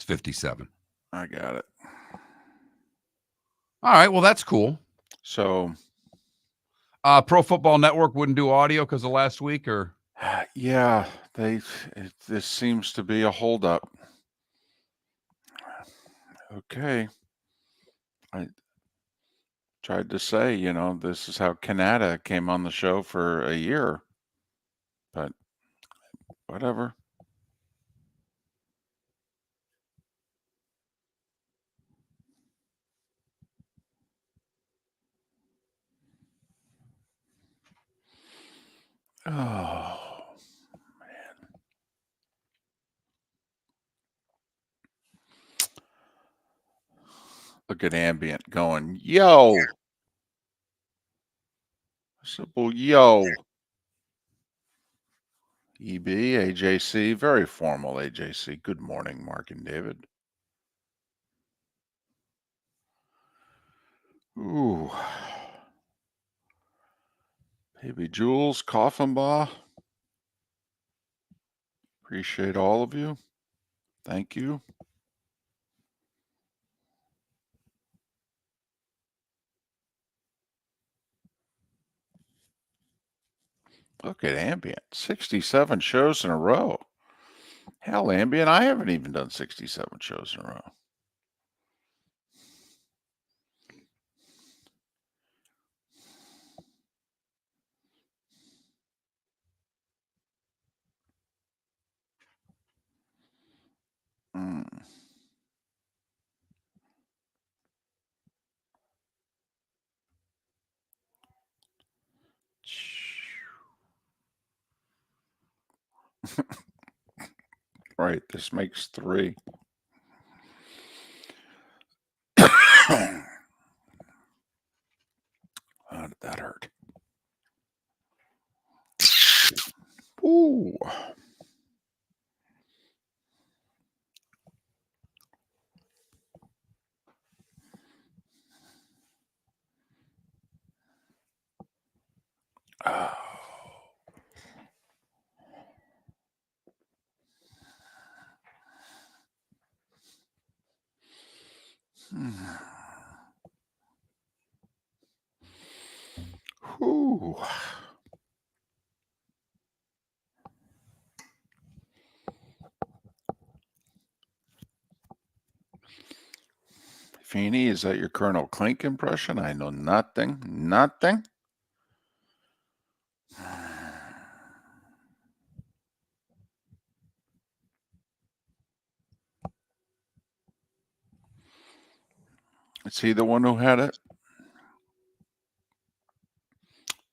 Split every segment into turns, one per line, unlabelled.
57.
I got it.
All right. Well, that's cool.
So,
Pro Football Network wouldn't do audio because of last week, or
yeah, this seems to be a holdup. Okay. I tried to say, this is how Canada came on the show for a year, but whatever. Oh, man. Look at Ambient going, yo. Simple yo. EB, AJC, very formal AJC. Good morning, Mark and David. Ooh. Baby Jules, Coffenbaugh. Appreciate all of you. Thank you. Look at Ambient, 67 shows in a row. Hell, Ambient, I haven't even done 67 shows in a row. Right, this makes 3. How did that hurt? Ooh. Oh. Ooh. Feeney, is that your Colonel Klink impression? I know nothing. Nothing. Is he the one who had it?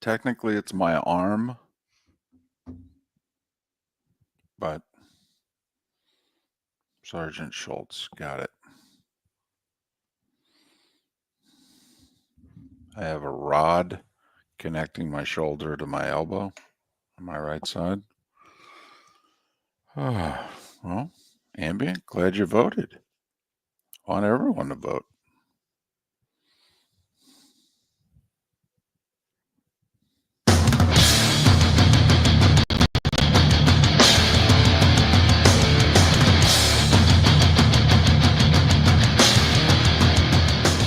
Technically, it's my arm, but Sergeant Schultz got it. I have a rod connecting my shoulder to my elbow on my right side. Well, Ambient, glad you voted. I want everyone to vote.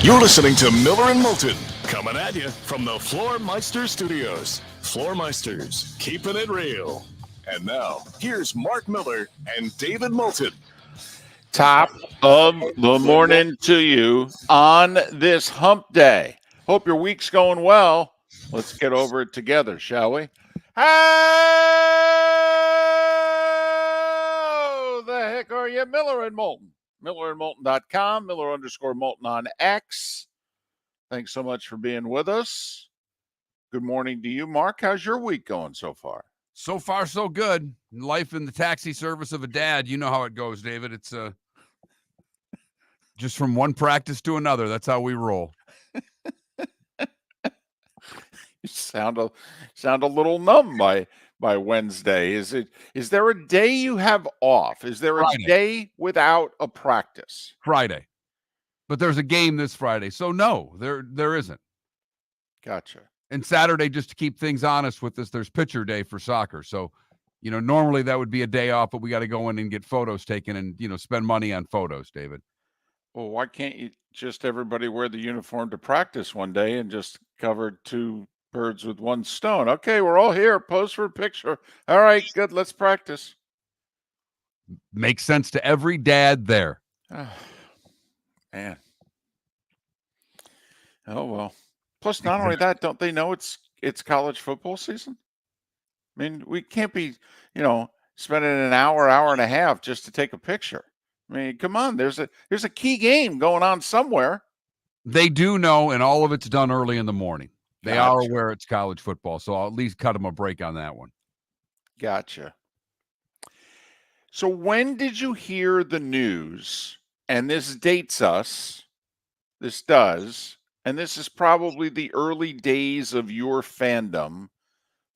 You're listening to Miller and Moulton, coming at you from the Floormeister Studios. Floormeisters, keeping it real. And now, here's Mark Miller and David Moulton.
Top of the morning to you on this hump day. Hope your week's going well. Let's get over it together, shall we? How the heck are you, Miller and Moulton? MillerandMoulton.com, Miller_Moulton on X. Thanks so much for being with us. Good morning to you, Mark. How's your week going so far?
So far, so good. Life in the taxi service of a dad. You know how it goes, David. It's just from one practice to another. That's how we roll.
You sound a little numb by Wednesday. Is there a day you have off? Is there
Friday.
A day without a practice?
Friday. But there's a game this Friday. So no, there isn't.
Gotcha.
And Saturday, just to keep things honest with us, there's pitcher day for soccer. So Normally that would be a day off, but we got to go in and get photos taken and, spend money on photos, David.
Well, why can't you just everybody wear the uniform to practice one day and just cover two birds with one stone? Okay, we're all here. Pose for a picture. All right, good. Let's practice.
Makes sense to every dad there.
Man. Oh, well. Plus, not only that, don't they know it's college football season? I mean, we can't be, spending an hour and a half just to take a picture. I mean, come on, there's a key game going on somewhere.
They do know, and all of it's done early in the morning. They are
Gotcha.
aware it's college football, so I'll at least cut them a break on that one.
Gotcha. So when did you hear the news? And this dates us. This does. And this is probably the early days of your fandom,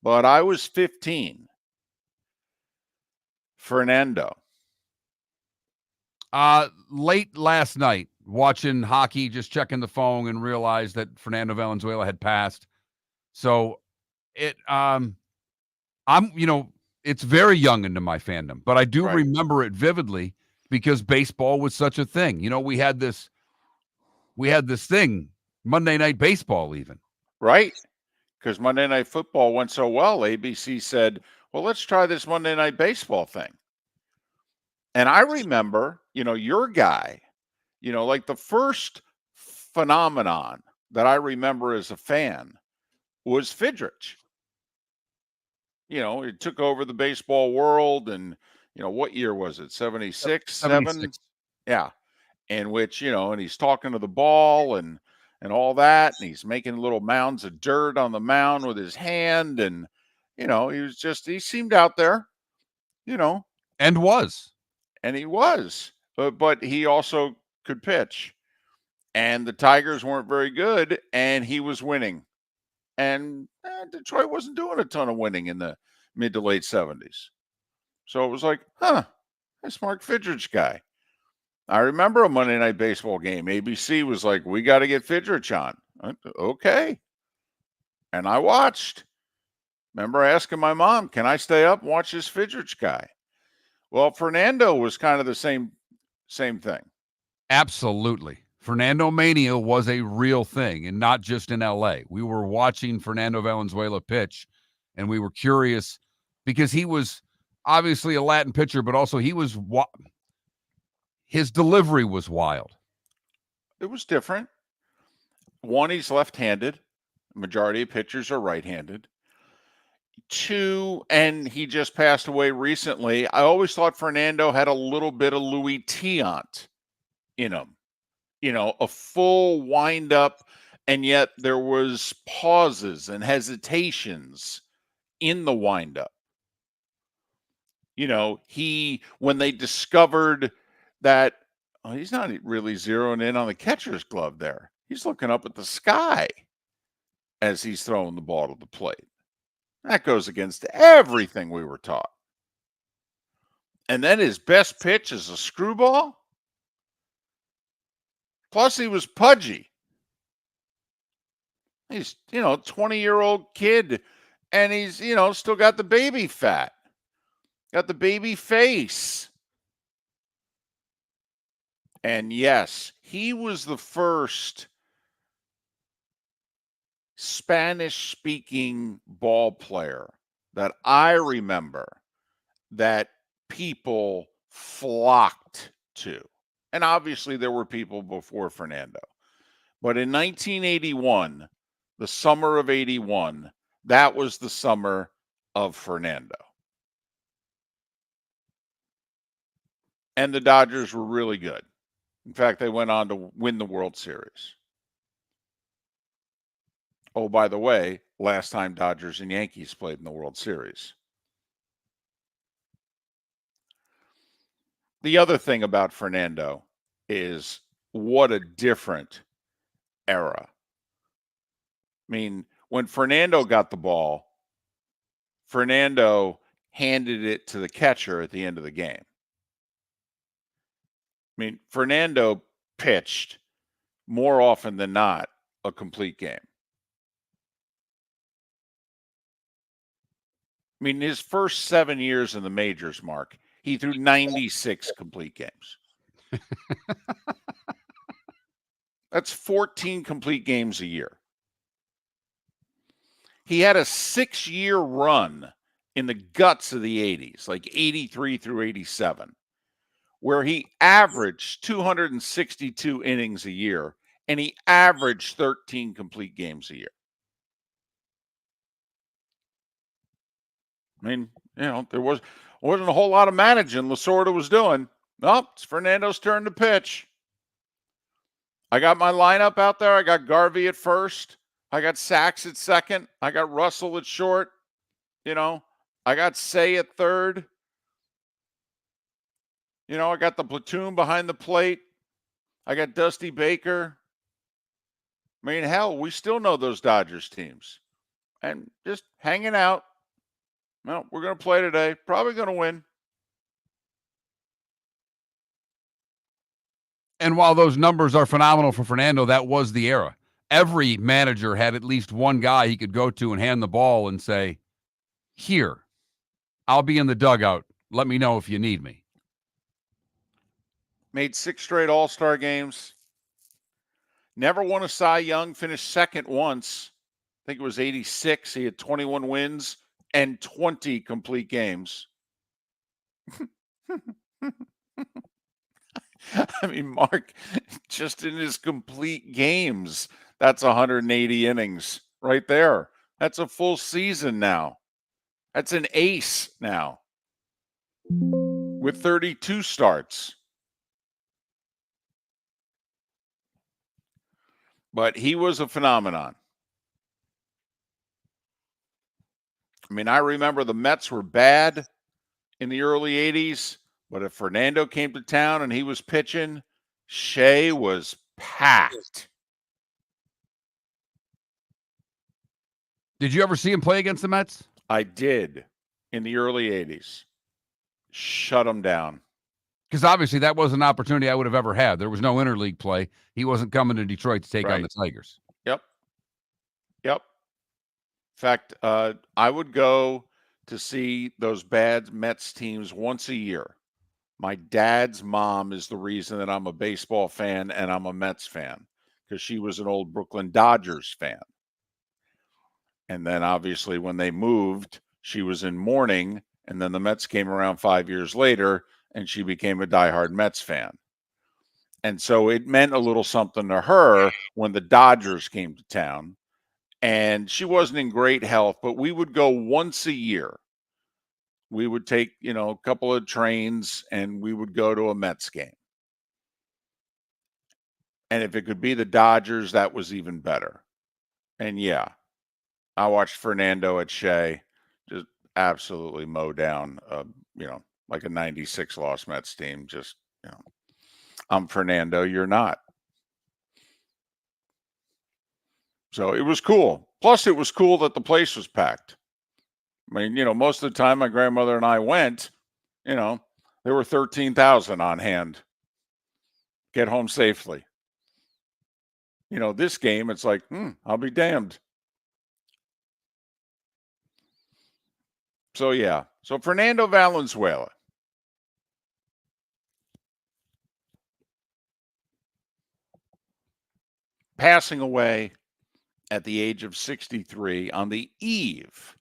but I was 15. Fernando.
Late last night, watching hockey, just checking the phone and realized that Fernando Valenzuela had passed. So it's very young into my fandom, but I do remember it vividly because baseball was such a thing. We had this thing, Monday Night Baseball even.
Right. Because Monday Night Football went so well, ABC said, well, let's try this Monday Night Baseball thing. And I remember, your guy, like the first phenomenon that I remember as a fan was Fidrich. It took over the baseball world. And, what year was it? 76, 7? Yeah. In which, and he's talking to the ball and all that. And he's making little mounds of dirt on the mound with his hand. And, he seemed out there,
And was.
And he was. But he also could pitch. And the Tigers weren't very good. And he was winning. And Detroit wasn't doing a ton of winning in the mid to late 70s. So it was like, that's Mark Fidrich guy. I remember a Monday Night Baseball game. ABC was like, we got to get Fidrich on. Okay. And I watched. Remember asking my mom, can I stay up and watch this Fidrich guy? Well, Fernando was kind of the same thing.
Absolutely. Fernando Mania was a real thing, and not just in LA. We were watching Fernando Valenzuela pitch, and we were curious because he was obviously a Latin pitcher, but also his delivery was wild.
It was different. One, he's left-handed. Majority of pitchers are right-handed. Two, and he just passed away recently. I always thought Fernando had a little bit of Louis Tiant in him. A full wind-up, and yet there was pauses and hesitations in the wind-up. When they discovered that he's not really zeroing in on the catcher's glove there. He's looking up at the sky as he's throwing the ball to the plate. That goes against everything we were taught. And then his best pitch is a screwball. Plus, he was pudgy. He's, 20-year-old kid, and he's, still got the baby fat, got the baby face. And yes, he was the first Spanish-speaking ball player that I remember that people flocked to. And obviously there were people before Fernando. But in 1981, the summer of 81, that was the summer of Fernando. And the Dodgers were really good. In fact, they went on to win the World Series. Oh, by the way, last time Dodgers and Yankees played in the World Series. The other thing about Fernando is what a different era. I mean, when Fernando got the ball, Fernando handed it to the catcher at the end of the game. I mean, Fernando pitched more often than not a complete game. I mean, his first 7 years in the majors, Mark, he threw 96 complete games. That's 14 complete games a year. He had a 6-year run in the guts of the 80s, like 83 through 87, where he averaged 262 innings a year, and he averaged 13 complete games a year. I mean, there wasn't a whole lot of managing Lasorda was doing. Nope, it's Fernando's turn to pitch. I got my lineup out there. I got Garvey at first. I got Sachs at second. I got Russell at short. I got Say at third. I got the platoon behind the plate. I got Dusty Baker. I mean, hell, we still know those Dodgers teams. And just hanging out. Well, we're going to play today. Probably going to win.
And while those numbers are phenomenal for Fernando, that was the era. Every manager had at least one guy he could go to and hand the ball and say, here, I'll be in the dugout. Let me know if you need me.
Made 6 straight All-Star games. Never won a Cy Young. Finished second once. I think it was 86. He had 21 wins and 20 complete games. I mean, Mark, just in his complete games, that's 180 innings right there. That's a full season now. That's an ace now with 32 starts. But he was a phenomenon. I mean, I remember the Mets were bad in the early 80s, but if Fernando came to town and he was pitching, Shea was packed.
Did you ever see him play against the Mets?
I did in the early 80s. Shut him down.
Because obviously that wasn't an opportunity I would have ever had. There was no interleague play. He wasn't coming to Detroit to take on the Tigers.
Yep. In fact, I would go to see those bad Mets teams once a year. My dad's mom is the reason that I'm a baseball fan and I'm a Mets fan, because she was an old Brooklyn Dodgers fan. And then obviously when they moved, she was in mourning, and then the Mets came around 5 years later and she became a diehard Mets fan. And so it meant a little something to her when the Dodgers came to town. And she wasn't in great health, but we would go once a year. We would take, a couple of trains and we would go to a Mets game. And if it could be the Dodgers, that was even better. And yeah, I watched Fernando at Shea just absolutely mow down, like a 96 loss Mets team. Just, I'm Fernando, you're not. So it was cool. Plus, it was cool that the place was packed. I mean, most of the time my grandmother and I went, there were 13,000 on hand. Get home safely. This game, it's like, I'll be damned. So, yeah. So, Fernando Valenzuela. Passing away at the age of 63 on the eve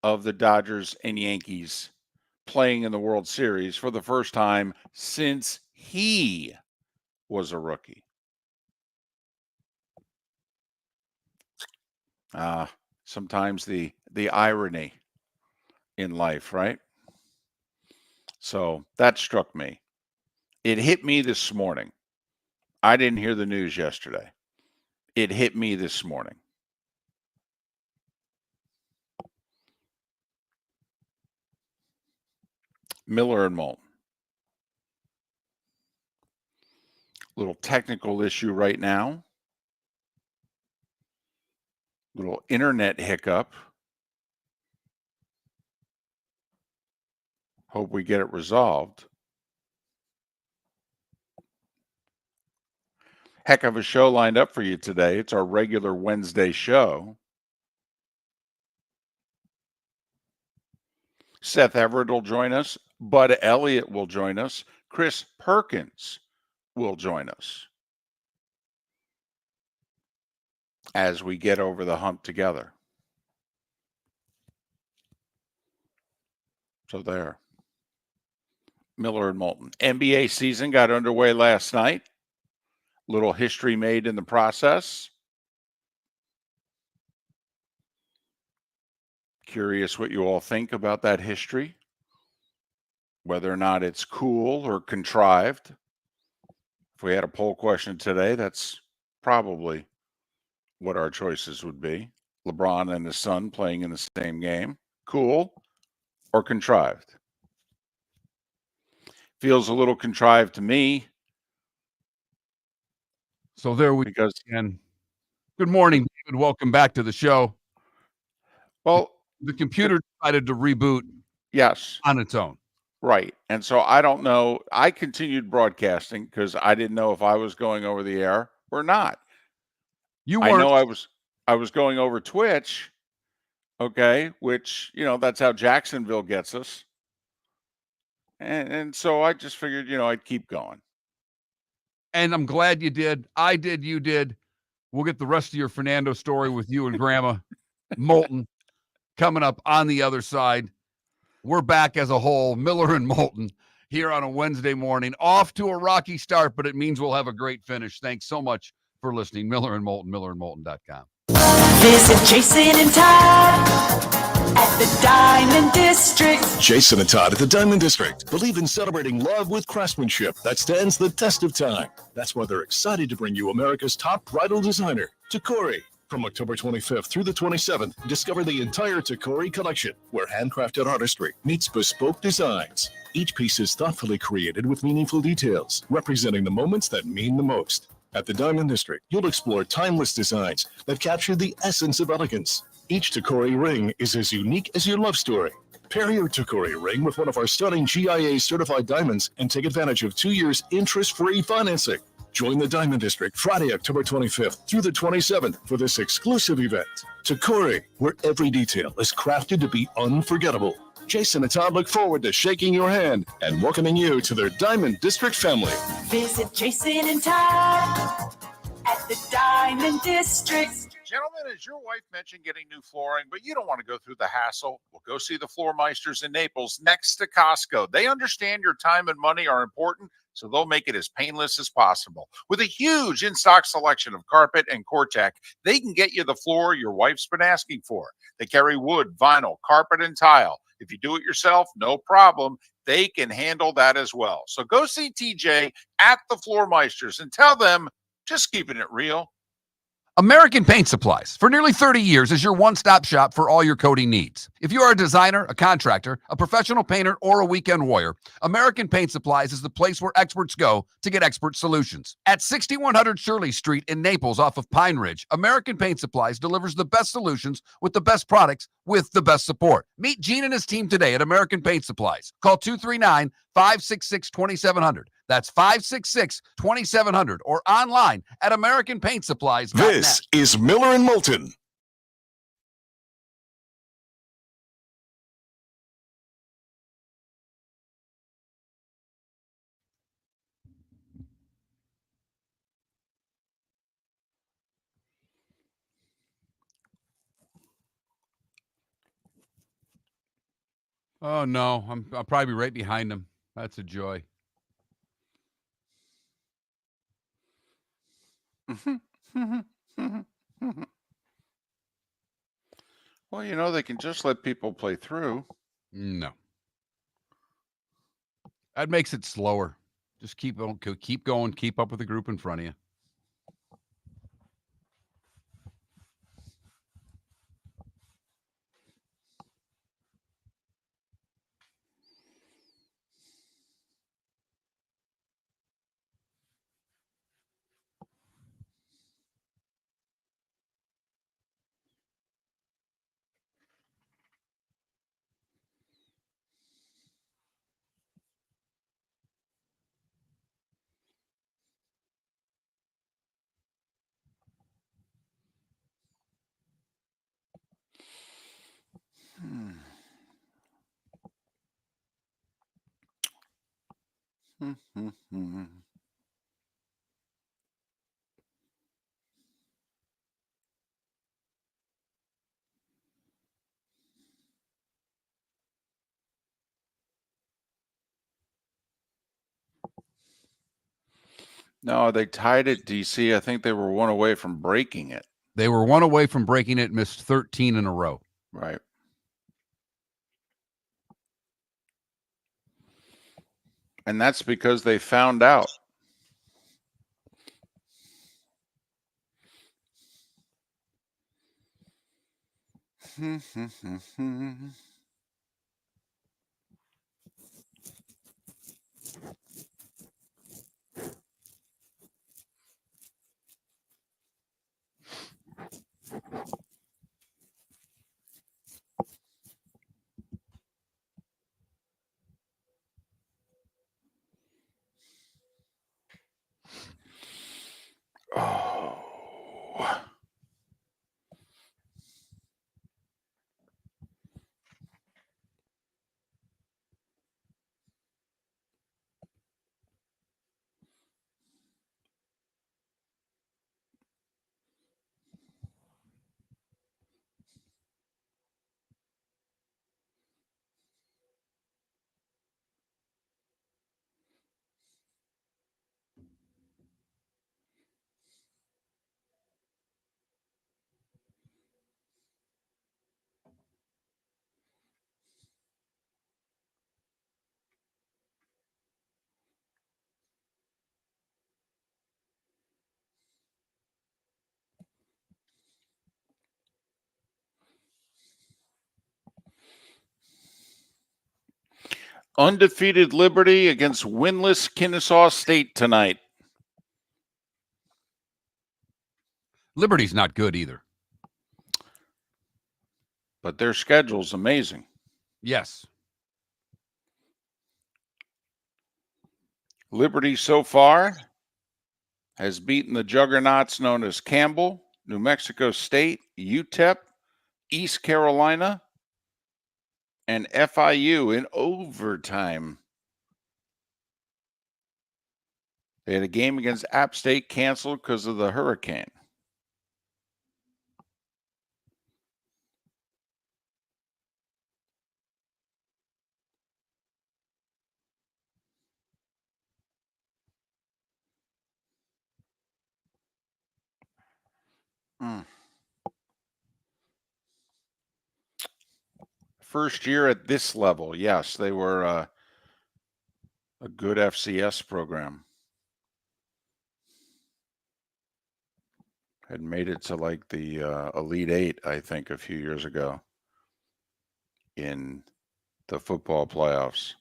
of the Dodgers and Yankees playing in the World Series for the first time since he was a rookie. Sometimes the irony in life, right? So that struck me. It hit me this morning. I didn't hear the news yesterday. It hit me this morning. Miller and Moulton. Little technical issue right now. Little internet hiccup. Hope we get it resolved. Heck of a show lined up for you today. It's our regular Wednesday show. Seth Everett will join us. Bud Elliott will join us. Chris Perkins will join us as we get over the hump together. So there. Miller and Moulton. NBA season got underway last night. Little history made in the process. Curious what you all think about that history, whether or not it's cool or contrived. If we had a poll question today, that's probably what our choices would be. LeBron and his son playing in the same game. Cool or contrived? Feels a little contrived to me.
So there we
because
and good morning, David. Welcome back to the show.
Well,
the computer decided to reboot
yes,
on its own.
Right. And so I don't know. I continued broadcasting because I didn't know if I was going over the air or not.
You
I
weren't.
know I was going over Twitch, okay, which, that's how Jacksonville gets us. And so I just figured, I'd keep going.
And I'm glad you did. I did, you did. We'll get the rest of your Fernando story with you and Grandma Moulton coming up on the other side. We're back as a whole, Miller and Moulton, here on a Wednesday morning. Off to a rocky start, but it means we'll have a great finish. Thanks so much for listening. Miller and Moulton, millerandmoulton.com.
Visit Jason and Todd at the Diamond District.
Jason and Todd at the Diamond District believe in celebrating love with craftsmanship that stands the test of time. That's why they're excited to bring you America's top bridal designer, Takori. From October 25th through the 27th, discover the entire Takori collection, where handcrafted artistry meets bespoke designs. Each piece is thoughtfully created with meaningful details, representing the moments that mean the most. At the Diamond District, you'll explore timeless designs that capture the essence of elegance. Each Takori ring is as unique as your love story. Pair your Takori ring with one of our stunning GIA-certified diamonds and take advantage of 2 years interest-free financing. Join the Diamond District Friday, October 25th through the 27th for this exclusive event. Takori, where every detail is crafted to be unforgettable. Jason and Todd look forward to shaking your hand and welcoming you to their Diamond District family.
Visit Jason and Todd at the Diamond District.
Gentlemen, as your wife mentioned getting new flooring, but you don't want to go through the hassle, well, go see the Floor Meisters in Naples next to Costco. They understand your time and money are important, so they'll make it as painless as possible. With a huge in-stock selection of carpet and Cortec, they can get you the floor your wife's been asking for. They carry wood, vinyl, carpet, and tile. If you do it yourself, no problem. They can handle that as well. So go see TJ at the Floor Meisters and tell them, just keeping it real.
American Paint Supplies, for nearly 30 years, is your one-stop shop for all your coating needs. If you are a designer, a contractor, a professional painter, or a weekend warrior, American Paint Supplies is the place where experts go to get expert solutions. At 6100 Shirley Street in Naples off of Pine Ridge, American Paint Supplies delivers the best solutions with the best products with the best support. Meet Gene and his team today at American Paint Supplies. Call 239-566-2700. That's 566-2700 or online at AmericanPaintSupplies.net.
This is Miller and Moulton.
Oh, no. I'll probably be right behind him. That's a joy.
Well, they can just let people play through.
No. That makes it slower. Just keep going, keep up with the group in front of you.
No, they tied it, DC. I think they were one away from breaking it.
They were one away from breaking it, missed 13 in a row.
Right. And that's because they found out. Oh. Undefeated Liberty against winless Kennesaw State tonight.
Liberty's not good either.
But their schedule's amazing.
Yes.
Liberty so far has beaten the juggernauts known as Campbell, New Mexico State, UTEP, East Carolina, and FIU in overtime. They had a game against App State canceled because of the hurricane. First year at this level, yes, they were a good FCS program. Had made it to like the Elite Eight, I think, a few years ago in the football playoffs.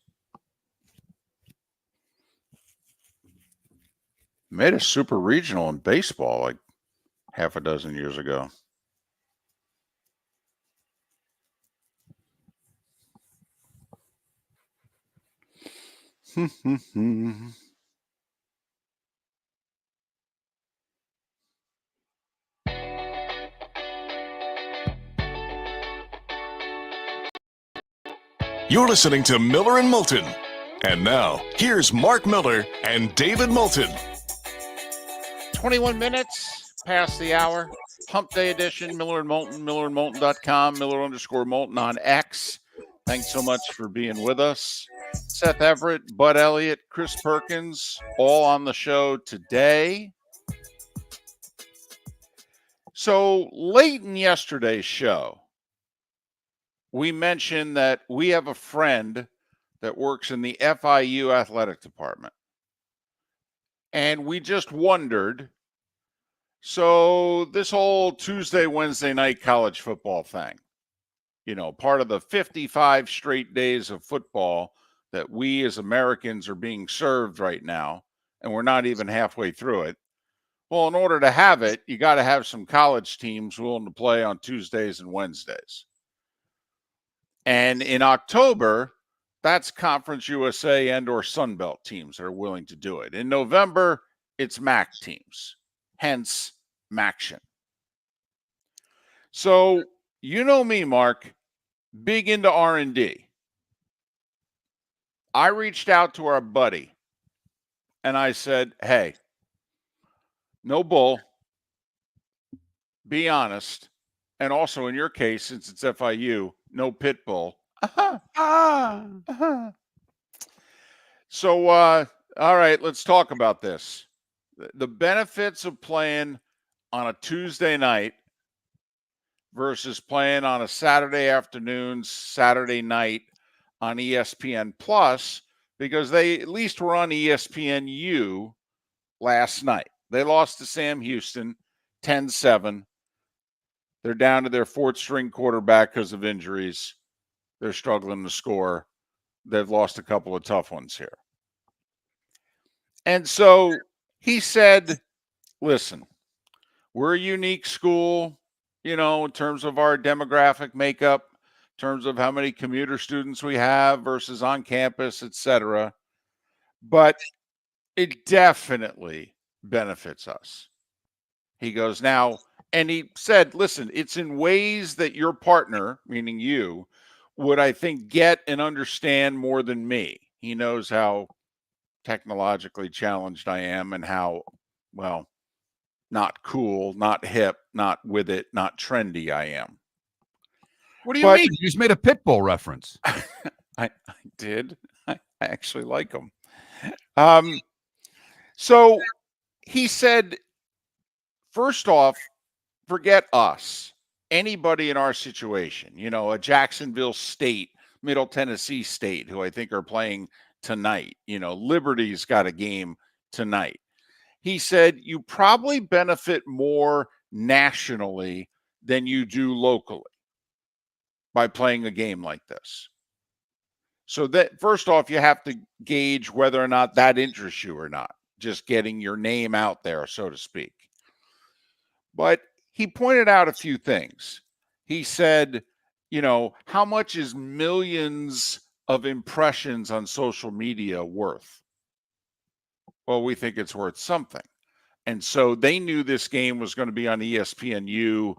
Made a super regional in baseball like half a dozen years ago.
You're listening to Miller and Moulton. And now, here's Mark Miller and David Moulton.
21 minutes past the hour. Hump Day edition, Miller and Moulton, millerandmoulton.com, Miller_Moulton on X. Thanks so much for being with us. Seth Everett, Bud Elliott, Chris Perkins, all on the show today. So late in yesterday's show, we mentioned that we have a friend that works in the FIU athletic department. And we just wondered, so this whole Tuesday, Wednesday night college football thing, you know, part of the 55 straight days of football that we as Americans are being served right now, and we're not even halfway through it. Well, in order to have it, you got to have some college teams willing to play on Tuesdays and Wednesdays. And in October, that's Conference USA and or Sun Belt teams that are willing to do it. In November, it's MAC teams, hence MACtion. So, you know me, Mark. big into R&D. I reached out to our buddy and I said, hey, no bull, be honest. And also in your case, since it's FIU, no pit bull. So, all right, let's talk about this. The benefits of playing on a Tuesday night versus playing on a Saturday afternoon, Saturday night on ESPN Plus, because they at least were on ESPNU last night. They lost to Sam Houston 10-7. They're down to their fourth string quarterback because of injuries. They're struggling to score. They've lost a couple of tough ones here. And so he said, listen, we're a unique school, in terms of our demographic makeup, in terms of how many commuter students we have versus on campus, et cetera. But it definitely benefits us. He goes, now, and he said, listen, it's in ways that your partner, meaning you, would, I think, get and understand more than me. He knows how technologically challenged I am and how, well, not cool, not hip, not with it, not trendy I am.
What do you mean? You just made a pit bull reference.
I did. I actually like them. So he said, first off, forget us. Anybody in our situation, a Jacksonville State, Middle Tennessee State, who I think are playing tonight. Liberty's got a game tonight. He said, you probably benefit more nationally than you do locally by playing a game like this. So that first off, you have to gauge whether or not that interests you or not, just getting your name out there, so to speak. But he pointed out a few things. He said, how much is millions of impressions on social media worth? Well, we think it's worth something. And so they knew this game was going to be on ESPNU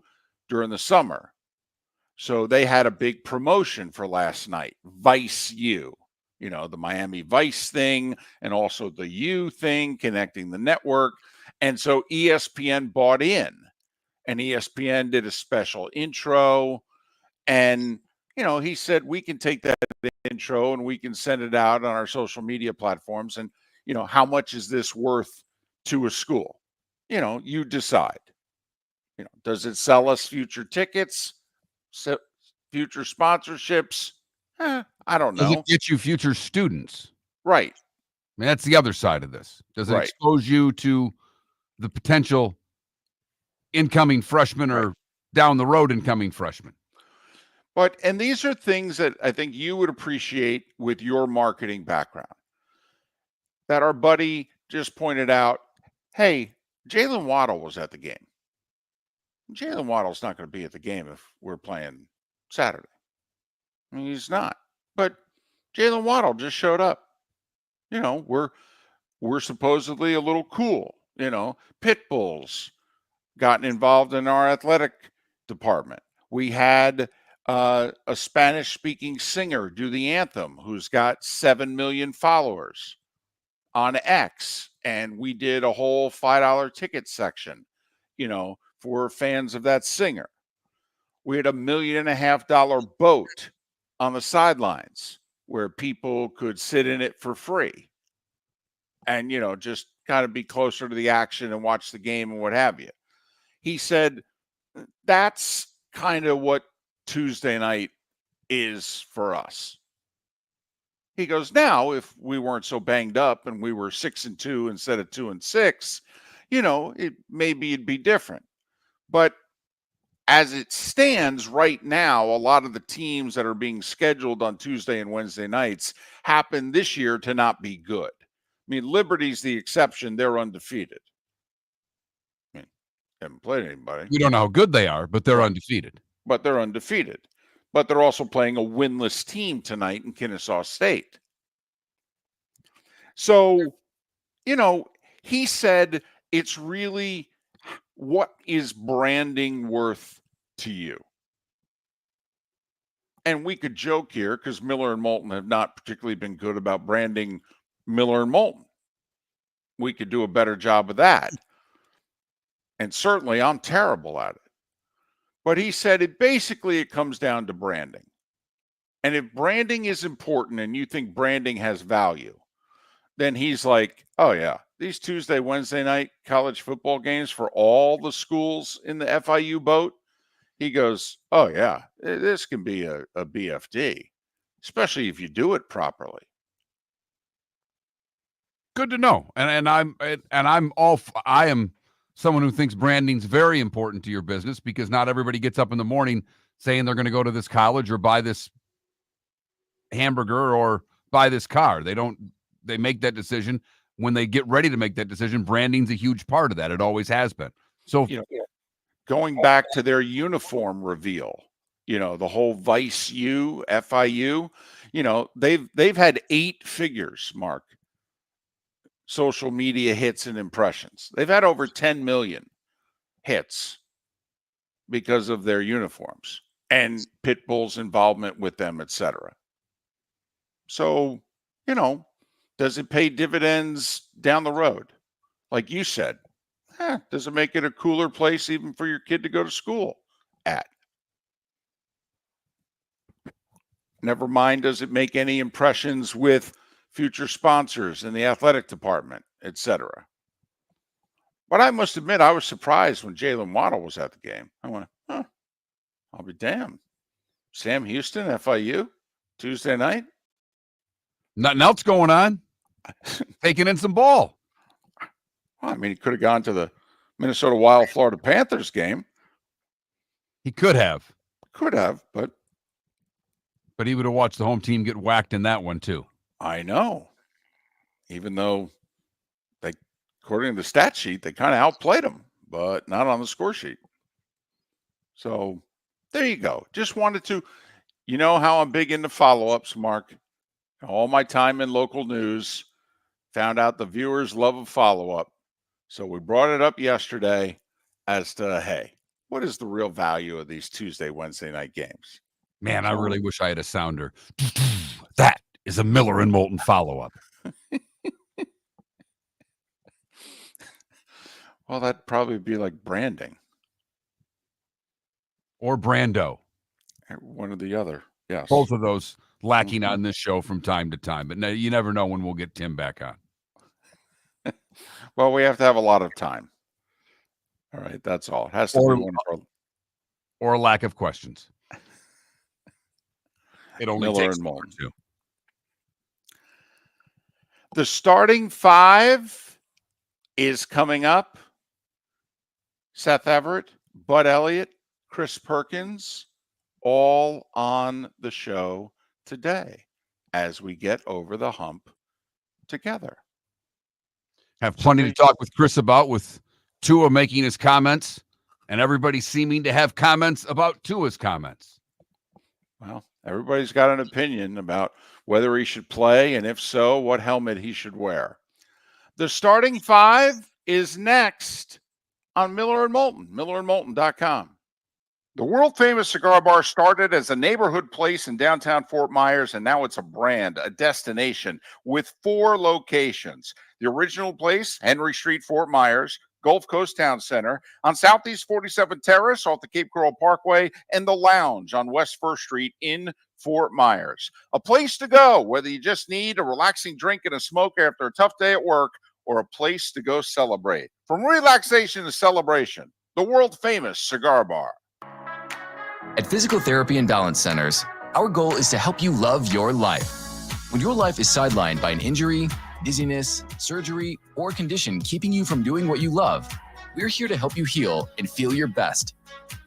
during the summer. So they had a big promotion for last night, Vice U, the Miami Vice thing, and also the U thing, connecting the network. And so ESPN bought in, and ESPN did a special intro. And, he said, we can take that intro and we can send it out on our social media platforms. And, how much is this worth to a school? You decide. Does it sell us future tickets, future sponsorships? I don't know.
Does it get you future students?
Right.
I mean, that's the other side of this. Does it
Right.
expose you to the potential incoming freshmen or down the road incoming freshmen?
And these are things that I think you would appreciate with your marketing background. That our buddy just pointed out, hey, Jalen Waddle was at the game. Jalen Waddle's not going to be at the game if we're playing Saturday. I mean, he's not. But Jalen Waddle just showed up. We're supposedly a little cool. Pit bulls gotten involved in our athletic department. We had a Spanish-speaking singer do the anthem who's got 7 million followers on X, and we did a whole $5 ticket section, for fans of that singer. We had $1.5 million boat on the sidelines where people could sit in it for free and, just kind of be closer to the action and watch the game and what have you. He said, that's kind of what Tuesday night is for us. He goes, now, if we weren't so banged up and we were 6-2 instead of 2-6, maybe it'd be different. But as it stands right now, a lot of the teams that are being scheduled on Tuesday and Wednesday nights happen this year to not be good. I mean, Liberty's the exception. They're undefeated. I mean, haven't played anybody.
We don't know how good they are, but they're undefeated.
But they're undefeated. But they're also playing a winless team tonight in Kennesaw State. So, he said it's really, what is branding worth to you? And we could joke here because Miller and Moulton have not particularly been good about branding Miller and Moulton. We could do a better job of that. And certainly I'm terrible at it. But he said it comes down to branding. And if branding is important and you think branding has value, then he's like, oh, yeah, these Tuesday, Wednesday night college football games for all the schools in the FIU boat. He goes, oh, yeah, this can be a BFD, especially if you do it properly.
Good to know. I am someone who thinks branding's very important to your business because not everybody gets up in the morning saying they're going to go to this college or buy this hamburger or buy this car. They make that decision when they get ready to make that decision. Branding's a huge part of that. It always has been. So
going back to their uniform reveal, the whole Vice U, FIU, they've had 8 figures, Mark, social media hits and impressions. They've had over 10 million hits because of their uniforms and Pitbull's involvement with them, etc. So, does it pay dividends down the road? Like you said, does it make it a cooler place even for your kid to go to school at? Never mind, does it make any impressions with future sponsors in the athletic department, etc. But I must admit, I was surprised when Jalen Waddle was at the game. I went, I'll be damned. Sam Houston, FIU, Tuesday night?
Nothing else going on. Taking in some ball.
Well, I mean, he could have gone to the Minnesota Wild Florida Panthers game.
He could have.
But
he would have watched the home team get whacked in that one too.
I know. Even though according to the stat sheet, they kind of outplayed them, but not on the score sheet. So there you go. Just wanted to, how I'm big into follow-ups, Mark. All my time in local news, found out the viewers love a follow-up. So we brought it up yesterday as to, hey, what is the real value of these Tuesday, Wednesday night games?
Man, I really wish I had a sounder. That is a Miller and Moulton follow-up.
Well, that'd probably be like branding.
Or Brando.
One or the other, yes.
Both of those lacking on this show from time to time. But you never know when we'll get Tim back on.
Well, we have to have a lot of time. All right, that's all. It has to be one
or a lack of questions. It only
Miller
takes
and
one or
Moulton.
two.
The starting 5 is coming up. Seth Everett, Bud Elliott, Chris Perkins, all on the show today as we get over the hump together.
Have plenty to talk with Chris about, with Tua making his comments and everybody seeming to have comments about Tua's comments.
Well, everybody's got an opinion about whether he should play, and if so, what helmet he should wear. The starting 5 is next on Miller and Moulton, millerandmoulton.com. The world-famous cigar bar started as a neighborhood place in downtown Fort Myers, and now it's a brand, a destination, with 4 locations. The original place, Henry Street, Fort Myers, Gulf Coast Town Center, on Southeast 47th Terrace off the Cape Coral Parkway, and the Lounge on West 1st Street in Fort Myers. A place to go, whether you just need a relaxing drink and a smoke after a tough day at work, or a place to go celebrate. From relaxation to celebration, the world-famous cigar bar.
At Physical Therapy and Balance Centers, our goal is to help you love your life. When your life is sidelined by an injury, dizziness, surgery, or condition keeping you from doing what you love, we're here to help you heal and feel your best.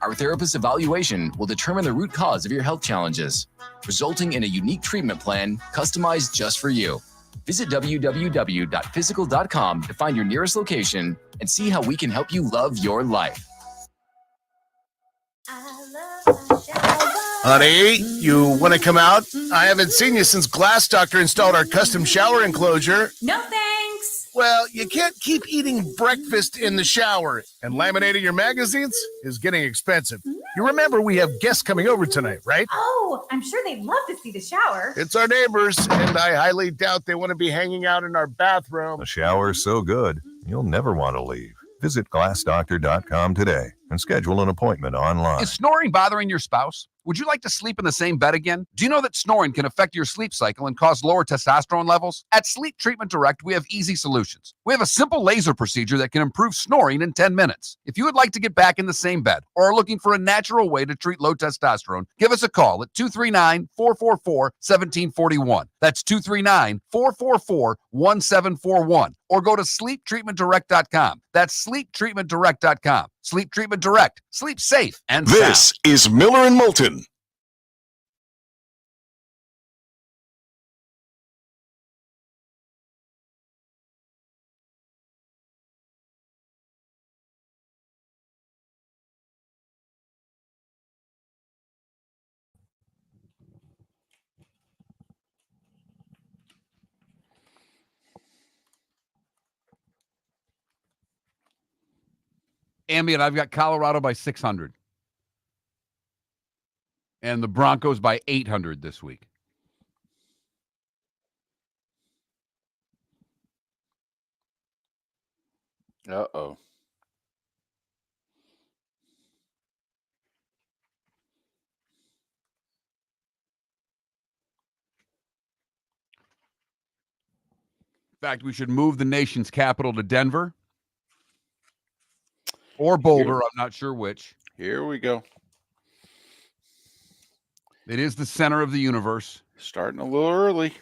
Our therapist evaluation will determine the root cause of your health challenges, resulting in a unique treatment plan customized just for you. Visit www.physical.com to find your nearest location and see how we can help you love your life.
Honey, you want to come out? I haven't seen you since Glass Doctor installed our custom shower enclosure.
No thanks.
Well, you can't keep eating breakfast in the shower, and laminating your magazines is getting expensive. You remember we have guests coming over tonight, right?
Oh, I'm sure they'd love to see the shower.
It's our neighbors, and I highly doubt they want to be hanging out in our bathroom.
The shower is so good, you'll never want to leave. Visit glassdoctor.com today and schedule an appointment online.
Is snoring bothering your spouse? Would you like to sleep in the same bed again? Do you know that snoring can affect your sleep cycle and cause lower testosterone levels? At Sleep Treatment Direct, we have easy solutions. We have a simple laser procedure that can improve snoring in 10 minutes. If you would like to get back in the same bed or are looking for a natural way to treat low testosterone, give us a call at 239-444-1741. That's 239-444-1741. Or go to sleeptreatmentdirect.com. That's sleeptreatmentdirect.com. Sleep Treatment Direct. Sleep safe and sound.
This is Miller and Moulton.
Ambient, I've got Colorado by 600. And the Broncos by 800 this week.
Uh-oh.
In fact, we should move the nation's capital to Denver or Boulder. I'm not sure which.
Here we go.
It is the center of the universe.
Starting a little early.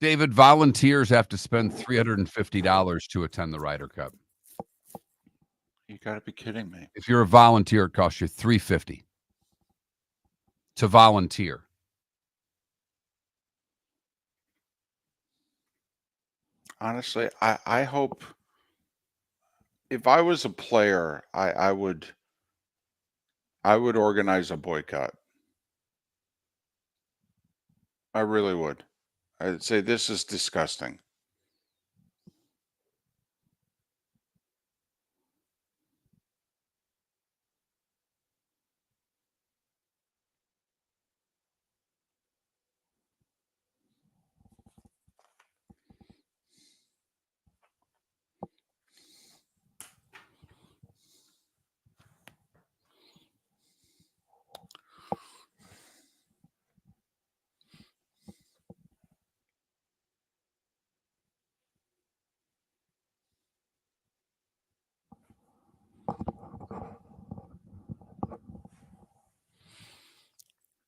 David, volunteers have to spend $350 to attend the Ryder Cup.
You got to be kidding me.
If you're a volunteer, it costs you $350 to volunteer.
Honestly, I hope if I was a player, I would organize a boycott. I really would. I'd say this is disgusting.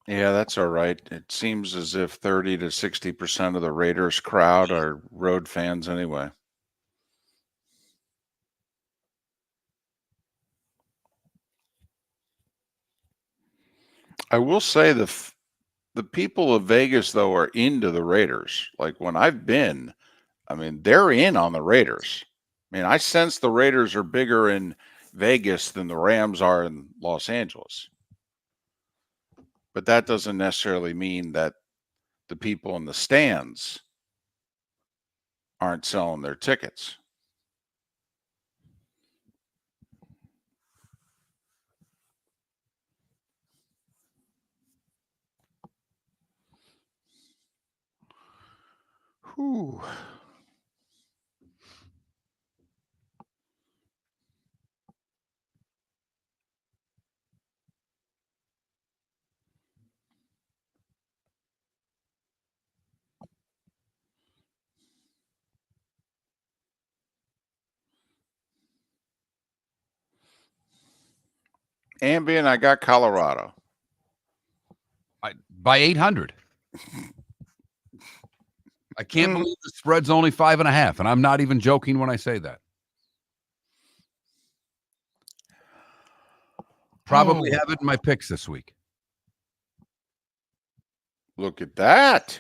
Yeah, that's all right. It seems as if 30 to 60% of the Raiders crowd are road fans anyway. I will say the people of Vegas, though, are into the Raiders. Like when I've been, I mean, they're in on the Raiders. I mean, I sense the Raiders are bigger in Vegas than the Rams are in Los Angeles. But that doesn't necessarily mean that the people in the stands aren't selling their tickets. Whew. Ambient, I got Colorado.
By 800. I can't believe the spread's only 5.5, and I'm not even joking when I say that. Probably have it in my picks this week.
Look at that.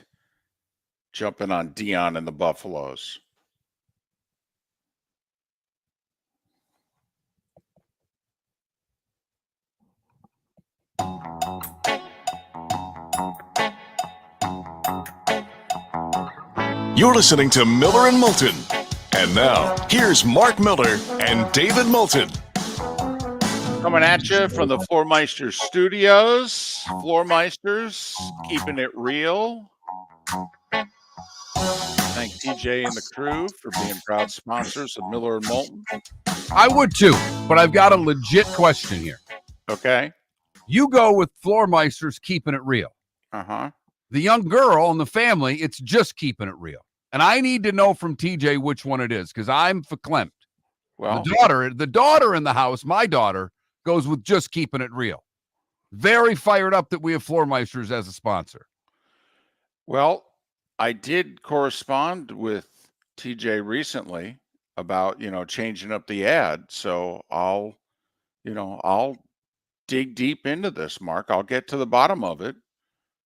Jumping on Dion and the Buffaloes.
You're listening to Miller and Moulton. And now, here's Mark Miller and David Moulton.
Coming at you from the Floormeisters studios. Floormeisters, keeping it real. Thank TJ and the crew for being proud sponsors of Miller and Moulton.
I would too, but I've got a legit question here.
Okay.
You go with Floormeisters keeping it real.
Uh-huh.
The young girl and the family, it's just keeping it real. And I need to know from TJ which one it is, because I'm verklempt.
Well,
the daughter in the house, my daughter, goes with just keeping it real. Very fired up that we have Floormeisters as a sponsor.
well, I did correspond with TJ recently about, changing up the ad. So I'll dig deep into this, Mark. I'll get to the bottom of it.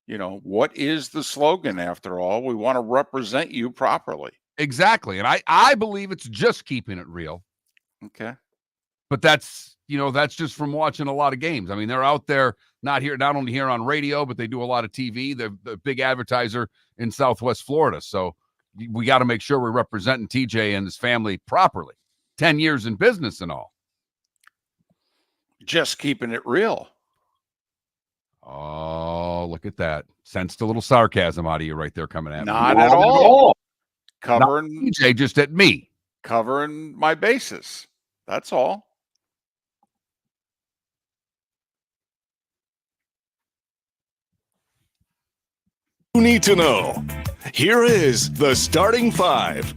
What is the slogan after all? We want to represent you properly.
Exactly. And I believe it's just keeping it real.
Okay.
But that's just from watching a lot of games. I mean, they're out there, not only here on radio, but they do a lot of TV. They're the big advertiser in Southwest Florida. So we got to make sure we're representing TJ and his family properly. 10 years in business and all.
Just keeping it real.
Oh, look at that. Sensed a little sarcasm out of you right there coming at me.
Not at all. Covering
Not TJ, just at me.
Covering my bases. That's all.
You need to know. Here is the starting five.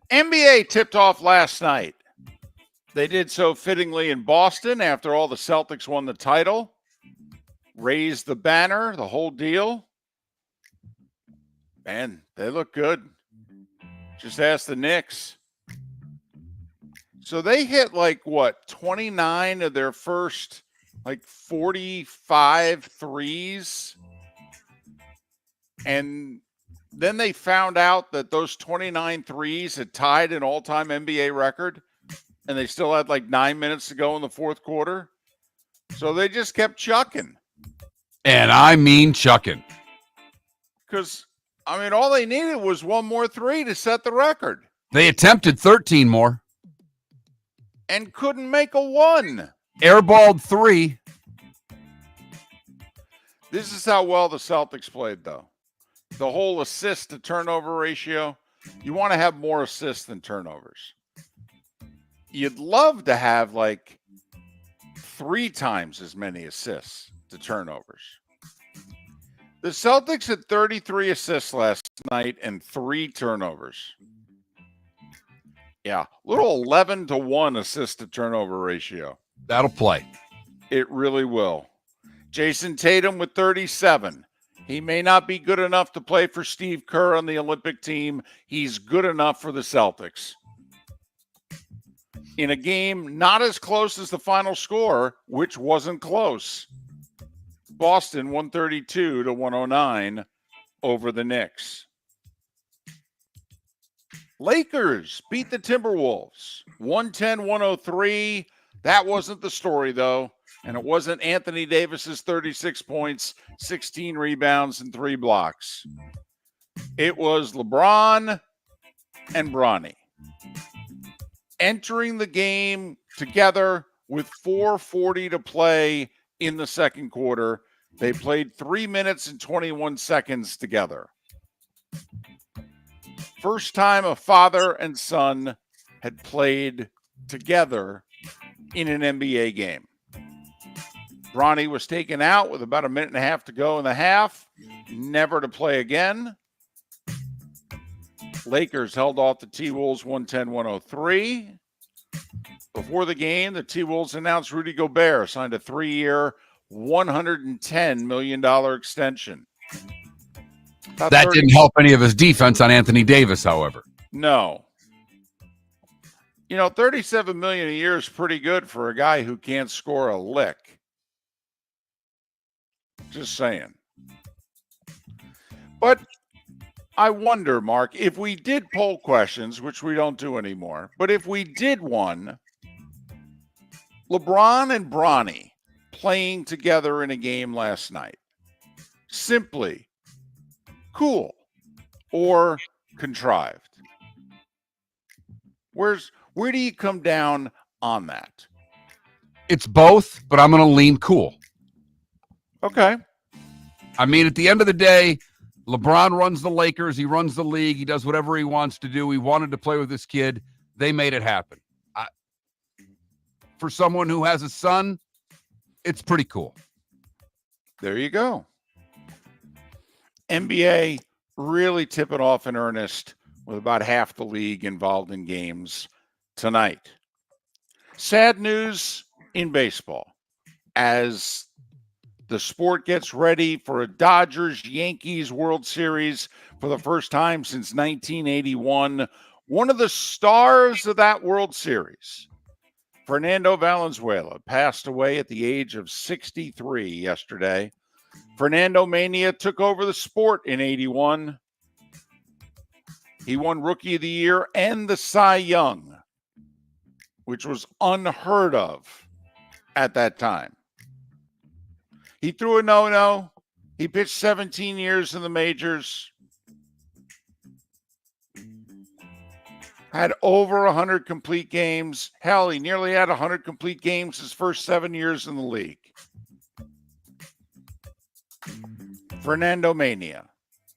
NBA tipped off last night. They did so fittingly in Boston after all the Celtics won the title, raised the banner, the whole deal. Man, they look good. Just ask the Knicks. So they hit 29 of their first 45 threes. And then they found out that those 29 threes had tied an all-time NBA record. And they still had 9 minutes to go in the fourth quarter. So they just kept chucking.
And I mean chucking.
Because, all they needed was one more three to set the record.
They attempted 13 more.
And couldn't make a one.
Airballed 3.
This is how well the Celtics played, though. The whole assist to turnover ratio, you want to have more assists than turnovers. You'd love to have 3 times as many assists to turnovers. The Celtics had 33 assists last night and 3 turnovers. Yeah, little 11-to-1 assist to turnover ratio.
That'll play.
It really will. Jason Tatum with 37. He may not be good enough to play for Steve Kerr on the Olympic team. He's good enough for the Celtics. In a game not as close as the final score, which wasn't close. Boston 132-109 over the Knicks. Lakers beat the Timberwolves 110-103. That wasn't the story, though. And it wasn't Anthony Davis's 36 points, 16 rebounds, and 3 blocks. It was LeBron and Bronny entering the game together with 4:40 to play in the second quarter. They played 3 minutes and 21 seconds together. First time a father and son had played together in an NBA game. Bronny was taken out with about a minute and a half to go in the half, never to play again. Lakers held off the T-Wolves 110-103. Before the game, the T-Wolves announced Rudy Gobert signed a 3-year, $110 million extension.
That didn't help any of his defense on Anthony Davis, however.
No. $37 million a year is pretty good for a guy who can't score a lick. Just saying. But I wonder, Mark, if we did poll questions, which we don't do anymore, but if we did one, LeBron and Bronny playing together in a game last night, simply cool or contrived? Where do you come down on that?
It's both, but I'm going to lean cool.
Okay.
I mean, at the end of the day, LeBron runs the Lakers. He runs the league. He does whatever he wants to do. He wanted to play with this kid. They made it happen. For someone who has a son, it's pretty cool.
There you go. NBA really tipping off in earnest with about half the league involved in games tonight. Sad news in baseball as the sport gets ready for a Dodgers-Yankees World Series for the first time since 1981. One of the stars of that World Series, Fernando Valenzuela, passed away at the age of 63 yesterday. Fernando Mania took over the sport in 81. He won Rookie of the Year and the Cy Young, which was unheard of at that time. He threw a no-no. He pitched 17 years in the majors. Had over 100 complete games. Hell, he nearly had 100 complete games his first 7 years in the league. Fernando Mania.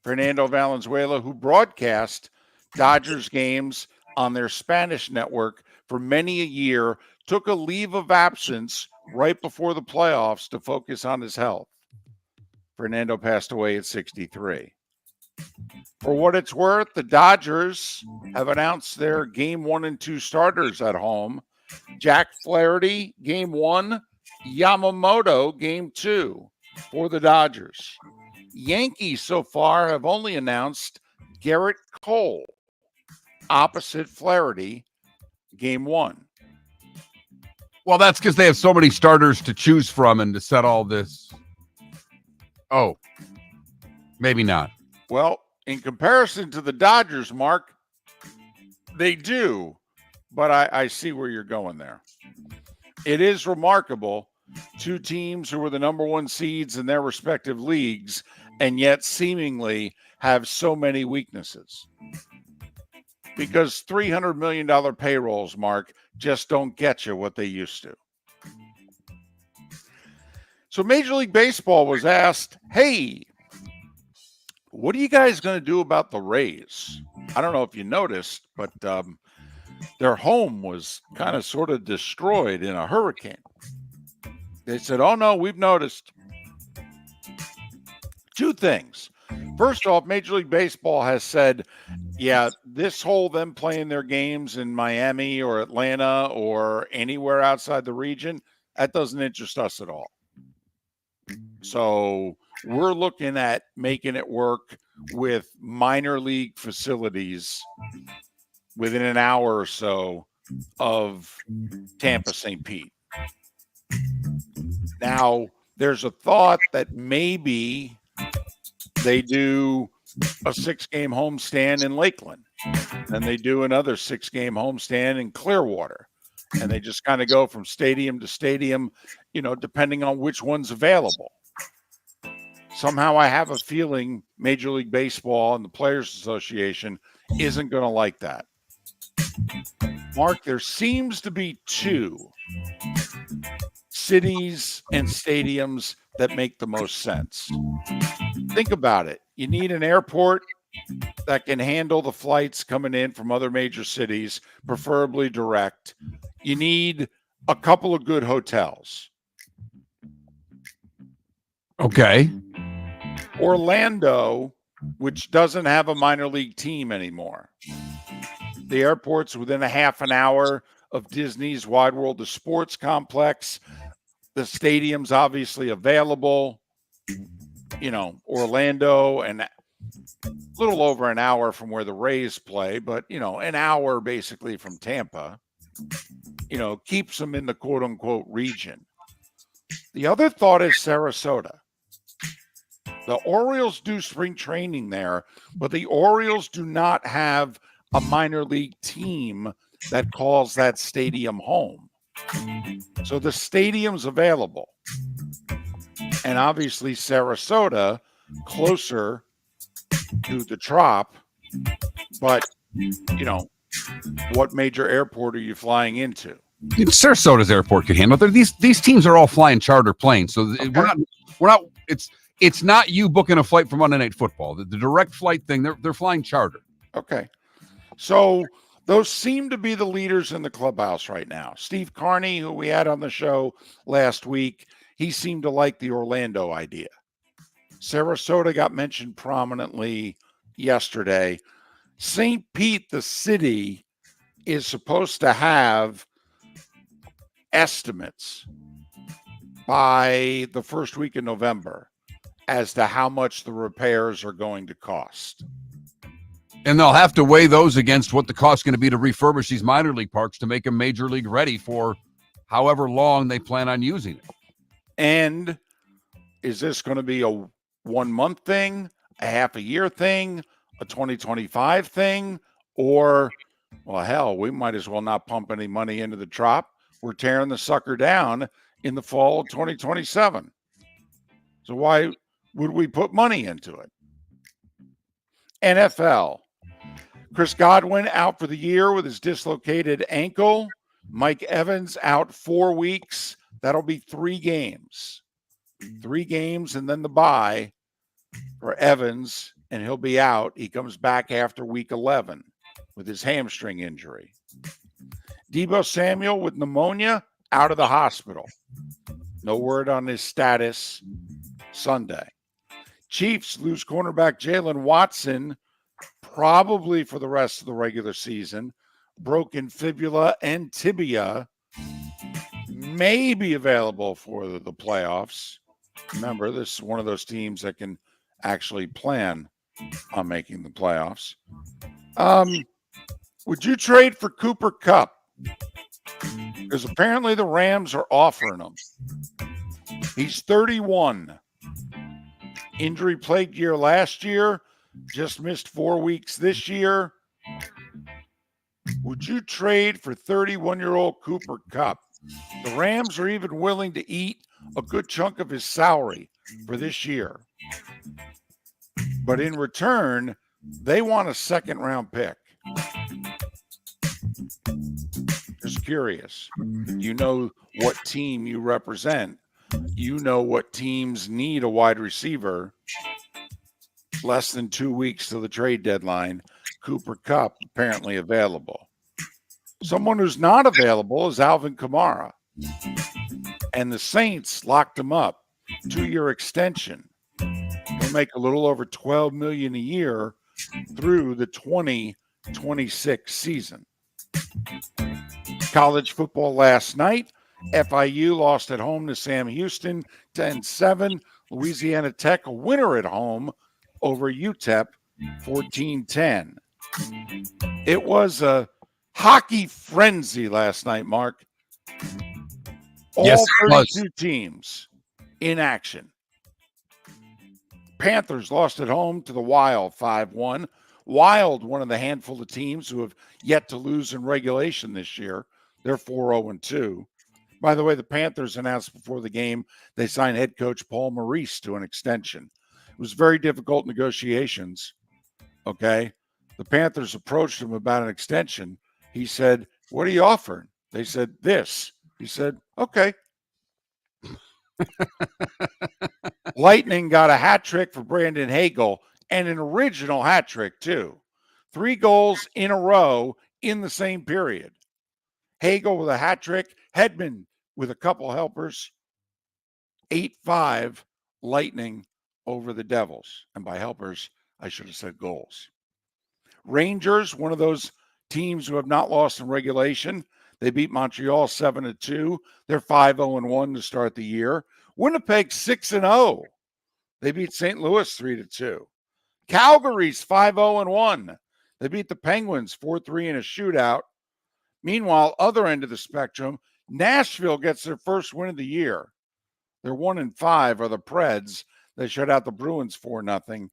Fernando Valenzuela, who broadcast Dodgers games on their Spanish network for many a year, took a leave of absence right before the playoffs to focus on his health. Fernando passed away at 63. For what it's worth, the Dodgers have announced their game 1 and 2 starters at home. Jack Flaherty, game 1. Yamamoto, game 2 for the Dodgers. Yankees so far have only announced Garrett Cole opposite Flaherty, game 1.
Well, that's because they have so many starters to choose from and to set all this. Oh, maybe not.
Well, in comparison to the Dodgers, Mark, they do, but I see where you're going there. It is remarkable. 2 teams who were the number 1 seeds in their respective leagues and yet seemingly have so many weaknesses. Because $300 million payrolls, Mark, just don't get you what they used to. So Major League Baseball was asked, hey, what are you guys going to do about the Rays? I don't know if you noticed, but their home was kind of sort of destroyed in a hurricane. They said, oh, no, we've noticed. 2 things. First off, Major League Baseball has said, yeah, this whole them playing their games in Miami or Atlanta or anywhere outside the region, that doesn't interest us at all. So we're looking at making it work with minor league facilities within an hour or so of Tampa St. Pete. Now, there's a thought that maybe they do a 6-game homestand in Lakeland, and they do another 6-game homestand in Clearwater, and they just kind of go from stadium to stadium, depending on which one's available. Somehow I have a feeling Major League Baseball and the Players Association isn't going to like that. Mark, there seems to be 2 cities and stadiums that make the most sense. Think about it. You need an airport that can handle the flights coming in from other major cities, preferably direct. You need a couple of good hotels.
Okay.
Orlando, which doesn't have a minor league team anymore. The airport's within a half an hour of Disney's Wide World of Sports complex. The stadium's obviously available. Orlando, and a little over an hour from where the Rays play, but, an hour basically from Tampa, keeps them in the quote unquote region. The other thought is Sarasota. The Orioles do spring training there, but the Orioles do not have a minor league team that calls that stadium home. So the stadium's available. And obviously Sarasota, closer to the Trop, but, what major airport are you flying into?
Sarasota's airport could handle it. These teams are all flying charter planes, so
Okay.
we're not. It's not you booking a flight for Monday Night Football. The direct flight thing, they're flying charter.
Okay, so those seem to be the leaders in the clubhouse right now. Steve Carney, who we had on the show last week, he seemed to like the Orlando idea. Sarasota got mentioned prominently yesterday. St. Pete, the city, is supposed to have estimates by the first week in November as to how much the repairs are going to cost.
And they'll have to weigh those against what the cost is going to be to refurbish these minor league parks to make them major league ready for however long they plan on using it.
And is this going to be a 1 month thing, a half a year thing, a 2025 thing, or, well, hell, we might as well not pump any money into the Trop. We're tearing the sucker down in the fall of 2027. So why would we put money into it? NFL. Chris Godwin out for the year with his dislocated ankle. Mike Evans out 4 weeks. That'll be 3 games. 3 games and then the bye for Evans, and he'll be out. He comes back after week 11 with his hamstring injury. Deebo Samuel with pneumonia out of the hospital. No word on his status Sunday. Chiefs lose cornerback Jalen Watson probably for the rest of the regular season. Broken fibula and tibia, may be available for the playoffs. Remember, this is one of those teams that can actually plan on making the playoffs. Would you trade for Cooper Kupp? Because apparently the Rams are offering him. He's 31. Injury-plagued year last year. Just missed 4 weeks this year. Would you trade for 31-year-old Cooper Kupp? The Rams are even willing to eat a good chunk of his salary for this year. But in return, they want a second-round pick. Just curious. You know what team you represent. You know what teams need a wide receiver. Less than 2 weeks to the trade deadline. Cooper Kupp apparently available. Someone who's not available is Alvin Kamara. And the Saints locked him up. 2-year extension. He'll make a little over $12 million a year through the 2026 season. College football last night. FIU lost at home to Sam Houston 10-7. Louisiana Tech a winner at home over UTEP 14-10. It was a hockey frenzy last night, Mark. All
Yes, it was.
32 teams in action. Panthers lost at home to the Wild 5-1. Wild, one of the handful of teams who have yet to lose in regulation this year. They're 4-0-2. By the way, the Panthers announced before the game they signed head coach Paul Maurice to an extension. It was very difficult negotiations, okay? The Panthers approached him about an extension. He said, "What are you offering?" They said, "This." He said, "Okay." Lightning got a hat trick for Brandon Hagel and an original hat trick, too. 3 goals in a row in the same period. Hagel with a hat trick, Hedman with a couple helpers. 8-5 Lightning over the Devils. And by helpers, I should have said goals. Rangers, one of those teams who have not lost in regulation, They beat Montreal 7-2. They're 5-0-1 to start the year. Winnipeg 6-0. They beat St. Louis 3-2. Calgary's 5-0-1. They beat the Penguins 4-3 in a shootout. Meanwhile, other end of the spectrum, Nashville gets their first win of the year. They're 1-5 are the Preds. They shut out the Bruins 4-0.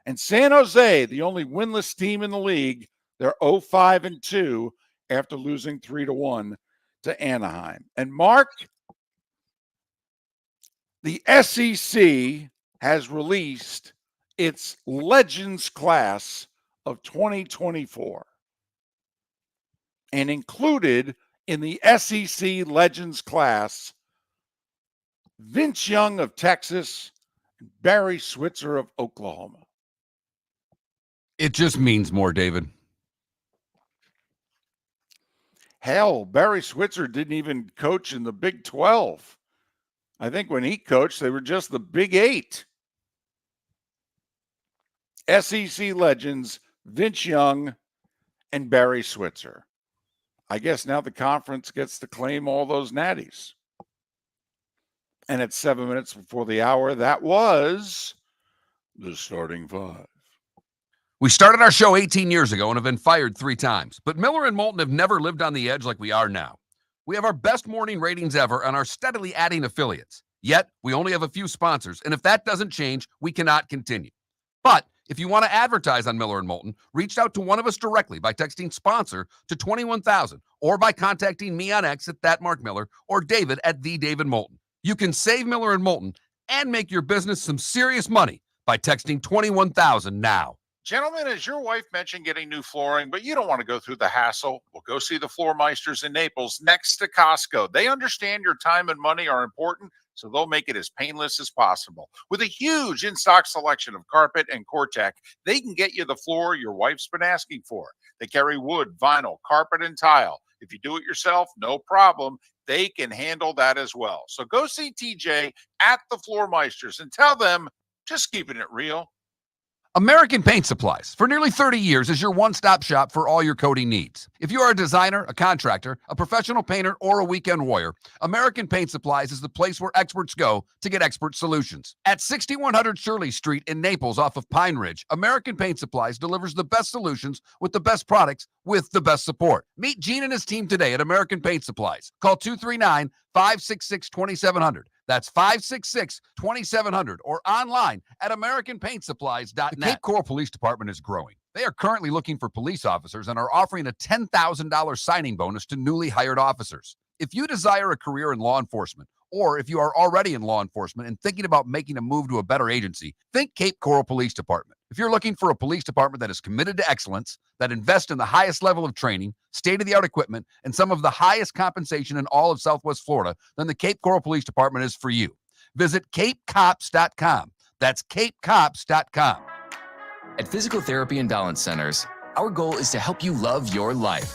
And San Jose, the only winless team in the league, they're 0-5-2 after losing 3-1 to Anaheim. And Mark, the SEC has released its Legends class of 2024. And included in the SEC Legends class, Vince Young of Texas, and Barry Switzer of Oklahoma.
It just means more, David.
Hell, Barry Switzer didn't even coach in the Big 12. I think when he coached, they were just the Big 8. SEC legends, Vince Young and Barry Switzer. I guess now the conference gets to claim all those natties. And at 7 minutes before the hour, that was the starting five.
We started our show 18 years ago and have been fired 3 times. But Miller and Moulton have never lived on the edge like we are now. We have our best morning ratings ever and are steadily adding affiliates. Yet, we only have a few sponsors, and if that doesn't change, we cannot continue. But if you want to advertise on Miller and Moulton, reach out to one of us directly by texting sponsor to 21,000 or by contacting me on X at @MarkMiller or David at @TheDavidMoulton. You can save Miller and Moulton and make your business some serious money by texting 21,000 now.
Gentlemen, as your wife mentioned getting new flooring, but you don't want to go through the hassle, well, go see the Floor Meisters in Naples next to Costco. They understand your time and money are important, so they'll make it as painless as possible. With a huge in-stock selection of carpet and Cortec, they can get you the floor your wife's been asking for. They carry wood, vinyl, carpet, and tile. If you do it yourself, no problem. They can handle that as well. So go see TJ at the Floor Meisters and tell them, just keeping it real.
American Paint Supplies, for nearly 30 years, is your one-stop shop for all your coating needs. If you are a designer, a contractor, a professional painter, or a weekend warrior, American Paint Supplies is the place where experts go to get expert solutions. At 6100 Shirley Street in Naples off of Pine Ridge, American Paint Supplies delivers the best solutions with the best products with the best support. Meet Gene and his team today at American Paint Supplies. Call 239-566-2700. That's 566-2700 or online at AmericanPaintSupplies.net. The Cape Coral Police Department is growing. They are currently looking for police officers and are offering a $10,000 signing bonus to newly hired officers. If you desire a career in law enforcement, or if you are already in law enforcement and thinking about making a move to a better agency, think Cape Coral Police Department. If you're looking for a police department that is committed to excellence, that invests in the highest level of training, state-of-the-art equipment, and some of the highest compensation in all of Southwest Florida, then the Cape Coral Police Department is for you. Visit capecops.com. That's capecops.com.
At Physical Therapy and Balance Centers, our goal is to help you love your life.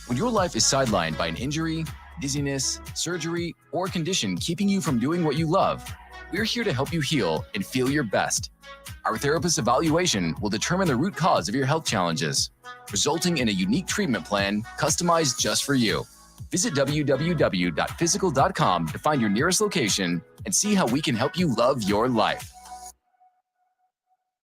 When your life is sidelined by an injury, dizziness, surgery, or condition keeping you from doing what you love, we're here to help you heal and feel your best. Our therapist evaluation will determine the root cause of your health challenges, resulting in a unique treatment plan customized just for you. Visit www.physical.com to find your nearest location and see how we can help you love your life.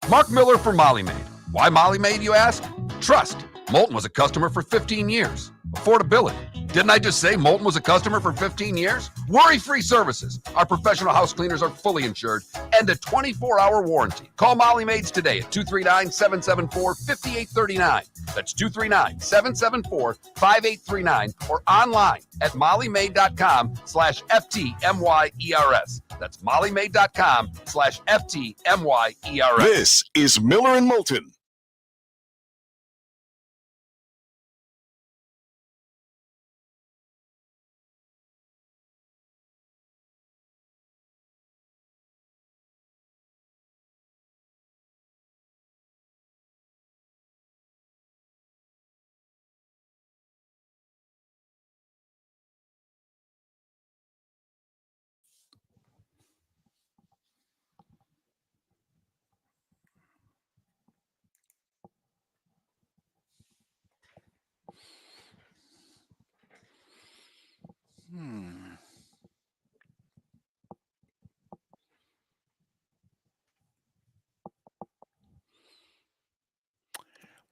Mark Miller for Molly Maid. Why Molly Maid, you ask? Trust. Moulton was a customer for 15 years. Affordability. Didn't I just say Moulton was a customer for 15 years? Worry-free services. Our professional house cleaners are fully insured and a 24-hour warranty. Call Molly Maids today at 239-774-5839. That's 239-774-5839 or online at mollymaid.com/FTMYERS. That's mollymaid.com/FTMYERS.
This is Miller and Moulton.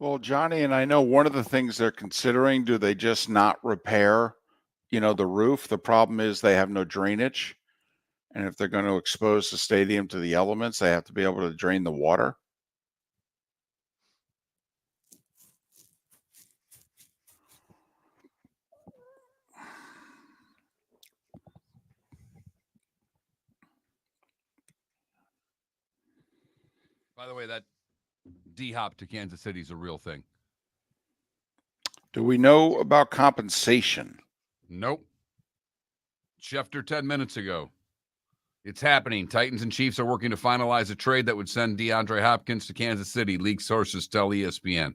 Well, Johnny, and I know one of the things they're considering, do they just not repair, the roof? The problem is they have no drainage. And if they're going to expose the stadium to the elements, they have to be able to drain the water.
By the way, that D-hop to Kansas City is a real thing.
Do we know about compensation?
Nope. Schefter 10 minutes ago. It's happening. Titans and Chiefs are working to finalize a trade that would send DeAndre Hopkins to Kansas City, league sources tell ESPN.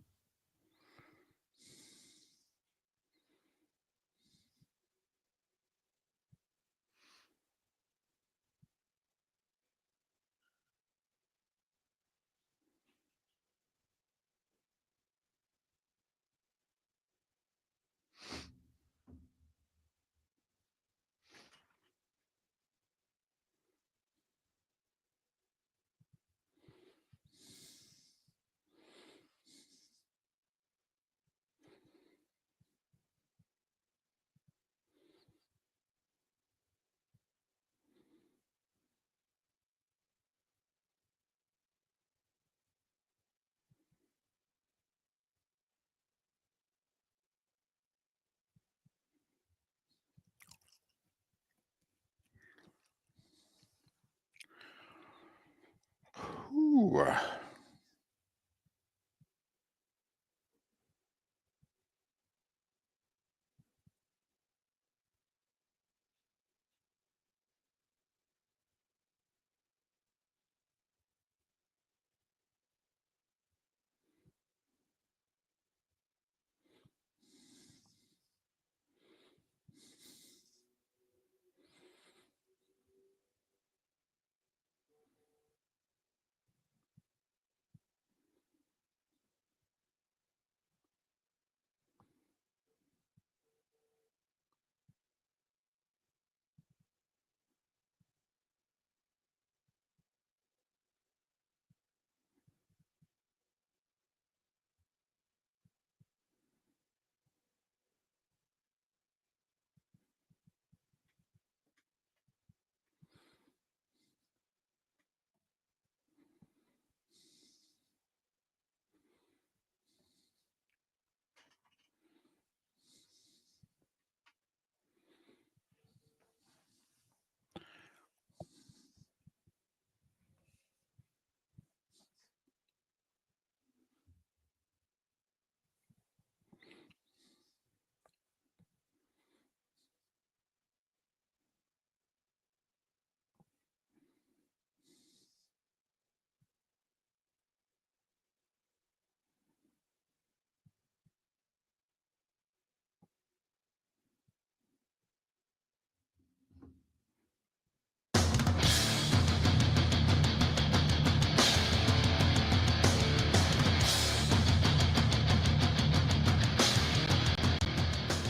Ooh.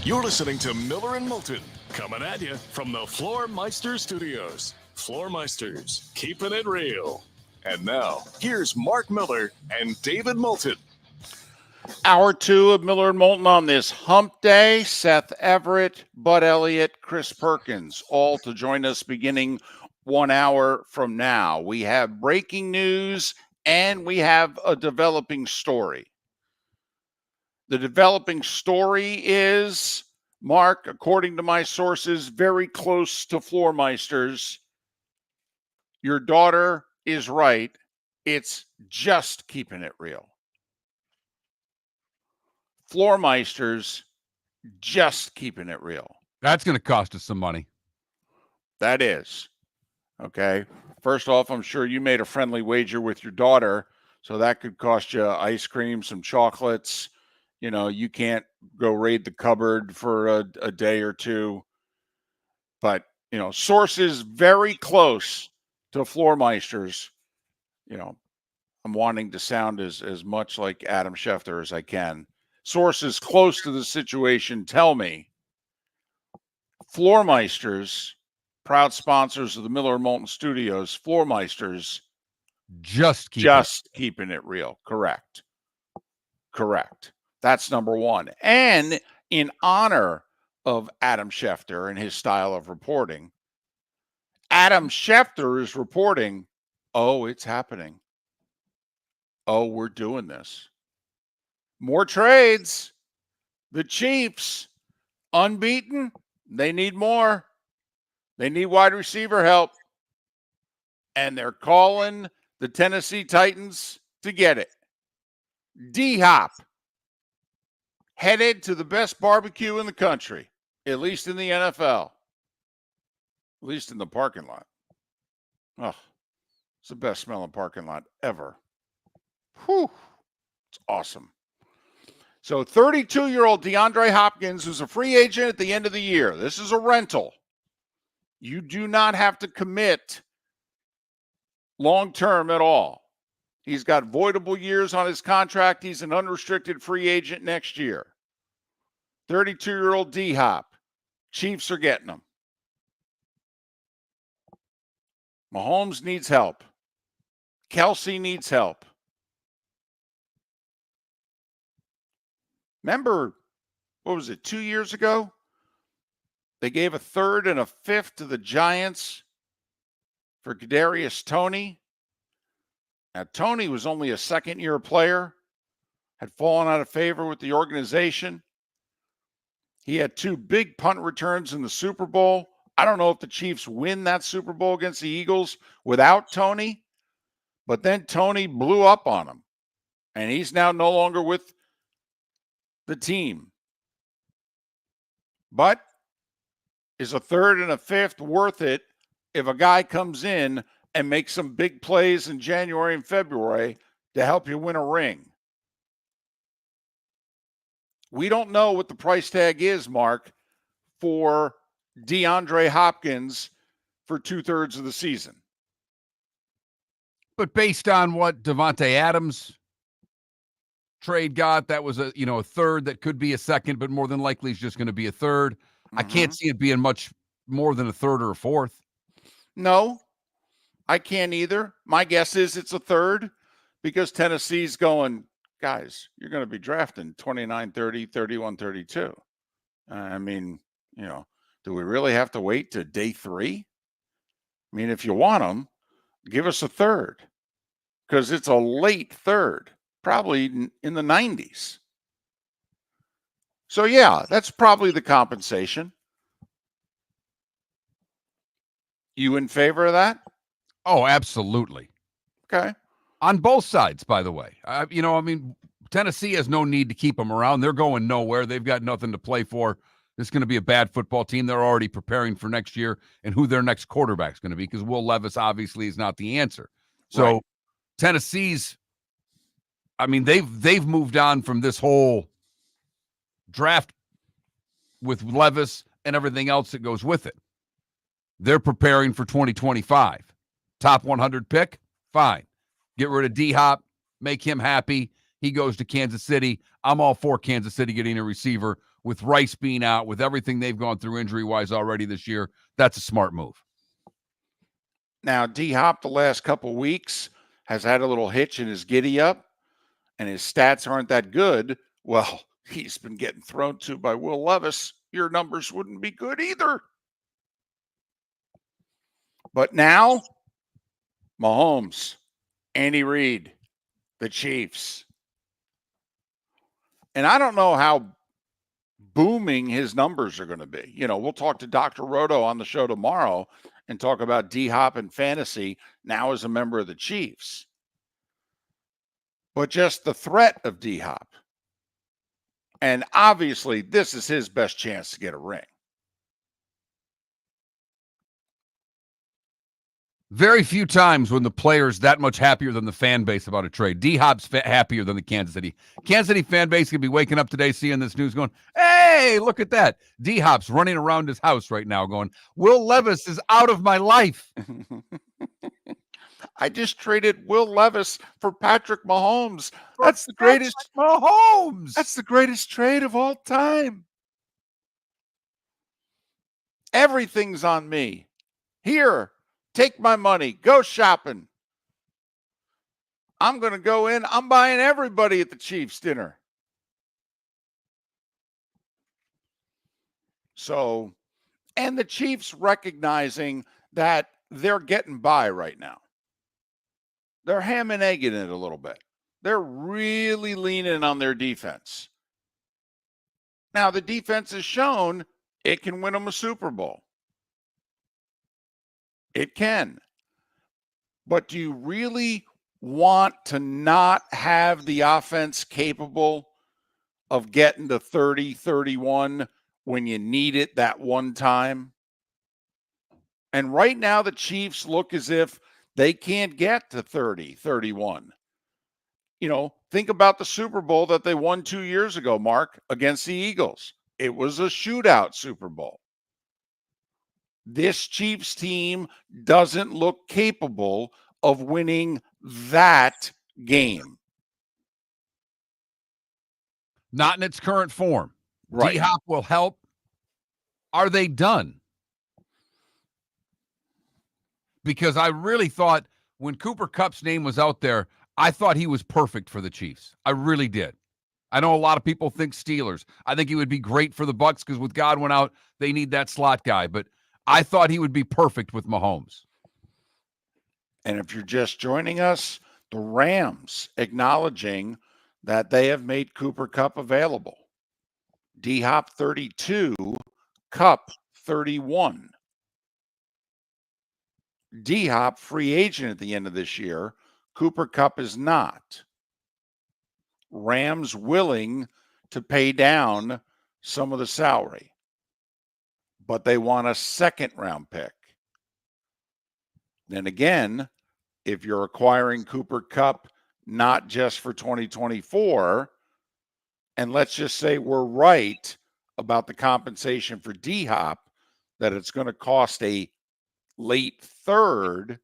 You're listening to Miller and Moulton, coming at you from the Floor Meister Studios. Floor Meisters, keeping it real. And now, here's Mark Miller and David Moulton.
Hour 2 of Miller and Moulton on this hump day. Seth Everett, Bud Elliott, Chris Perkins, all to join us beginning 1 hour from now. We have breaking news and we have a developing story. The developing story is, Mark, according to my sources, very close to Floor Meisters. Your daughter is right. It's just keeping it real. Floor Meisters, just keeping it real.
That's going to cost us some money.
That is. Okay. First off, I'm sure you made a friendly wager with your daughter, so that could cost you ice cream, some chocolates. You can't go raid the cupboard for a day or two. But, sources very close to Floor Meisters, I'm wanting to sound as much like Adam Schefter as I can. Sources close to the situation tell me Floor Meisters, proud sponsors of the Miller and Moulton Studios, Floor Meisters,
Just keeping it real.
Correct. Correct. That's number one. And in honor of Adam Schefter and his style of reporting, Adam Schefter is reporting, oh, it's happening. Oh, we're doing this. More trades. The Chiefs, unbeaten. They need more. They need wide receiver help. And they're calling the Tennessee Titans to get it. D-Hop headed to the best barbecue in the country, at least in the NFL, at least in the parking lot. Oh, it's the best smelling parking lot ever. Whew, it's awesome. So 32-year-old DeAndre Hopkins, who's a free agent at the end of the year. This is a rental. You do not have to commit long-term at all. He's got voidable years on his contract. He's an unrestricted free agent next year. 32-year-old D-Hop. Chiefs are getting him. Mahomes needs help. Kelsey needs help. Remember, what was it, 2 years ago? They gave a third and a fifth to the Giants for Kadarius Toney. Now, Toney was only a second-year player, had fallen out of favor with the organization. He had 2 big punt returns in the Super Bowl. I don't know if the Chiefs win that Super Bowl against the Eagles without Toney, but then Toney blew up on him, and he's now no longer with the team. But is a third and a fifth worth it if a guy comes in and make some big plays in January and February to help you win a ring? We don't know what the price tag is, Mark, for DeAndre Hopkins for 2/3 of the season.
But based on what Devontae Adams trade got, that was a third that could be a second, but more than likely is just going to be a third. I can't see it being much more than a third or a fourth.
No, I can't either. My guess is it's a third because Tennessee's going, guys, you're going to be drafting 29, 30, 31, 32. I mean, do we really have to wait to day 3? I mean, if you want them, give us a third because it's a late third, probably in the 90s. So, yeah, that's probably the compensation. You in favor of that?
Oh, absolutely.
Okay.
On both sides, by the way. Tennessee has no need to keep them around. They're going nowhere. They've got nothing to play for. This is going to be a bad football team. They're already preparing for next year and who their next quarterback is going to be because Will Levis obviously is not the answer. So
Right.
Tennessee's, they've moved on from this whole draft with Levis and everything else that goes with it. They're preparing for 2025. Top 100 pick, fine. Get rid of D-Hop, make him happy. He goes to Kansas City. I'm all for Kansas City getting a receiver. With Rice being out, with everything they've gone through injury-wise already this year, that's a smart move.
Now, D-Hop the last couple weeks has had a little hitch in his giddy-up, and his stats aren't that good. Well, he's been getting thrown to by Will Levis. Your numbers wouldn't be good either. But now, Mahomes, Andy Reid, the Chiefs. And I don't know how booming his numbers are going to be. We'll talk to Dr. Roto on the show tomorrow and talk about D-Hop and fantasy now as a member of the Chiefs. But just the threat of D-Hop. And obviously, this is his best chance to get a ring.
Very few times when the player's that much happier than the fan base about a trade. D-Hop's happier than the Kansas City fan base could be waking up today seeing this news going, hey, look at that. D-Hop's running around his house right now going, Will Levis is out of my life.
I just traded Will Levis for Patrick Mahomes. That's the greatest.
Mahomes.
That's the greatest trade of all time. Everything's on me. Here. Take my money. Go shopping. I'm going to go in. I'm buying everybody at the Chiefs dinner. So, and the Chiefs recognizing that they're getting by right now. They're ham and egging it a little bit. They're really leaning on their defense. Now, the defense has shown it can win them a Super Bowl. It can. But do you really want to not have the offense capable of getting to 30, 31 when you need it that one time? And right now, the Chiefs look as if they can't get to 30, 31. You know, think about the Super Bowl that they won 2 years ago, Mark, against the Eagles. It was a shootout Super Bowl. This Chiefs team doesn't look capable of winning that game.
Not in its current form.
Right.
D-Hop will help. Are they done? Because I really thought when Cooper Kupp's name was out there, I thought he was perfect for the Chiefs. I really did. I know a lot of people think Steelers. I think he would be great for the Bucs because with Godwin out, they need that slot guy. But I thought he would be perfect with Mahomes.
And if you're just joining us, the Rams acknowledging that they have made Cooper Kupp available. D-Hop 32, Kupp 31. D-Hop free agent at the end of this year. Cooper Kupp is not. Rams willing to pay down some of the salary, but they want a second-round pick. Then again, if you're acquiring Cooper Kupp not just for 2024, and let's just say we're right about the compensation for D-Hop, that it's going to cost a late third,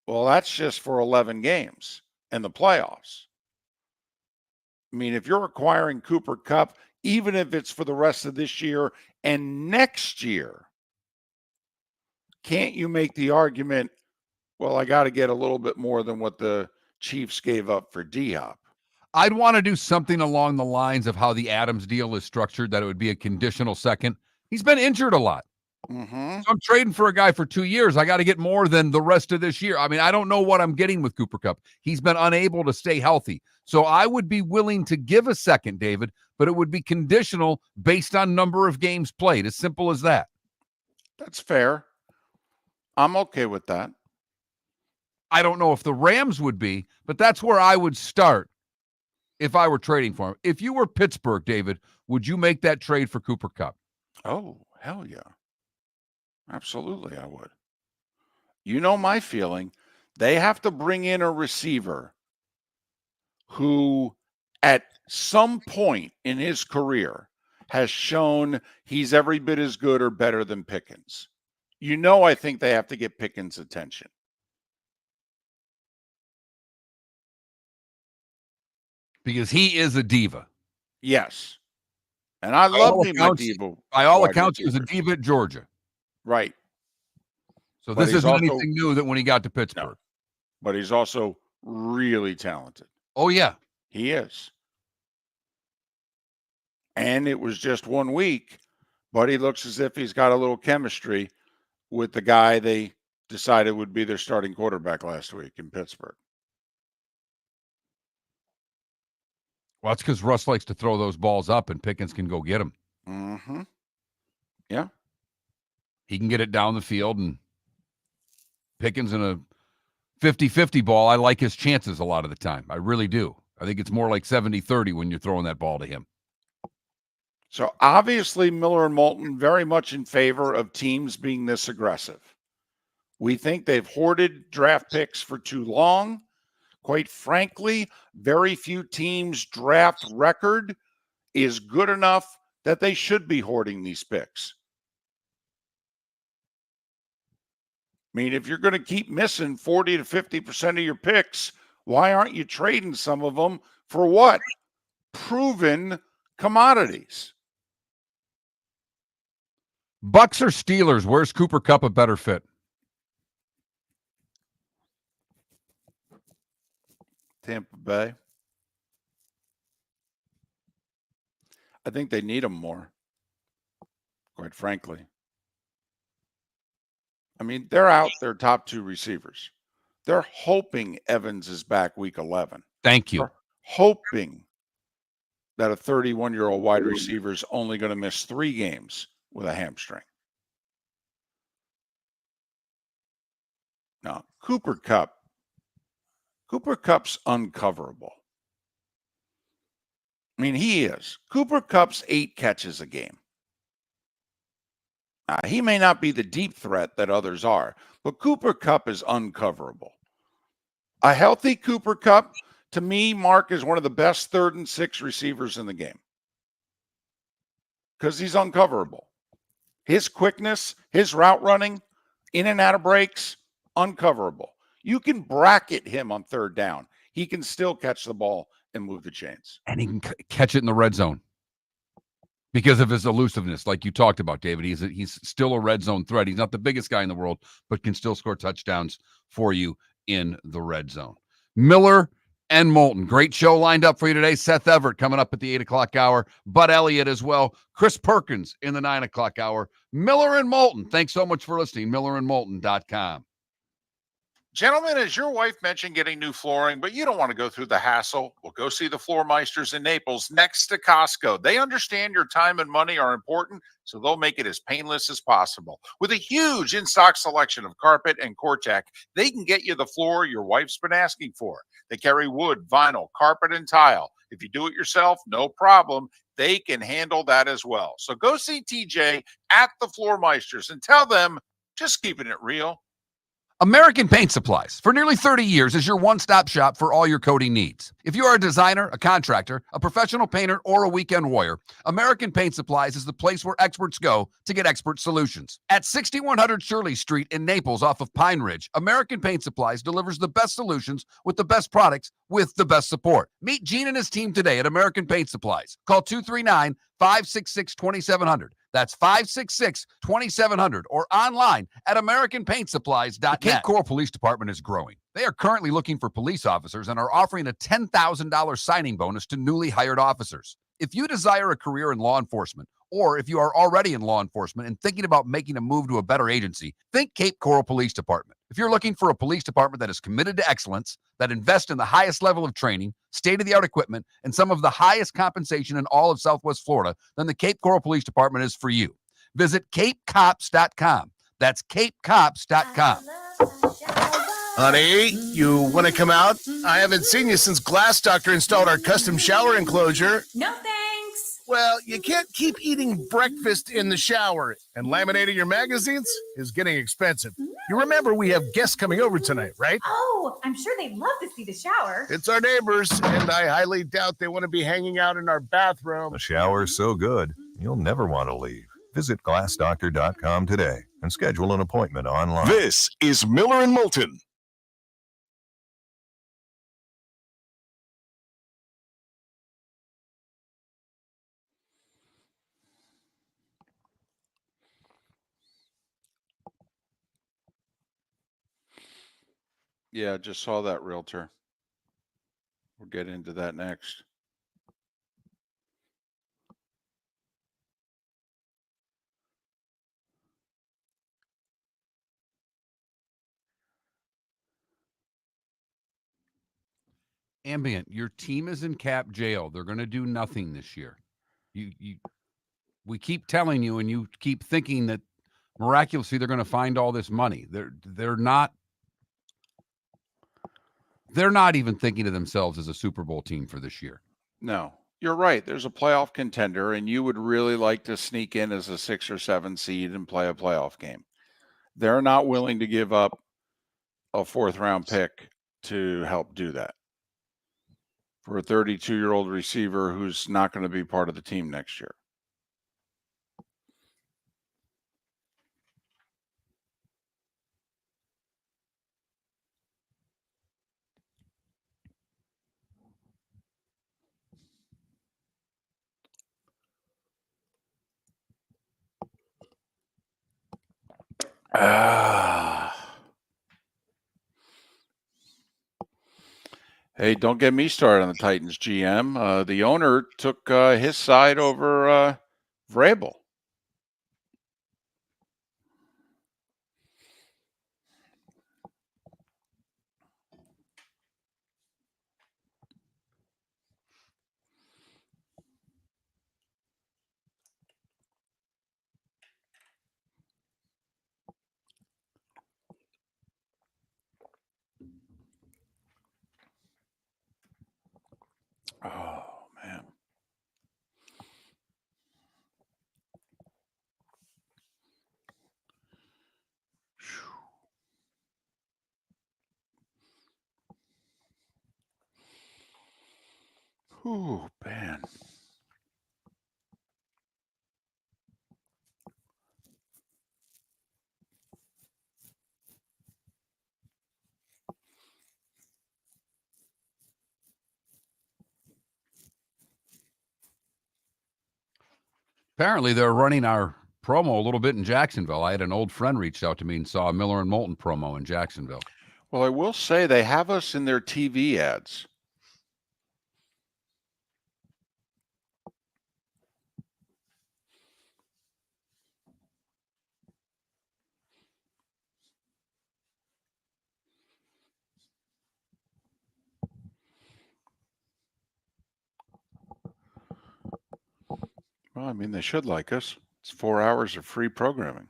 well, that's just for 11 games and the playoffs. I mean, if you're acquiring Cooper Kupp, even if it's for the rest of this year and next year, can't you make the argument, well, I got to get a little bit more than what the Chiefs gave up for D-Hop?
I'd want to do something along the lines of how the Adams deal is structured, that it would be a conditional second. He's been injured a lot.
Mm-hmm.
So I'm trading for a guy for 2 years. I got to get more than the rest of this year. I mean, I don't know what I'm getting with Cooper Kupp. He's been unable to stay healthy. So I would be willing to give a second, David, but it would be conditional based on number of games played. As simple as that.
That's fair. I'm okay with that.
I don't know if the Rams would be, but that's where I would start if I were trading for him. If you were Pittsburgh, David, would you make that trade for Cooper Kupp?
Oh, hell yeah. Absolutely, I would. You know my feeling. They have to bring in a receiver who, at some point in his career, has shown he's every bit as good or better than Perkins. You know, I think they have to get Perkins' attention.
Because he is a diva.
Yes. And I love me my diva.
By all
wide
accounts, he was a
receivers.
diva at Georgia.
Right.
So
But
this
he's
isn't
also-
anything new that when he got to Pittsburgh.
No. But he's also really talented.
Oh, yeah.
He is. And it was just 1 week, but he looks as if he's got a little chemistry with the guy they decided would be their starting quarterback last week in Pittsburgh.
Well, that's because Russ likes to throw those balls up and Pickens can go get them.
Mm-hmm. Yeah.
He can get it down the field, and Pickens in a 50-50 ball, I like his chances a lot of the time. I really do. I think it's more like 70-30 when you're throwing that ball to him.
So obviously Miller and Moulton very much in favor of teams being this aggressive. We think they've hoarded draft picks for too long. Quite frankly, very few teams' draft record is good enough that they should be hoarding these picks. I mean, if you're going to keep missing 40 to 50% of your picks, why aren't you trading some of them for what? Proven commodities.
Bucks or Steelers, where's Cooper Kupp a better fit?
Tampa Bay. I think they need him more. quite frankly. I mean, they're out their top two receivers. They're hoping Evans is back week 11.
Thank you.
They're hoping that a 31-year-old wide receiver is only going to miss 3 games with a hamstring. Now, Cooper Kupp's uncoverable. I mean, he is. Cooper Kupp's 8 catches a game. He may not be the deep threat that others are, but Cooper Kupp is uncoverable. A healthy Cooper Kupp, to me, Mark, is one of the best 3rd and 6 receivers in the game because he's uncoverable. His quickness, his route running, in and out of breaks, uncoverable. You can bracket him on 3rd down. He can still catch the ball and move the chains.
And he can catch it in the red zone because of his elusiveness, like you talked about, David. He's still a red zone threat. He's not the biggest guy in the world, but can still score touchdowns for you in the red zone. Miller and Moulton. Great show lined up for you today. Seth Everett coming up at the 8 o'clock hour. Bud Elliott as well. Chris Perkins in the 9 o'clock hour. Miller and Moulton. Thanks so much for listening. MillerandMoulton.com.
Gentlemen, as your wife mentioned getting new flooring, but you don't want to go through the hassle, well, go see the Floor Meisters in Naples next to Costco. They understand your time and money are important, so they'll make it as painless as possible. With a huge in-stock selection of carpet and Cortec, they can get you the floor your wife's been asking for. They carry wood, vinyl, carpet, and tile. If you do it yourself, no problem. They can handle that as well. So go see TJ at the Floor Meisters and tell them, just keeping it real.
American Paint Supplies, for nearly 30 years, is your one-stop shop for all your coating needs. If you are a designer, a contractor, a professional painter, or a weekend warrior, American Paint Supplies is the place where experts go to get expert solutions. At 6100 Shirley Street in Naples off of Pine Ridge, American Paint Supplies delivers the best solutions with the best products with the best support. Meet Gene and his team today at American Paint Supplies. Call 239-566-2700. That's 566-2700 or online at AmericanPaintSupplies.net. The Cape Coral Police Department is growing. They are currently looking for police officers and are offering a $10,000 signing bonus to newly hired officers. If you desire a career in law enforcement, or if you are already in law enforcement and thinking about making a move to a better agency, think Cape Coral Police Department. If you're looking for a police department that is committed to excellence, that invests in the highest level of training, state-of-the-art equipment, and some of the highest compensation in all of Southwest Florida, then the Cape Coral Police Department is for you. Visit CapeCops.com. That's CapeCops.com.
Honey, you want to come out? I haven't seen you since Glass Doctor installed our custom shower enclosure.
No thanks.
Well, you can't keep eating breakfast in the shower, and laminating your magazines is getting expensive. You remember we have guests coming over tonight, right?
Oh, I'm sure they'd love to see the shower.
It's our neighbors, and I highly doubt they want to be hanging out in our bathroom.
The shower's so good, you'll never want to leave. Visit glassdoctor.com today and schedule an appointment online.
This is Miller and Moulton.
Yeah, just saw that, realtor. We'll get into that next.
Ambient, your team is in cap jail. They're going to do nothing this year. We keep telling you, and you keep thinking that miraculously they're going to find all this money. They're not even thinking of themselves as a Super Bowl team for this year.
No, you're right. There's a playoff contender, and you would really like to sneak in as a 6 or 7 seed and play a playoff game. They're not willing to give up a 4th-round pick to help do that for a 32-year-old receiver who's not going to be part of the team next year. Hey, don't get me started on the Titans GM. The owner took his side over Vrabel. Ooh, man.
Apparently, they're running our promo a little bit in Jacksonville. I had an old friend reached out to me and saw a Miller and Moulton promo in Jacksonville.
Well, I will say they have us in their TV ads. Well, I mean, they should like us. It's 4 hours of free programming.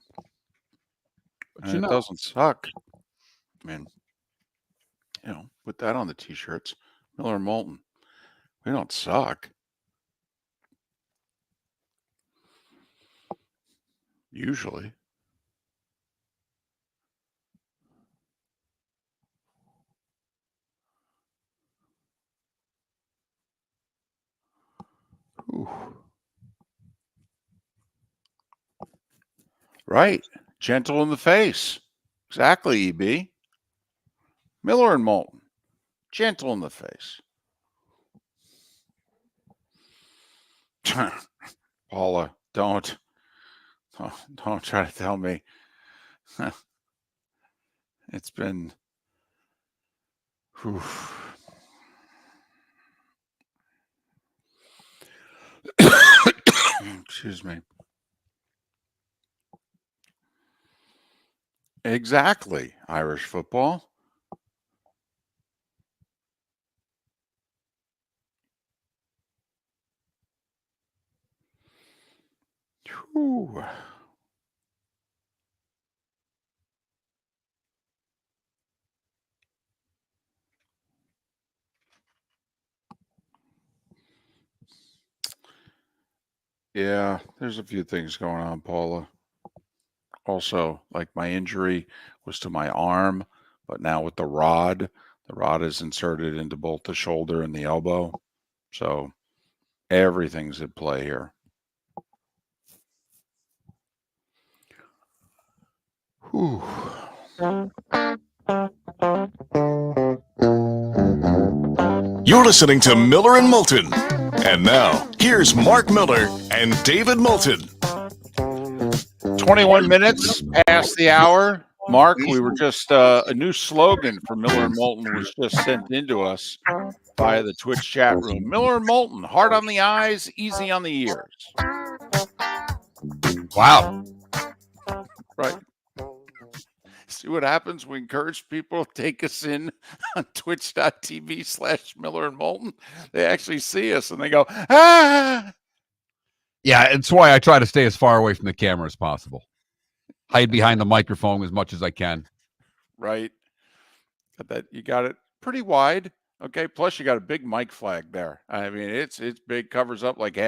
But
And
you
it
know,
doesn't suck. I mean, put that on the T-shirts. Miller and Moulton. We don't suck. Usually. Ooh. Right. Gentle in the face. Exactly, EB. Miller and Moulton. Gentle in the face. Paula, don't try to tell me. It's been whew. Excuse me. Exactly. Irish football. Whew. Yeah, there's a few things going on, Paula. Also, like my injury was to my arm, but now with the rod is inserted into both the shoulder and the elbow. So everything's at play here. Whew.
You're listening to Miller and Moulton. And now, here's Mark Miller and David Moulton.
21 minutes past the hour. Mark, we were just a new slogan for Miller and Moulton was just sent into us via the Twitch chat room. Miller and Moulton, hard on the eyes, easy on the ears.
wow.
Right. See what happens? We encourage people to take us in on twitch.tv/Miller and Moulton. They actually see us and they go, ah.
Yeah, it's why I try to stay as far away from the camera as possible. Hide behind the microphone as much as I can.
Right. That you got it pretty wide. Okay. Plus you got a big mic flag there. I mean, it's big, covers up like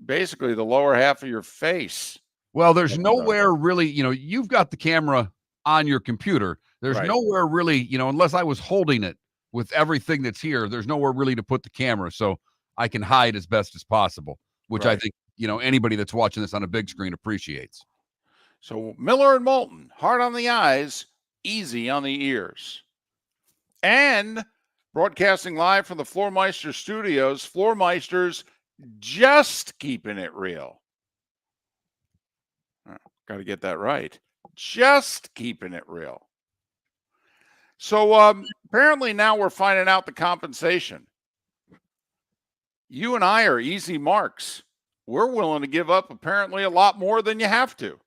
basically the lower half of your face.
Well, there's nowhere really, you've got the camera on your computer. There's
Right.
nowhere really, unless I was holding it with everything that's here, there's nowhere really to put the camera. So I can hide as best as possible, which I
Right.
think, anybody that's watching this on a big screen appreciates.
So Miller and Moulton, hard on the eyes, easy on the ears. And broadcasting live from the Floormeister studios, Floormeisters just keeping it real. Got to get that right. Just keeping it real. So apparently now we're finding out the compensation. You and I are easy marks. We're willing to give up apparently a lot more than you have to.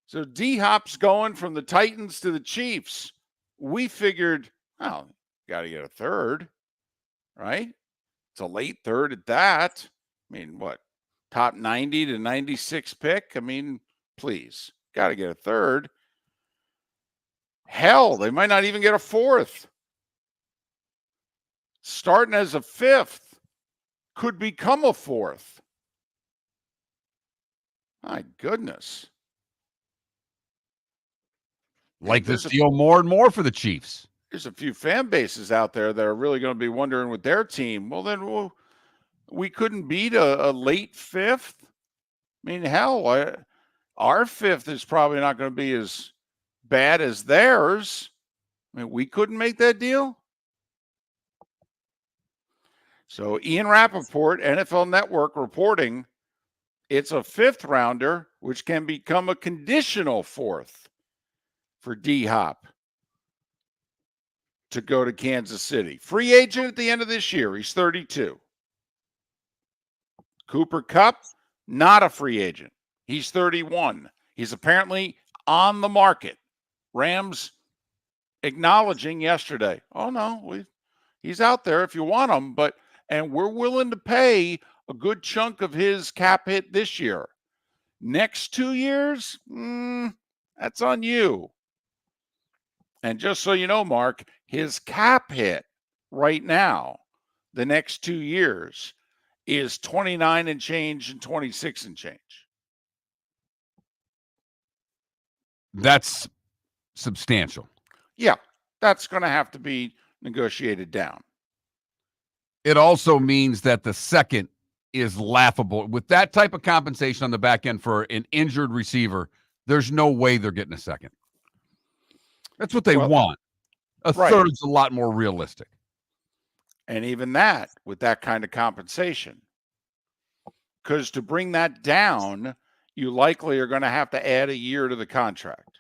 So D-Hop's going from the Titans to the Chiefs. We figured, got to get a third, right? It's a late third at that. I mean, what? Top 90 to 96 pick? I mean, please, got to get a third. Hell, they might not even get a fourth. Starting as a fifth could become a fourth. My goodness.
Like this deal more and more for the Chiefs.
there's a few fan bases out there that are really going to be wondering with their team. Well, then we couldn't beat a late fifth. I mean, hell, our fifth is probably not going to be as bad as theirs. I mean, we couldn't make that deal. So Ian Rappaport, NFL Network, reporting it's a fifth rounder, which can become a conditional fourth for D-Hop to go to Kansas City. Free agent at the end of this year. He's 32. Cooper Kupp, not a free agent. He's 31. He's apparently on the market. Rams acknowledging yesterday, oh, no, he's out there if you want him, and we're willing to pay a good chunk of his cap hit this year. Next 2 years, that's on you. And just so you know, Mark, his cap hit right now, the next 2 years, is 29 and change and 26 and change.
That's substantial.
Yeah, that's going to have to be negotiated down.
It also means that the second is laughable. With that type of compensation on the back end for an injured receiver, there's no way they're getting a second. That's what they want. A third is a lot more realistic.
And even that, with that kind of compensation. Because to bring that down, you likely are going to have to add a year to the contract.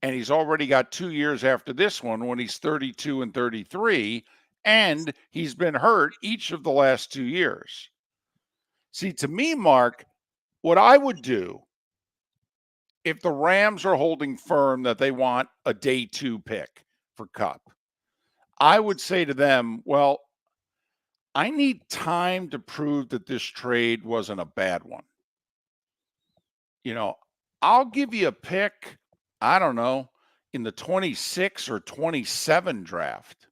And he's already got 2 years after this one when he's 32 and 33, and he's been hurt each of the last 2 years. See, to me, Mark, what I would do if the Rams are holding firm that they want a day 2 pick for Kupp, I would say to them, well, I need time to prove that this trade wasn't a bad one. You know, I'll give you a pick, I don't know, in the 26 or 27 draft.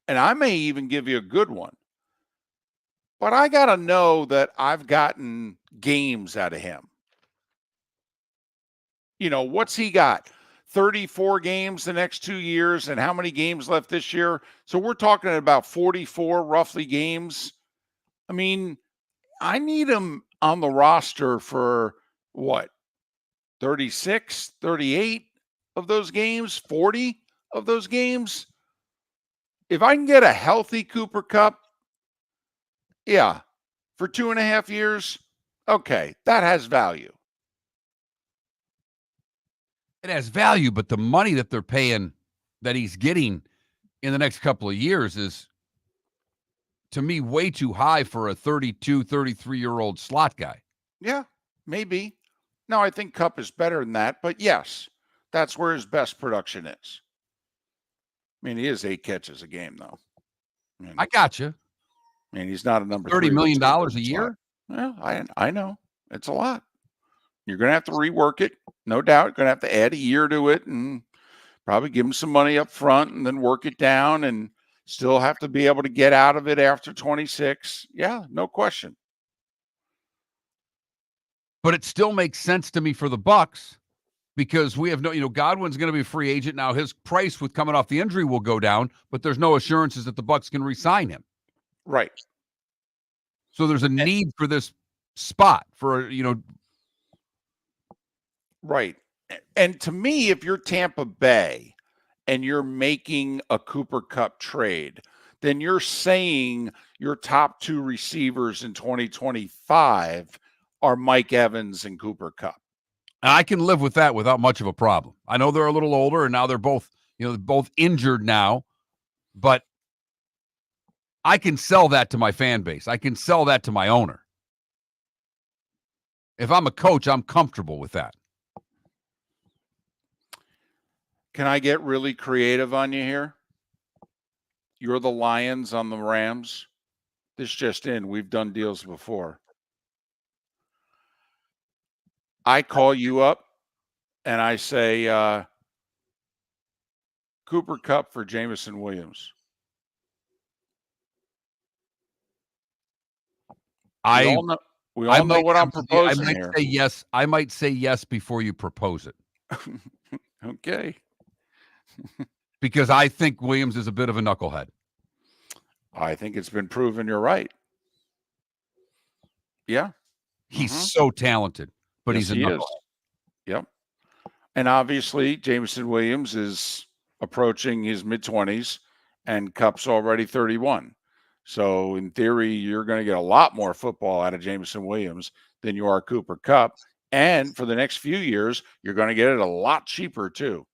And I may even give you a good one. But I got to know that I've gotten games out of him. You know, what's he got? 34 games the next 2 years, and how many games left this year? So we're talking about 44 roughly games. I mean, I need him on the roster for what? 36, 38 of those games, 40 of those games. If I can get a healthy Cooper Kupp, yeah, for 2.5 years, okay, that has value.
It has value, but the money that they're paying, that he's getting in the next couple of years is, to me, way too high for a 32, 33-year-old slot guy.
Yeah, maybe. No, I think Kupp is better than that, but yes, that's where his best production is. I mean, he is 8 catches a game, though.
I got you.
I mean, he's not a number
$30 million a year?
Well, I know. It's a lot. You're going to have to rework it, no doubt. Going to have to add a year to it and probably give him some money up front and then work it down and still have to be able to get out of it after 26. Yeah, no question.
But it still makes sense to me for the Bucs because we have no, Godwin's going to be a free agent. Now his price with coming off the injury will go down, but there's no assurances that the Bucs can re-sign him.
Right.
So there's a need for this spot for,
Right. And to me, if you're Tampa Bay and you're making a Cooper Kupp trade, then you're saying your top 2 receivers in 2025 are Mike Evans and Cooper Kupp.
And I can live with that without much of a problem. I know they're a little older and now they're both, both injured now, but I can sell that to my fan base. I can sell that to my owner. If I'm a coach, I'm comfortable with that.
Can I get really creative on you here? You're the Lions on the Rams. This just in. We've done deals before. I call you up and I say, Cooper Kupp for Jameson Williams. We all know what I'm proposing here.
Say yes. I might say yes before you propose it.
Okay.
because I think Williams is a bit of a knucklehead.
I think it's been proven you're right. Yeah.
He's so talented, but
Yes,
he's a
he
knucklehead.
is. Yep. And obviously, Jameson Williams is approaching his mid-20s, and Kupp's already 31. So in theory, you're going to get a lot more football out of Jameson Williams than you are Cooper Kupp. And for the next few years, you're going to get it a lot cheaper too.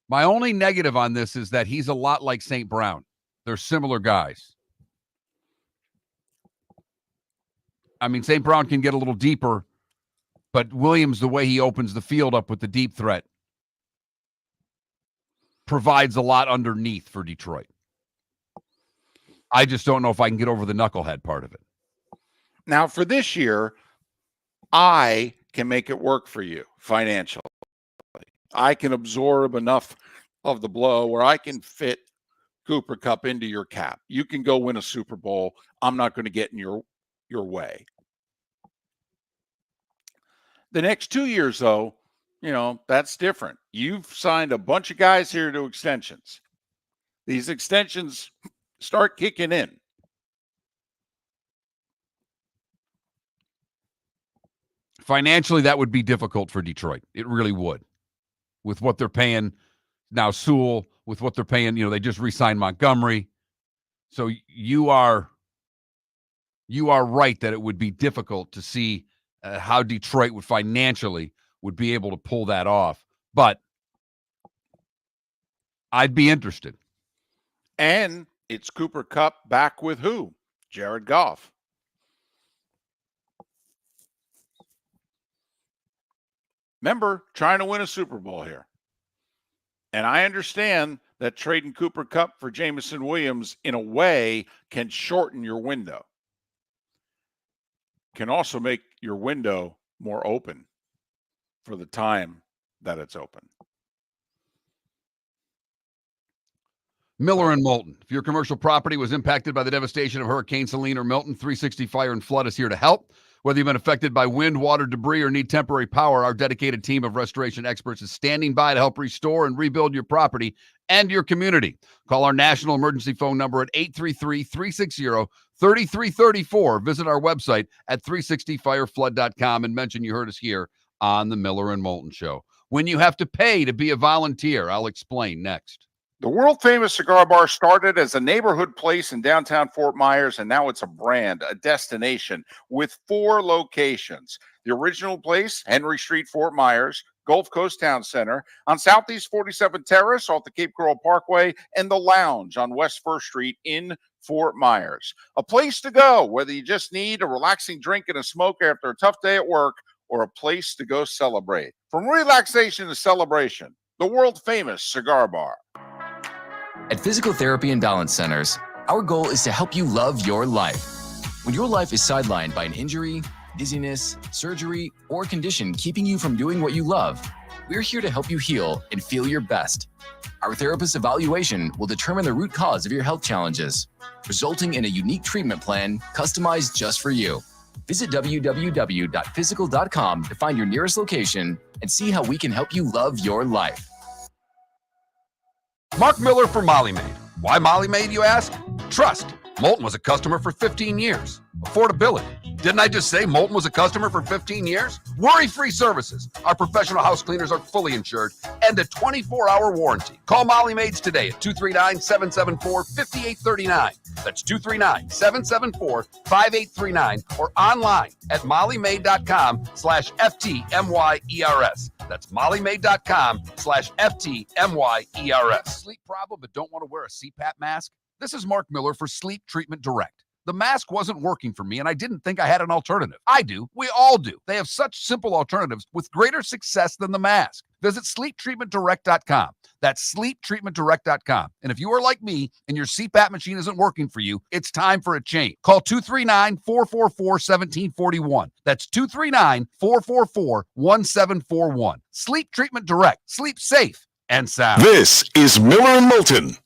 My only negative on this is that he's a lot like St. Brown. They're similar guys. I mean, St. Brown can get a little deeper, but Williams, the way he opens the field up with the deep threat, provides a lot underneath for Detroit. I just don't know if I can get over the knucklehead part of it.
Now, for this year, I can make it work for you financially. I can absorb enough of the blow where I can fit Cooper Kupp into your cap. You can go win a Super Bowl. I'm not going to get in your way. The next 2 years, though, that's different. You've signed a bunch of guys here to extensions. These extensions start kicking in.
Financially, that would be difficult for Detroit. It really would. With what they're paying now, Sewell, with what they're paying, they just re-signed Montgomery. So you are right that it would be difficult to see how Detroit would be able to pull that off. But I'd be interested.
And it's Cooper Kupp back with who? Jared Goff. Remember, trying to win a Super Bowl here. And I understand that trading Cooper Kupp for Jameson Williams in a way can shorten your window. Can also make your window more open for the time that it's open.
Miller and Moulton. If your commercial property was impacted by the devastation of Hurricane Helene or Milton, 360 Fire and Flood is here to help. Whether you've been affected by wind, water, debris, or need temporary power, our dedicated team of restoration experts is standing by to help restore and rebuild your property and your community. Call our national emergency phone number at 833-360-3334. Visit our website at 360fireflood.com and mention you heard us here on the Miller and Moulton Show. When you have to pay to be a volunteer, I'll explain next.
The world-famous cigar bar started as a neighborhood place in downtown Fort Myers, and now it's a brand, a destination, with 4 locations. The original place, Henry Street, Fort Myers, Gulf Coast Town Center, on Southeast 47th Terrace off the Cape Coral Parkway, and the Lounge on West 1st Street in Fort Myers. A place to go, whether you just need a relaxing drink and a smoke after a tough day at work, or a place to go celebrate. From relaxation to celebration, the world-famous cigar bar.
At Physical Therapy and Balance Centers, our goal is to help you love your life. When your life is sidelined by an injury, dizziness, surgery, or condition keeping you from doing what you love, we're here to help you heal and feel your best. Our therapist evaluation will determine the root cause of your health challenges, resulting in a unique treatment plan customized just for you. Visit www.physical.com to find your nearest location and see how we can help you love your life.
Mark Miller for Molly Maid. Why Molly Maid, you ask? Trust. Moulton was a customer for 15 years. Affordability. Didn't I just say Moulton was a customer for 15 years? Worry-free services. Our professional house cleaners are fully insured and a 24-hour warranty. Call Molly Maids today at 239-774-5839. That's 239-774-5839 or online at mollymaid.com/FTMYERS. That's mollymaid.com/FTMYERS. Sleep problem but don't want to wear a CPAP mask? This is Mark Miller for Sleep Treatment Direct. The mask wasn't working for me, and I didn't think I had an alternative. I do. We all do. They have such simple alternatives with greater success than the mask. Visit sleeptreatmentdirect.com. That's sleeptreatmentdirect.com. And if you are like me and your CPAP machine isn't working for you, it's time for a change. Call 239-444-1741. That's 239-444-1741. Sleep Treatment Direct. Sleep safe and sound.
This is Miller and Moulton.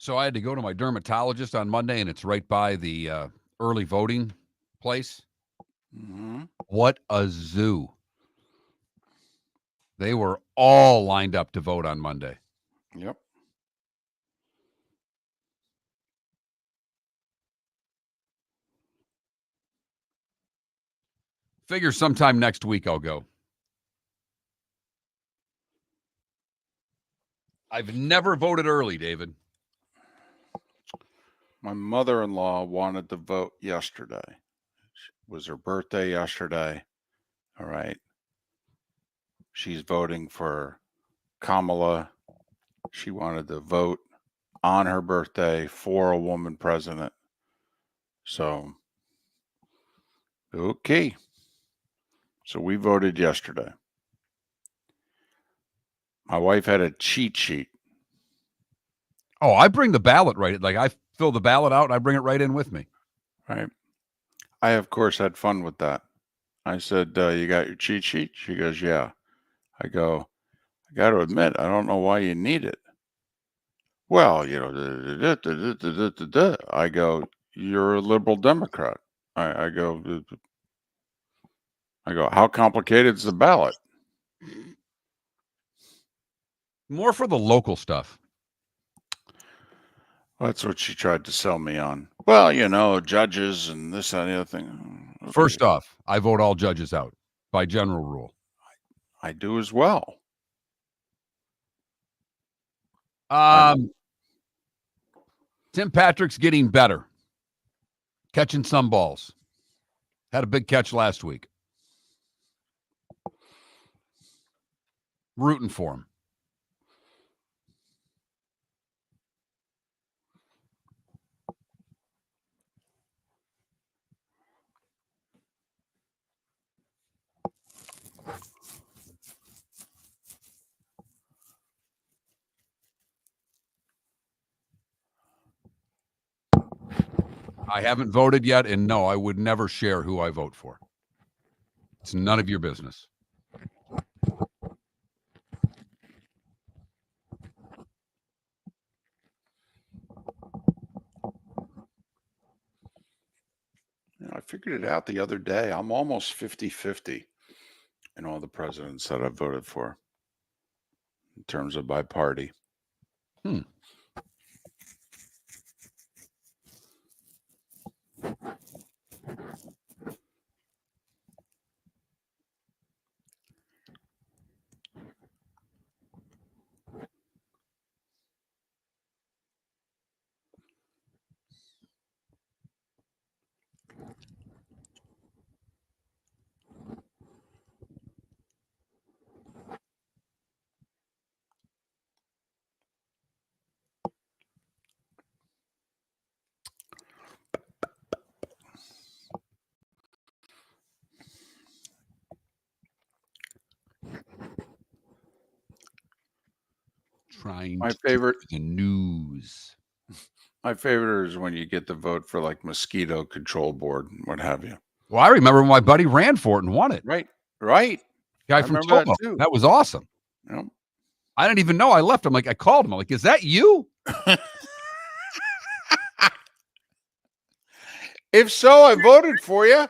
So I had to go to my dermatologist on Monday, and it's right by the early voting place.
Mm-hmm.
What a zoo. They were all lined up to vote on Monday.
Yep.
Figure sometime next week I'll go. I've never voted early, David.
My mother-in-law wanted to vote yesterday. It was her birthday yesterday. All right. She's voting for Kamala. She wanted to vote on her birthday for a woman president. So, okay. So we voted yesterday. My wife had a cheat sheet.
Oh, I bring the ballot right. Like, I fill the ballot out and I bring it right in with me.
Right. I, of course, had fun with that. I said, you got your cheat sheet? She goes, yeah. I go, I got to admit, I don't know why you need it. Well, you know, I go, you're a liberal Democrat. I go, how complicated is the ballot?
More for the local stuff.
Well, that's what she tried to sell me on. Well, you know, judges and this and the other thing. Okay.
First off, I vote all judges out by general rule.
I do as well.
Tim Patrick's getting better. Catching some balls. Had a big catch last week. Rooting for him. I haven't voted yet, and no, I would never share who I vote for. It's none of your business.
You know, I figured it out the other day. I'm almost 50-50 in all the presidents that I've voted for in terms of by party.
Trying
My
to
favorite,
do the news.
my favorite is when you get the vote for like mosquito control board and what have you.
Well, I remember when my buddy ran for it and won it.
Right. Right.
Guy
I
from
remember that
Tobo.
too.
That was awesome.
Yep.
I didn't even know. I left him. Like, I called him. I'm like, is that you?
If so, I voted for you.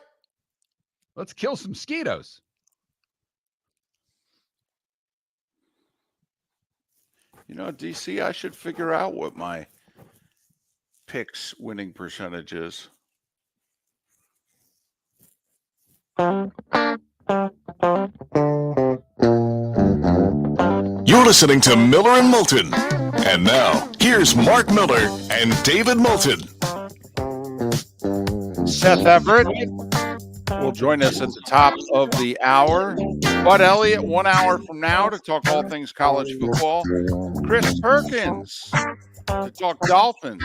Let's kill some mosquitoes.
You know, DC, I should figure out what my picks winning percentage is.
You're listening to Miller and Moulton. And now, here's Mark Miller and David Moulton.
Seth Everett will join us at the top of the hour. Bud Elliott, 1 hour from now to talk all things college football. Chris Perkins to talk Dolphins.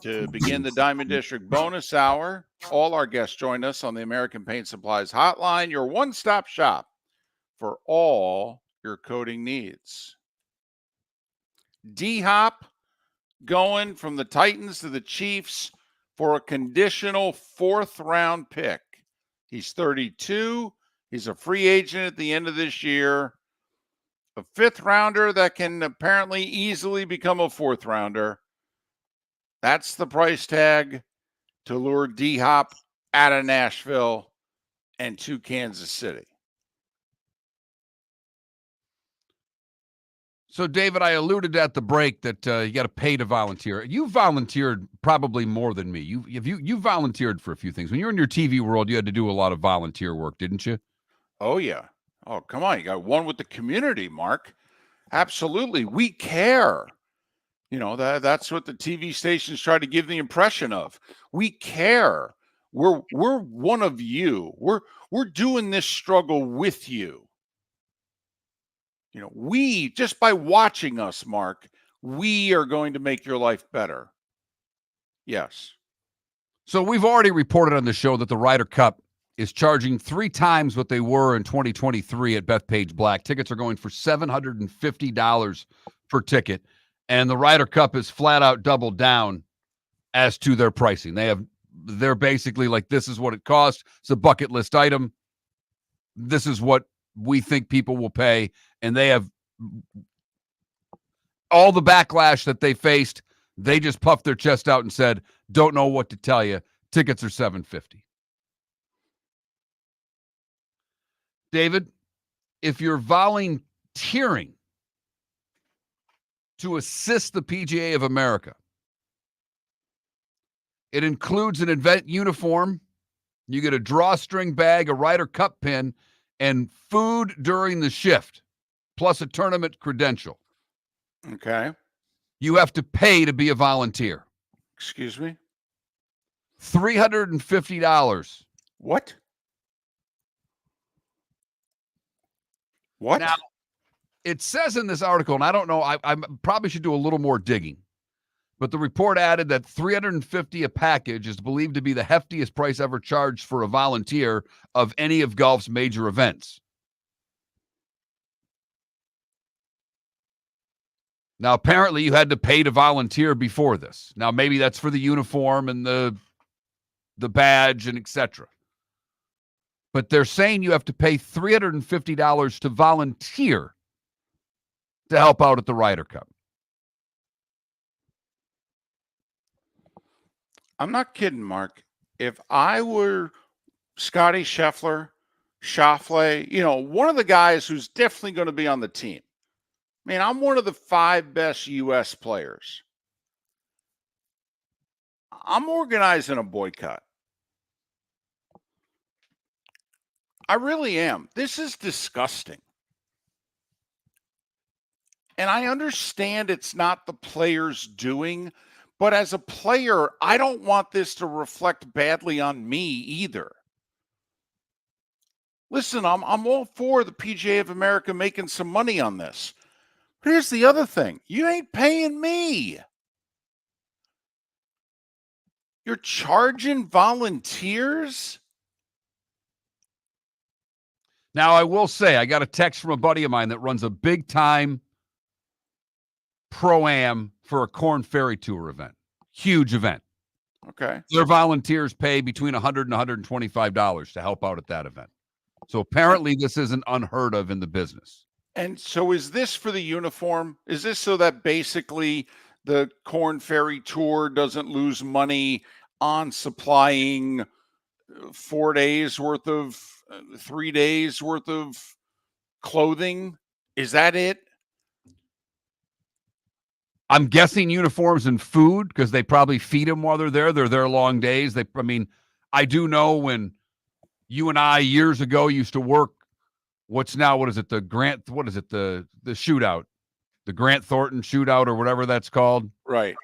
To begin the Diamond District bonus hour, all our guests join us on the American Paint Supplies Hotline, your one-stop shop for all your coating needs. D-Hop going from the Titans to the Chiefs for a conditional 4th-round pick. He's 32. He's a free agent at the end of this year. A fifth rounder that can apparently easily become a fourth rounder. That's the price tag to lure D-Hop out of Nashville and to Kansas City.
So, David, I alluded at the break that you got to pay to volunteer. You volunteered probably more than me. You volunteered for a few things. When you were in your TV world, you had to do a lot of volunteer work, didn't you?
Oh, yeah. Oh, come on. You got one with the community, Mark. Absolutely. We care. You know, that's what the TV stations try to give the impression of. We care. We're one of you. We're doing this struggle with you. You know, we, just by watching us, Mark, we are going to make your life better. Yes.
So we've already reported on the show that the Ryder Cup is charging 3 times what they were in 2023 at Bethpage Black. Tickets are going for $750 per ticket, and the Ryder Cup is flat out doubled down as to their pricing. They're basically like, this is what it costs. It's a bucket list item. This is what we think people will pay, and they have all the backlash that they faced. They just puffed their chest out and said, don't know what to tell you. Tickets are $750. David, if you're volunteering to assist the PGA of America, it includes an event uniform. You get a drawstring bag, a Ryder Cup pin, and food during the shift, plus a tournament credential.
Okay.
You have to pay to be a volunteer.
Excuse me?
$350.
What? What?
Now, it says in this article, and I don't know, I probably should do a little more digging, but the report added that $350 a package is believed to be the heftiest price ever charged for a volunteer of any of golf's major events. Now, apparently you had to pay to volunteer before this. Now, maybe that's for the uniform and the badge and etc. But they're saying you have to pay $350 to volunteer to help out at the Ryder Cup.
I'm not kidding, Mark. If I were Scotty Scheffler, Schauffele, you know, one of the guys who's definitely going to be on the team. I mean, I'm one of the 5 best U.S. players. I'm organizing a boycott. I really am. This is disgusting. And I understand it's not the players doing, but as a player, I don't want this to reflect badly on me either. Listen, I'm all for the PGA of America making some money on this. But here's the other thing. You ain't paying me. You're charging volunteers?
Now, I will say, I got a text from a buddy of mine that runs a big-time Pro-Am for a Corn Ferry Tour event. Huge event.
Okay.
Their volunteers pay between $100 and $125 to help out at that event. So apparently this isn't unheard of in the business.
And so is this for the uniform? Is this so that basically the Corn Ferry Tour doesn't lose money on supplying 4 days worth of 3 days worth of clothing? Is that it?
I'm guessing uniforms and food, because they probably feed them while they're there. They're there long days. I do know when you and I years ago used to work, the shootout, the Grant Thornton shootout or whatever that's called.
Right.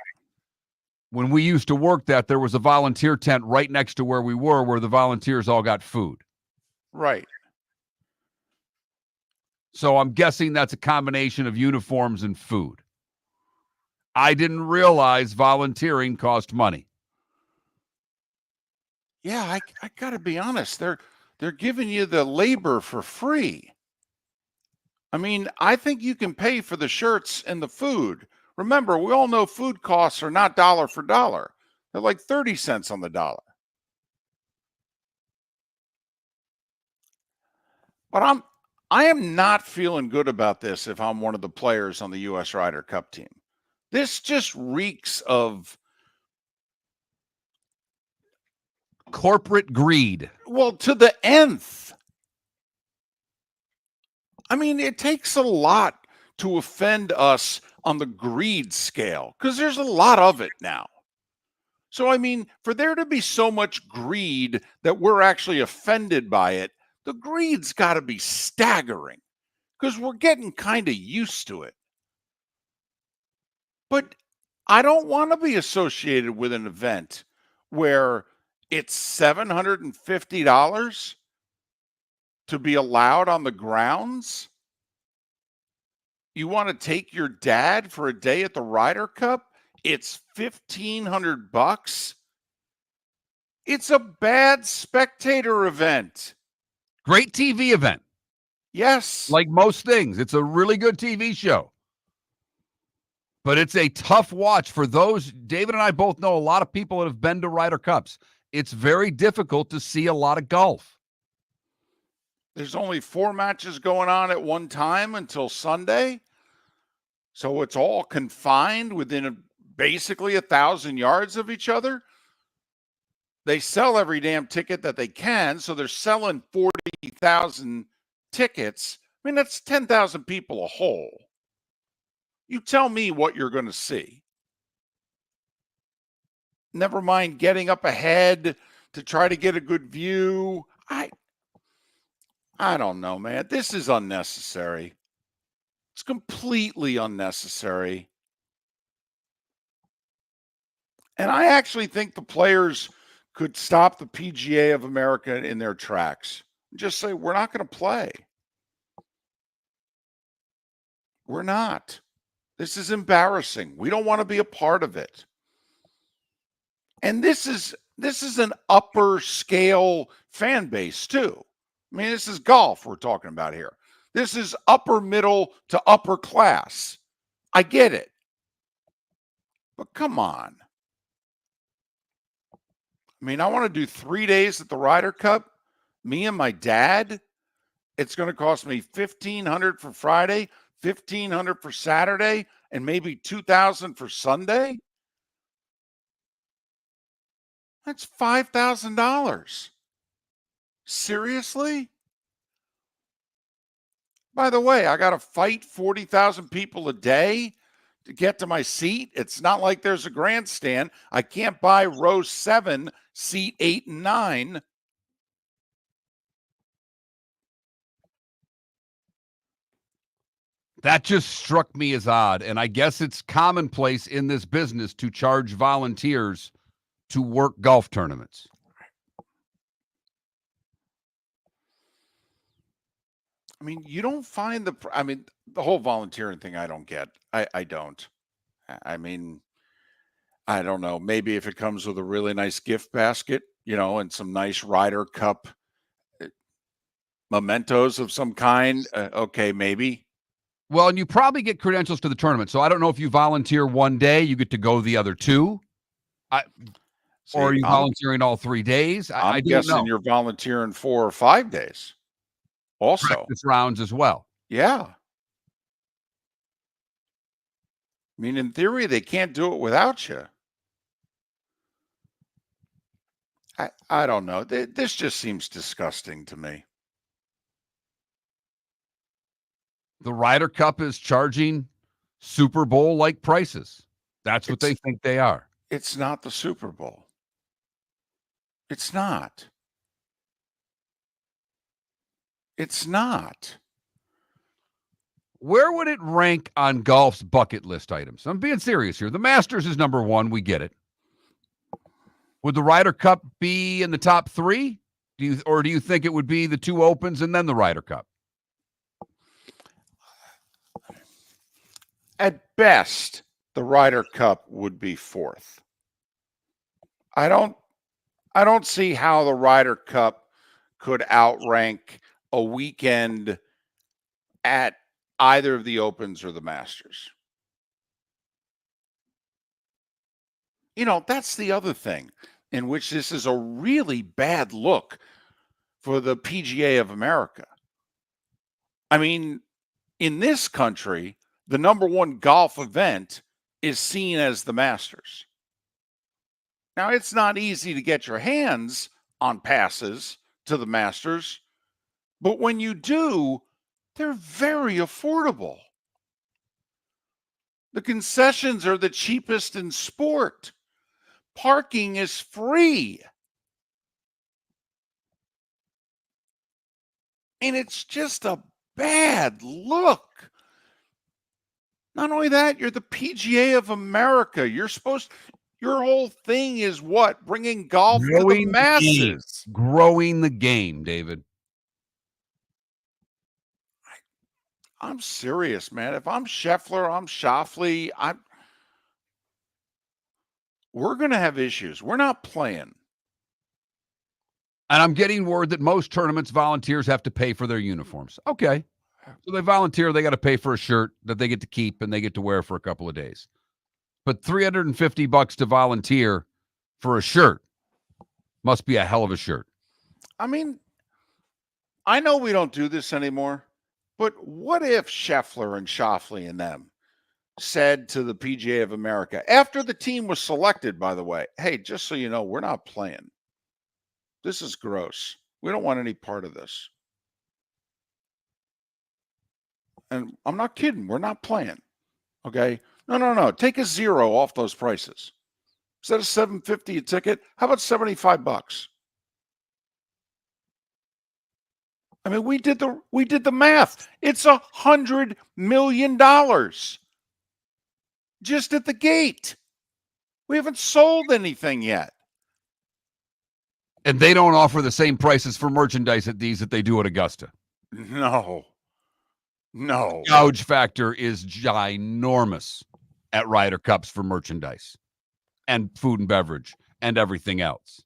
When we used to work that, there was a volunteer tent right next to where we were, where the volunteers all got food.
Right.
So I'm guessing that's a combination of uniforms and food. I didn't realize volunteering cost money.
Yeah, I got to be honest. They're giving you the labor for free. I mean, I think you can pay for the shirts and the food. Remember, we all know food costs are not dollar for dollar. They're like 30 cents on the dollar. But I am not feeling good about this if I'm one of the players on the U.S. Ryder Cup team. This just reeks of,
corporate greed.
well, to the nth. I mean, it takes a lot to offend us on the greed scale because there's a lot of it now. So, I mean, for there to be so much greed that we're actually offended by it, the greed's got to be staggering because we're getting kind of used to it. But I don't want to be associated with an event where it's $750 to be allowed on the grounds. You want to take your dad for a day at the Ryder Cup? It's $1,500. It's a bad spectator event.
Great TV event.
Yes.
Like most things, it's a really good TV show. But it's a tough watch for those. David and I both know a lot of people that have been to Ryder Cups. It's very difficult to see a lot of golf.
There's only 4 matches going on at one time until Sunday. So it's all confined within basically 1,000 yards of each other. They sell every damn ticket that they can. So they're selling 40,000 tickets. I mean, that's 10,000 people a hole. You tell me what you're going to see. Never mind getting up ahead to try to get a good view. I don't know, man. This is unnecessary. It's completely unnecessary. And I actually think the players could stop the PGA of America in their tracks. Just say, we're not going to play. We're not. This is embarrassing. We don't want to be a part of it. And this is an upper scale fan base too. I mean, this is golf we're talking about here. This is upper middle to upper class. I get it. But come on. I mean, I want to do 3 days at the Ryder Cup. Me and my dad. It's going to cost me $1,500 for Friday, $1,500 for Saturday, and maybe $2,000 for Sunday. That's $5,000. Seriously? By the way, I got to fight 40,000 people a day to get to my seat. It's not like there's a grandstand. I can't buy row 7, seat 8 and 9.
That just struck me as odd. And I guess it's commonplace in this business to charge volunteers to work golf tournaments.
I mean, you don't find the whole volunteering thing I don't get. I don't. I mean, I don't know. Maybe if it comes with a really nice gift basket, and some nice Ryder Cup mementos of some kind, okay, maybe.
Well, and you probably get credentials to the tournament. So I don't know if you volunteer one day, you get to go the other 2. Or are you volunteering all 3 days?
I'm guessing you're volunteering 4 or 5 days. Also,
practice rounds as well.
Yeah. I mean, in theory, they can't do it without you. I don't know. This just seems disgusting to me.
The Ryder Cup is charging Super Bowl-like prices. That's what they think they are.
It's not the Super Bowl. It's not. It's not.
Where would it rank on golf's bucket list items? I'm being serious here. The Masters is number 1. We get it. Would the Ryder Cup be in the top 3? Do you think it would be the 2 Opens and then the Ryder Cup?
At best, the Ryder Cup would be 4th. I don't see how the Ryder Cup could outrank a weekend at either of the Opens or the Masters. That's the other thing in which this is a really bad look for the PGA of America. I mean, in this country, the number one golf event is seen as the Masters. Now, it's not easy to get your hands on passes to the Masters, but when you do, they're very affordable. The concessions are the cheapest in sport. Parking is free. And it's just a bad look. Not only that, you're the PGA of America. Your whole thing is what? Bringing golf to the
Growing
masses.
Growing the game, David.
I'm serious, man. If I'm Scheffler, I'm Schauffele, we're going to have issues. We're not playing.
And I'm getting word that most tournaments, volunteers have to pay for their uniforms. Okay. So they volunteer, they got to pay for a shirt that they get to keep and they get to wear for a couple of days. But $350 to volunteer for a shirt must be a hell of a shirt.
I mean, I know we don't do this anymore, but what if Scheffler and Schauffele and them said to the PGA of America, after the team was selected, by the way, hey, just so you know, we're not playing. This is gross. We don't want any part of this. And I'm not kidding. We're not playing. Okay. No. Take a zero off those prices. Instead of $750 a ticket, how about $75? I mean, we did the math. It's $100 million just at the gate. We haven't sold anything yet.
And they don't offer the same prices for merchandise at these that they do at Augusta.
No.
Gouge factor is ginormous at Ryder Cups for merchandise and food and beverage and everything else.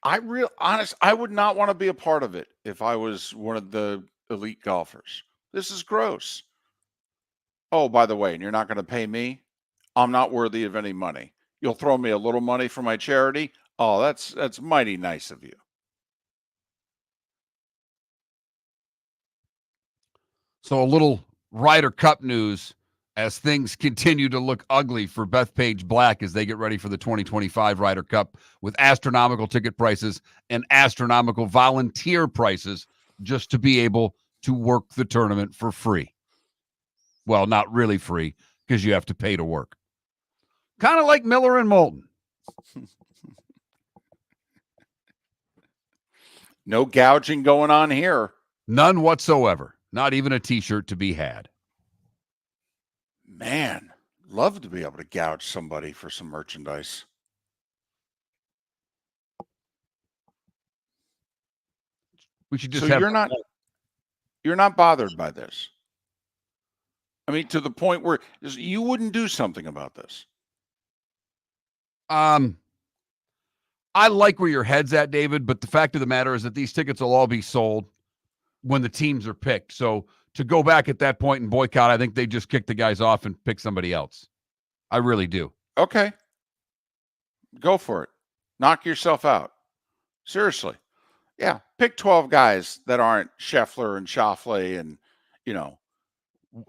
I would not want to be a part of it if I was one of the elite golfers. This is gross. Oh, by the way, and you're not going to pay me? I'm not worthy of any money. You'll throw me a little money for my charity? Oh, that's mighty nice of you.
So a little Ryder Cup news as things continue to look ugly for Bethpage Black as they get ready for the 2025 Ryder Cup with astronomical ticket prices and astronomical volunteer prices just to be able to work the tournament for free. Well, not really free because you have to pay to work. Kind of like Miller and Moulton.
No gouging going on here.
None whatsoever. Not even a t-shirt to be had.
Man, love to be able to gouge somebody for some merchandise.
We should just
so
have.
You're not bothered by this. I mean, to the point where you wouldn't do something about this.
I like where your head's at, David, but the fact of the matter is that these tickets will all be sold when the teams are picked. So to go back at that point and boycott, I think they just kick the guys off and pick somebody else. I really do.
Okay. Go for it. Knock yourself out. Seriously. Yeah. Pick 12 guys that aren't Scheffler and Schauffele and,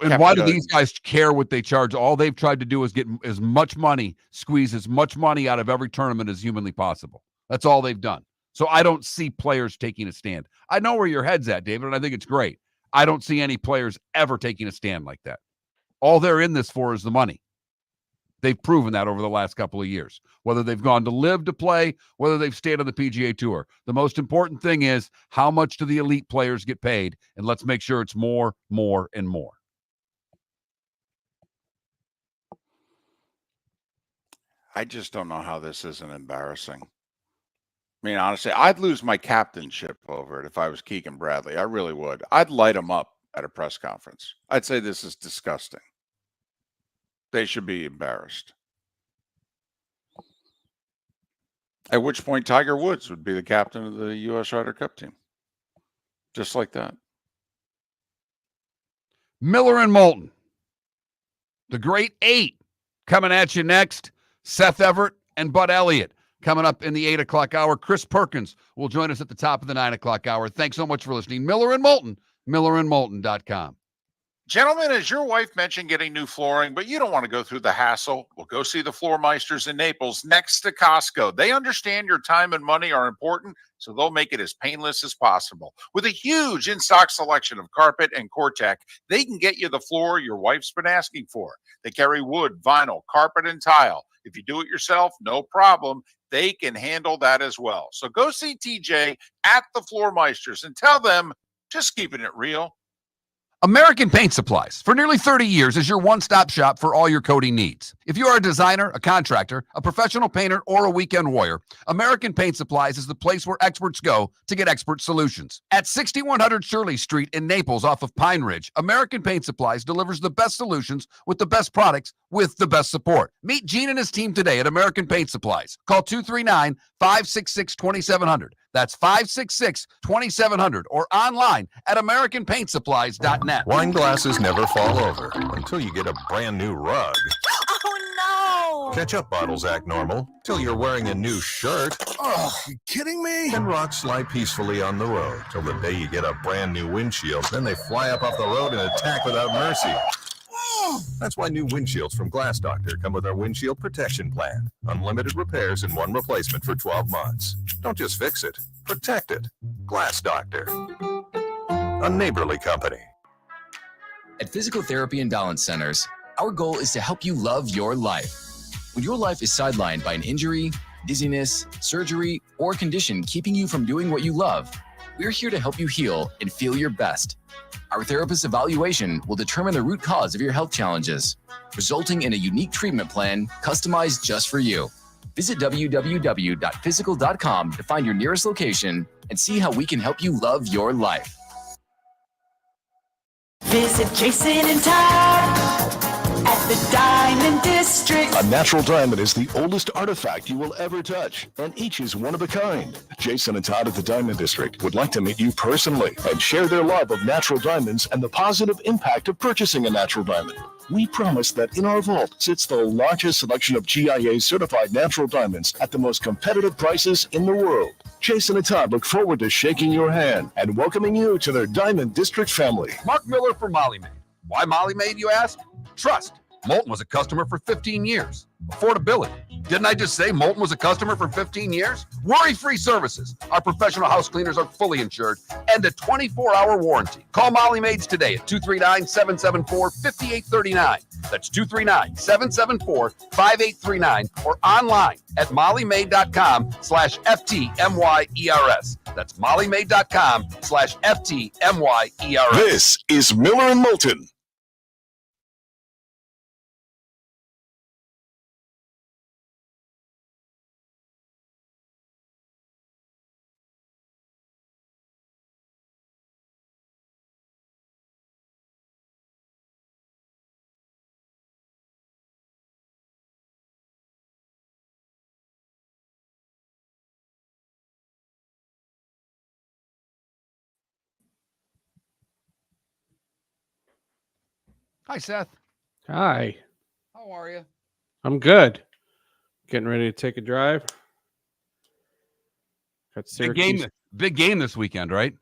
And why do these guys care what they charge? All they've tried to do is get as much money, squeeze as much money out of every tournament as humanly possible. That's all they've done. So I don't see players taking a stand. I know where your head's at, David, and I think it's great. I don't see any players ever taking a stand like that. All they're in this for is the money. They've proven that over the last couple of years, whether they've gone to live to play, whether they've stayed on the PGA Tour. The most important thing is how much do the elite players get paid, and let's make sure it's more, and more.
I just don't know how this isn't embarrassing. I mean, honestly, I'd lose my captainship over it if I was Keegan Bradley. I really would. I'd light him up at a press conference. I'd say this is disgusting. They should be embarrassed. At which point, Tiger Woods would be the captain of the U.S. Ryder Cup team. Just like that.
Miller and Moulton. The Great Eight coming at you next. Seth Everett and Bud Elliott. Coming up in the 8 o'clock hour, Chris Perkins will join us at the top of the 9 o'clock hour. Thanks so much for listening. Miller and Moulton, millerandmoulton.com.
Gentlemen, as your wife mentioned getting new flooring, but you don't want to go through the hassle, well, go see the Floor Meisters in Naples next to Costco. They understand your time and money are important, so they'll make it as painless as possible. With a huge in-stock selection of carpet and Cortec, they can get you the floor your wife's been asking for. They carry wood, vinyl, carpet, and tile. If you do it yourself, no problem. They can handle that as well. So go see TJ at the Floor Meisters and tell them, just keeping it real.
American Paint Supplies, for nearly 30 years, is your one-stop shop for all your coating needs. If you are a designer, a contractor, a professional painter, or a weekend warrior, American Paint Supplies is the place where experts go to get expert solutions. At 6100 Shirley Street in Naples off of Pine Ridge, American Paint Supplies delivers the best solutions with the best products with the best support. Meet Gene and his team today at American Paint Supplies. Call 239-566-2700. That's 566-2700 or online at AmericanPaintSupplies.net.
Wine glasses never fall over until you get a brand new rug.
Oh, no!
Ketchup bottles act normal till you're wearing a new shirt.
Oh, you kidding me?
And rocks slide peacefully on the road till the day you get a brand new windshield. Then they fly up off the road and attack without mercy. That's why new windshields from Glass Doctor come with our windshield protection plan. Unlimited repairs and one replacement for 12 months. Don't just fix it, protect it. Glass Doctor, a neighborly company.
At Physical Therapy and Balance Centers, our goal is to help you love your life. When your life is sidelined by an injury, dizziness, surgery, or condition keeping you from doing what you love, we're here to help you heal and feel your best. Our therapist evaluation will determine the root cause of your health challenges, resulting in a unique treatment plan customized just for you. Visit www.physical.com to find your nearest location and see how we can help you love your life.
Visit Jason and Todd at the Diamond District.
A natural diamond is the oldest artifact you will ever touch, and each is one of a kind. Jason and Todd at the Diamond District would like to meet you personally and share their love of natural diamonds and the positive impact of purchasing a natural diamond. We promise that in our vault sits the largest selection of GIA-certified natural diamonds at the most competitive prices in the world. Jason and Todd look forward to shaking your hand and welcoming you to their Diamond District family.
Mark Miller for Molly Maid. Why Molly Maid, you ask? Trust. Moulton was a customer for 15 years. Affordability. Didn't I just say Moulton was a customer for 15 years? Worry-free services. Our professional house cleaners are fully insured and a 24-hour warranty. Call Molly Maids today at 239-774-5839. That's 239-774-5839 or online at mollymaid.com/FTMYERS. That's mollymaid.com/FTMYERS.
This is Miller and Moulton.
Hi, Seth.
Hi,
How are you?
I'm good. Getting ready to take a drive. Got Syracuse.
Big game this weekend, right?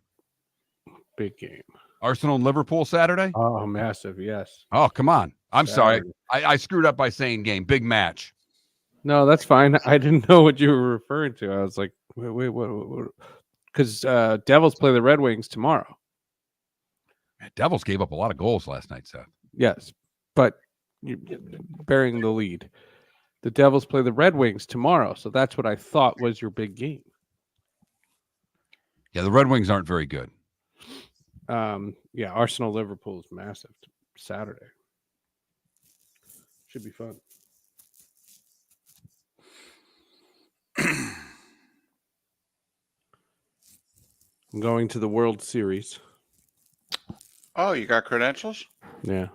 Big game.
Arsenal and Liverpool Saturday?
Oh, massive, yes.
Oh, come on. I'm sorry.
Saturday.
I screwed up by saying game. Big match.
No, that's fine. I didn't know what you were referring to. I was like, wait, what? Because Devils play the Red Wings tomorrow.
Devils gave up a lot of goals last night, Seth.
Yes, but you're bearing the lead. The Devils play the Red Wings tomorrow, so that's what I thought was your big game.
Yeah, the Red Wings aren't very good.
Yeah, Arsenal Liverpool is massive Saturday. Should be fun. I'm going to the World Series.
Oh, you got credentials?
Yeah.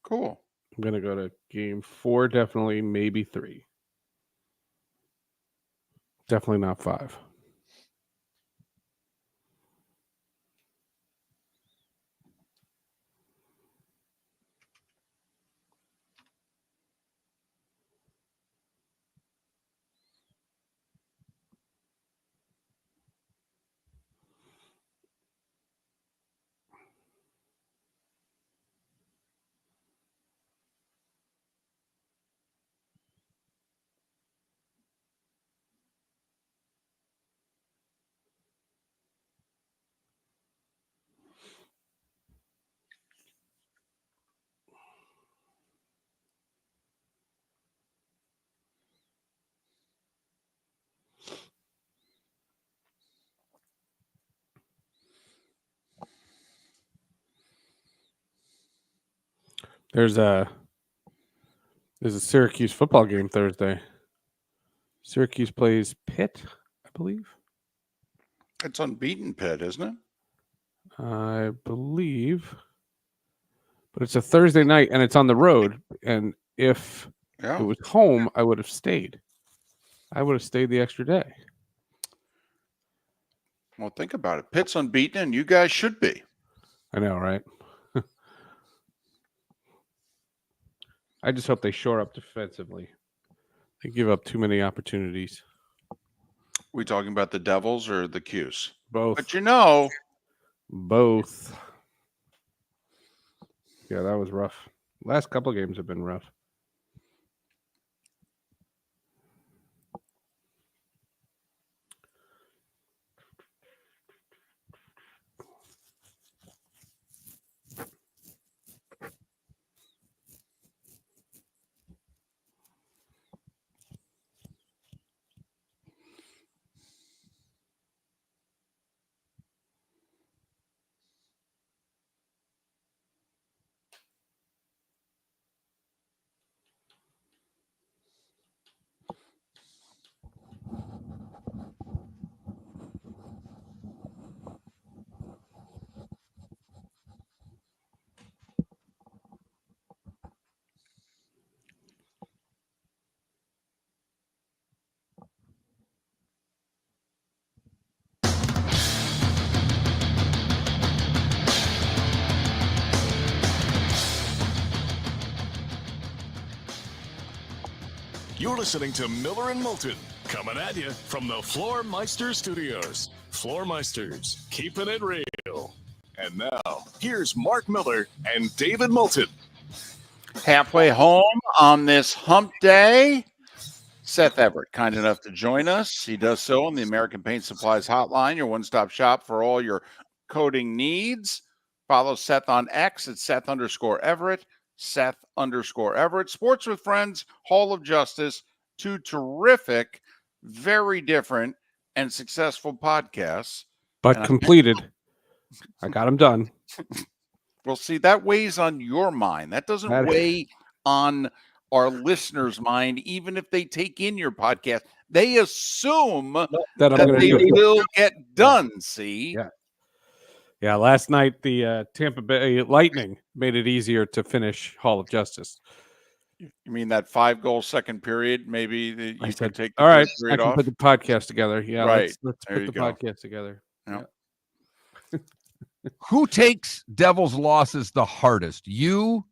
Cool.
I'm going to go to game 4, definitely, maybe 3. Definitely not 5. There's a Syracuse football game Thursday. Syracuse plays Pitt, I believe.
It's unbeaten Pitt, isn't it?
I believe. But it's a Thursday night and it's on the road. And if it was home, I would have stayed. I would have stayed the extra day.
Well, think about it. Pitt's unbeaten, and you guys should be.
I know, right? I just hope they shore up defensively. They give up too many opportunities.
We talking about the Devils or the Qs?
Both.
But you know.
Both. Yeah, that was rough. Last couple of games have been rough.
You're listening to Miller and Moulton, coming at you from the Floor Meister Studios. Floor Meisters, keeping it real. And now, here's Mark Miller and David Moulton.
Halfway home on this hump day, Seth Everett, kind enough to join us. He does so on the American Paint Supplies Hotline, your one-stop shop for all your coating needs. Follow Seth on X at Seth_Everett. Seth_Everett. Sports with Friends, Hall of Justice, two terrific, very different, and successful podcasts.
But completed. I got them done.
Well, see, that weighs on your mind. That doesn't weigh on our listeners' mind, even if they take in your podcast. They assume that they will get done, see?
Yeah. Yeah, last night the Tampa Bay Lightning made it easier to finish Hall of Justice.
You mean that 5-goal second period? Maybe you could take the
all right.
period
I can
off?
put the podcast together. Yeah,
right.
Let's put the podcast together.
Yep.
Yeah.
Who takes Devils' losses the hardest, you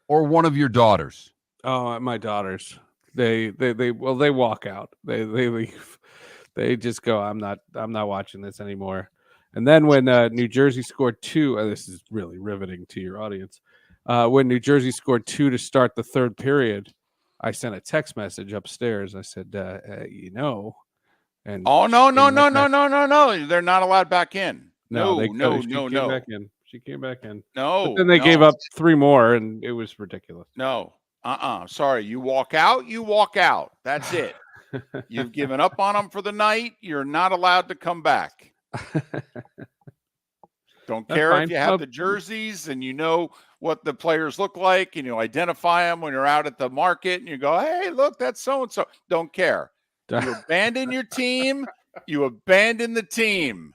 or one of your daughters?
Oh, my daughters. They walk out. They leave. They just go, I'm not watching this anymore. And then when New Jersey scored 2, this is really riveting to your audience. When New Jersey scored 2 to start the third period, I sent a text message upstairs. I said, and
no. They're not allowed back in. No.
Back in. She came back in.
No.
But then they gave up 3 more, and it was ridiculous.
No. Sorry. You walk out. That's it. You've given up on them for the night. You're not allowed to come back. Don't care if you have the jerseys and you know what the players look like and you identify them when you're out at the market and you go, hey, look, that's so-and-so. Don't care. You abandon your team. You abandon the team.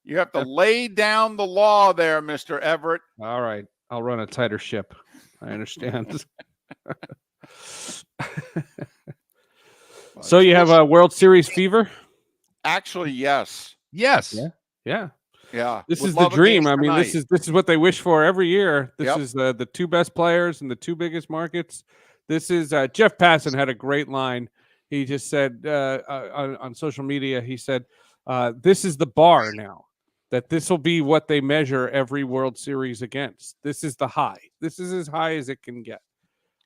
You have to lay down the law there, Mr. Everett.
All right. I'll run a tighter ship. I understand. So you have a World Series fever?
Actually, yes.
Yes.
Yeah. This
Would
is the
love a
dream.
game
I mean,
tonight.
this is what they wish for every year. This
Yep.
is the 2 best players in the 2 biggest markets. This is Jeff Passan had a great line. He just said on social media, he said, this is the bar now, that this will be what they measure every World Series against. This is the high. This is as high as it can get.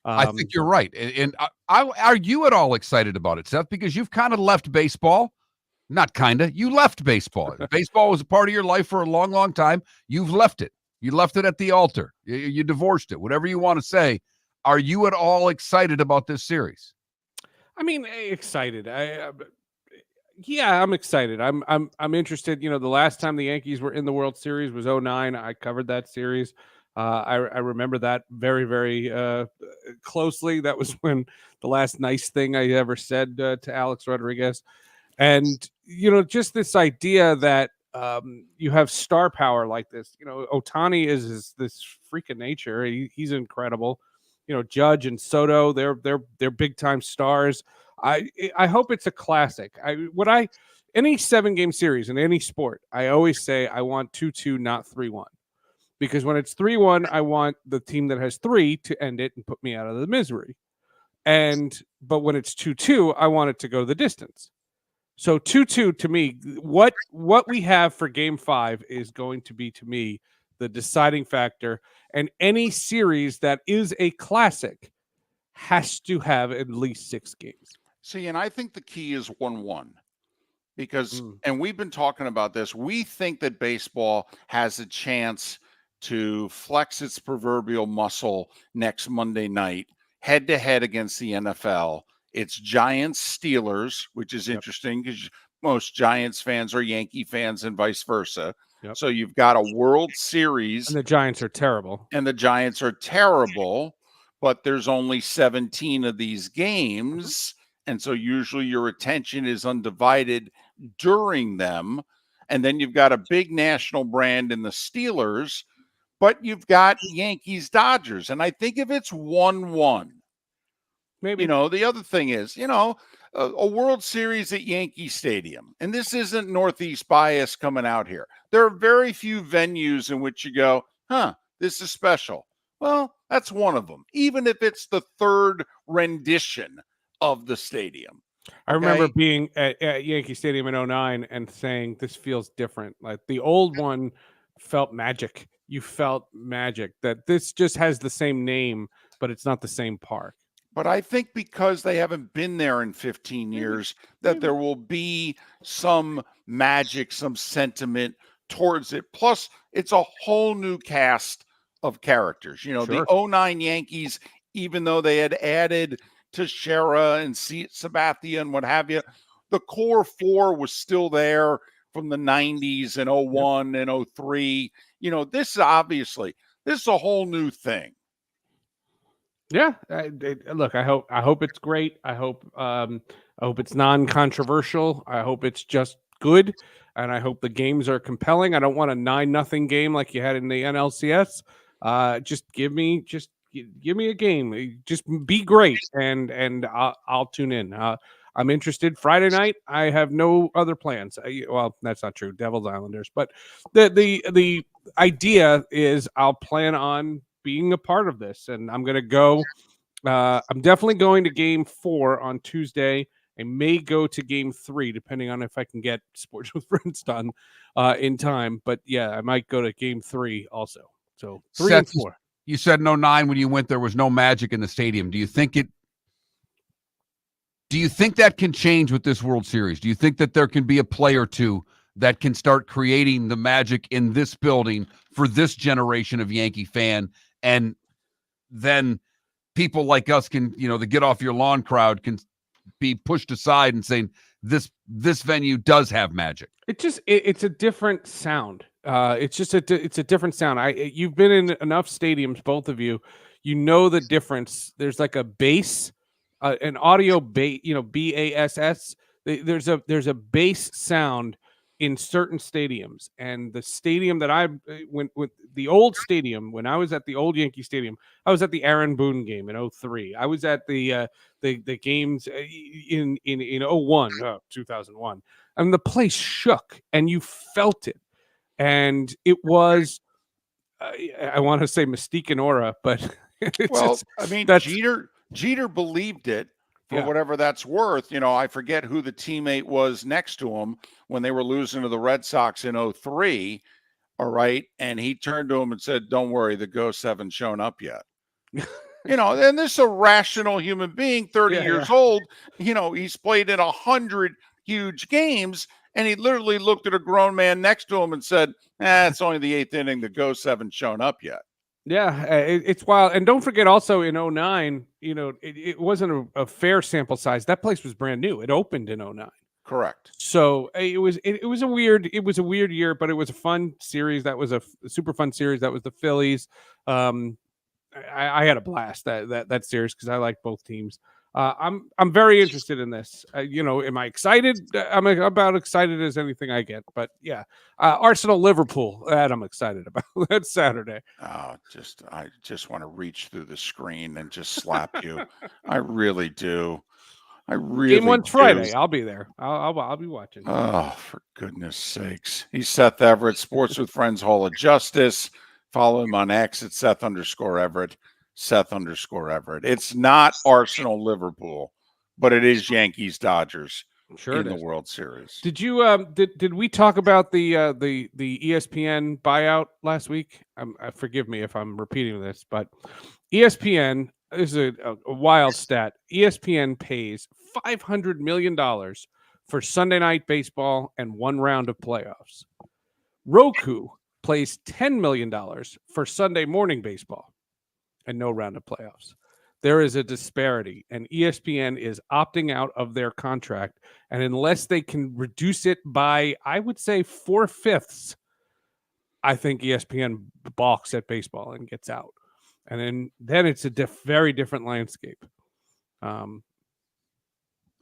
I think you're right. And are you at all excited about it, Seth? Because you've kind of left baseball. Not kind of. You left baseball. Baseball was a part of your life for a long, long time. You've left it. You left it at the altar. You divorced it. Whatever you want to say. Are you at all excited about this series?
I mean, excited. Yeah, I'm excited. I'm interested. You know, the last time the Yankees were in the World Series was 2009. I covered that series. I remember that very, very closely. That was when the last nice thing I ever said to Alex Rodriguez. And, just this idea that you have star power like this. Ohtani is this freak of nature. He's incredible. Judge and Soto, they're big time stars. I hope it's a classic. Any 7-game series in any sport, I always say I want 2-2, not 3-1. Because when it's 3-1, I want the team that has 3 to end it and put me out of the misery. But when it's 2-2, I want it to go the distance. So 2-2 to me, what we have for Game 5 is going to be, to me, the deciding factor. And any series that is a classic has to have at least 6 games.
See, and I think the key is 1-1. Because, and we've been talking about this, we think that baseball has a chance to flex its proverbial muscle next Monday night, head to head against the NFL. It's Giants Steelers, which is interesting because most Giants fans are Yankee fans and vice versa. So you've got a World Series.
And the Giants are terrible.
But there's only 17 of these games. And so usually your attention is undivided during them. And then you've got a big national brand in the Steelers, but you've got Yankees Dodgers. And I think if it's 1-1, maybe, the other thing is, a World Series at Yankee Stadium. And this isn't Northeast bias coming out here. There are very few venues in which you go, this is special. Well, that's one of them, even if it's the third rendition of the stadium.
I remember being at Yankee Stadium in 2009 and saying, this feels different. Like the old one felt magic. You felt magic. That this just has the same name, but it's not the same park.
But I think because they haven't been there in 15 years, that there will be some magic, some sentiment towards it. Plus, it's a whole new cast of characters. The 2009 Yankees, even though they had added Teixeira and Sabathia and what have you, the core 4 was still there from the 90s and 01 and 03. This is a whole new thing.
Yeah, look, I hope it's great. I hope it's non-controversial. I hope it's just good, and I hope the games are compelling. I don't want a 9-0 game like you had in the NLCS. Just give me a game. Just be great, and I'll tune in. I'm interested. Friday night, I have no other plans. Well, that's not true. Devils Islanders, but the idea is I'll plan on being a part of this, and I'm going to go. I'm definitely going to Game 4 on Tuesday. I may go to Game 3, depending on if I can get Sports with Friends done in time. But yeah, I might go to Game 3 also. So 3 and 4.
You said in 2009 when you went, there was no magic in the stadium. Do you think that can change with this World Series? Do you think that there can be a play or two that can start creating the magic in this building for this generation of Yankee fan? And then people like us can, the get off your lawn crowd can be pushed aside and saying this venue does have magic.
It's a different sound. It's a different sound. You've been in enough stadiums, both of you. You know the difference. There's like a bass, an audio bass, BASS. There's a bass sound in certain stadiums, and the stadium that I went with, the old stadium, when I was at the old Yankee Stadium, I was at the Aaron Boone game in 2003. I was at the games in 2001, and the place shook, and you felt it, and it was I want to say mystique and aura, but
Jeter believed it. For whatever that's worth, I forget who the teammate was next to him when they were losing to the Red Sox in 2003. All right. And he turned to him and said, don't worry, the ghosts haven't shown up yet. And this is a rational human being, 30 years old. He's played in 100 huge games, and he literally looked at a grown man next to him and said, it's only the 8th inning. The ghosts haven't shown up yet.
Yeah, it's wild. And don't forget also in 2009, it wasn't a fair sample size. That place was brand new. It opened in 2009.
Correct.
So it was a weird year, but it was a fun series. That was a super fun series. That was the Phillies. I had a blast that series because I like both teams. I'm very interested in this. Am I excited? I'm about excited as anything I get. But yeah, Arsenal Liverpool. That I'm excited about. That's Saturday.
I just want to reach through the screen and just slap you. I really do. I really
Game 1's
do.
Friday. I'll be there. I'll be watching.
Oh, for goodness sakes. He's Seth Everett, Sports with Friends Hall of Justice. Follow him on X at Seth_Everett, Seth_Everett. It's not Arsenal Liverpool, but it is Yankees Dodgers in the World Series.
Did you did we talk about the ESPN buyout last week? Forgive me if I'm repeating this, but ESPN, this is a wild stat. ESPN pays $500 million for Sunday night baseball and one round of playoffs. Roku plays $10 million for Sunday morning baseball and no round of playoffs. There is a disparity, and ESPN is opting out of their contract. And unless they can reduce it by, I would say, 4/5, I think ESPN balks at baseball and gets out. And then it's a very different landscape.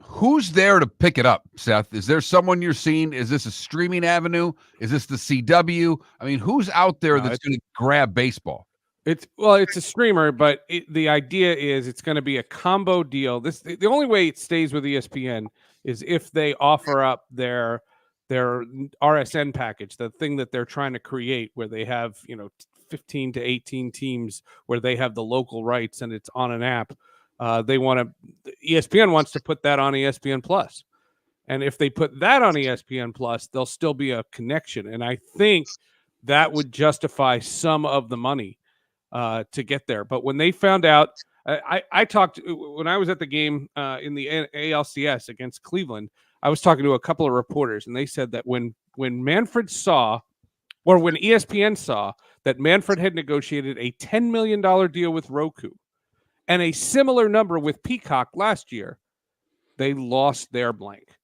Who's there to pick it up, Seth? Is there someone you're seeing? Is this a streaming avenue? Is this the CW? I mean, who's out there that's going to grab baseball?
It's a streamer, but the idea is it's going to be a combo deal. The only way it stays with ESPN is if they offer up their RSN package, the thing that they're trying to create, where they have 15 to 18 teams, where they have the local rights and it's on an app. ESPN wants to put that on ESPN Plus, and if they put that on ESPN Plus, there'll still be a connection, and I think that would justify some of the money to get there. But when they found out, I talked when I was at the game in the ALCS against Cleveland. I was talking to a couple of reporters, and they said that when Manfred saw, or when ESPN saw that Manfred had negotiated a $10 million deal with Roku and a similar number with Peacock last year, they lost their blank.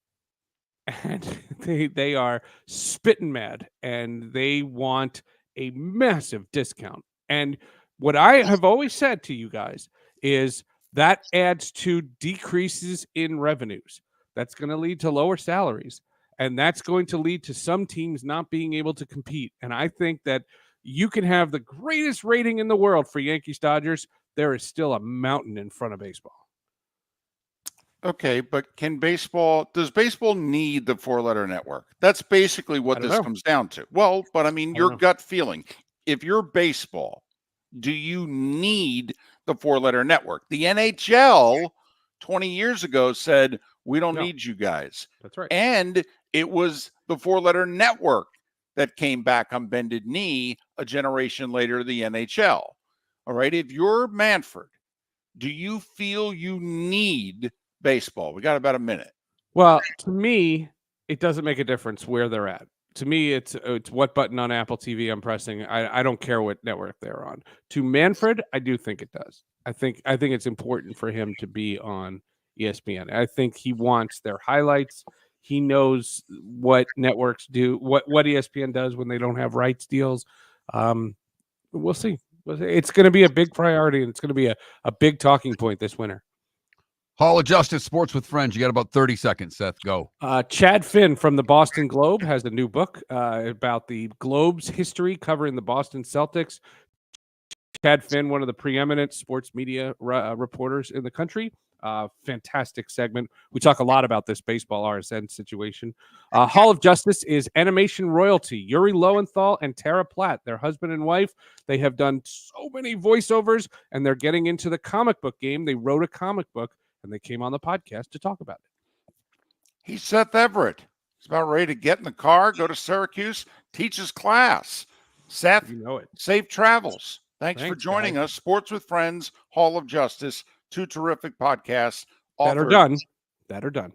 And they are spitting mad, and they want a massive discount. And what I have always said to you guys is that adds to decreases in revenues. That's going to lead to lower salaries, and that's going to lead to some teams not being able to compete. And I think that you can have the greatest rating in the world for Yankees Dodgers. There is still a mountain in front of baseball.
Okay, but does baseball need the 4-letter network? That's basically what this comes down to. Well, but I mean, your gut feeling. If you're baseball, do you need the 4-letter network? The NHL 20 years ago said, we don't need you guys.
That's right.
And it was the 4-letter network that came back on bended knee a generation later, the NHL. All right. If you're Manfred, do you feel you need baseball? We got about a minute.
Well, to me, it doesn't make a difference where they're at. To me, it's what button on Apple TV I'm pressing. I don't care what network they're on. To Manfred, I do think it does. I think it's important for him to be on ESPN. I think he wants their highlights. He knows what networks do, what ESPN does when they don't have rights deals. We'll see. It's going to be a big priority, and it's going to be a big talking point this winter.
Hall of Justice, Sports with Friends. You got about 30 seconds, Seth. Go.
Chad Finn from the Boston Globe has a new book about the Globe's history covering the Boston Celtics. Chad Finn, one of the preeminent sports media reporters in the country. Fantastic segment. We talk a lot about this baseball RSN situation. Hall of Justice is animation royalty. Yuri Lowenthal and Tara Platt, their husband and wife. They have done so many voiceovers, and they're getting into the comic book game. They wrote a comic book, and they came on the podcast to talk about it.
He's Seth Everett. He's about ready to get in the car, go to Syracuse, teach his class. Seth,
you know it.
Safe travels. Thanks for joining us. Sports with Friends, Hall of Justice, 2 terrific podcasts.
That are done.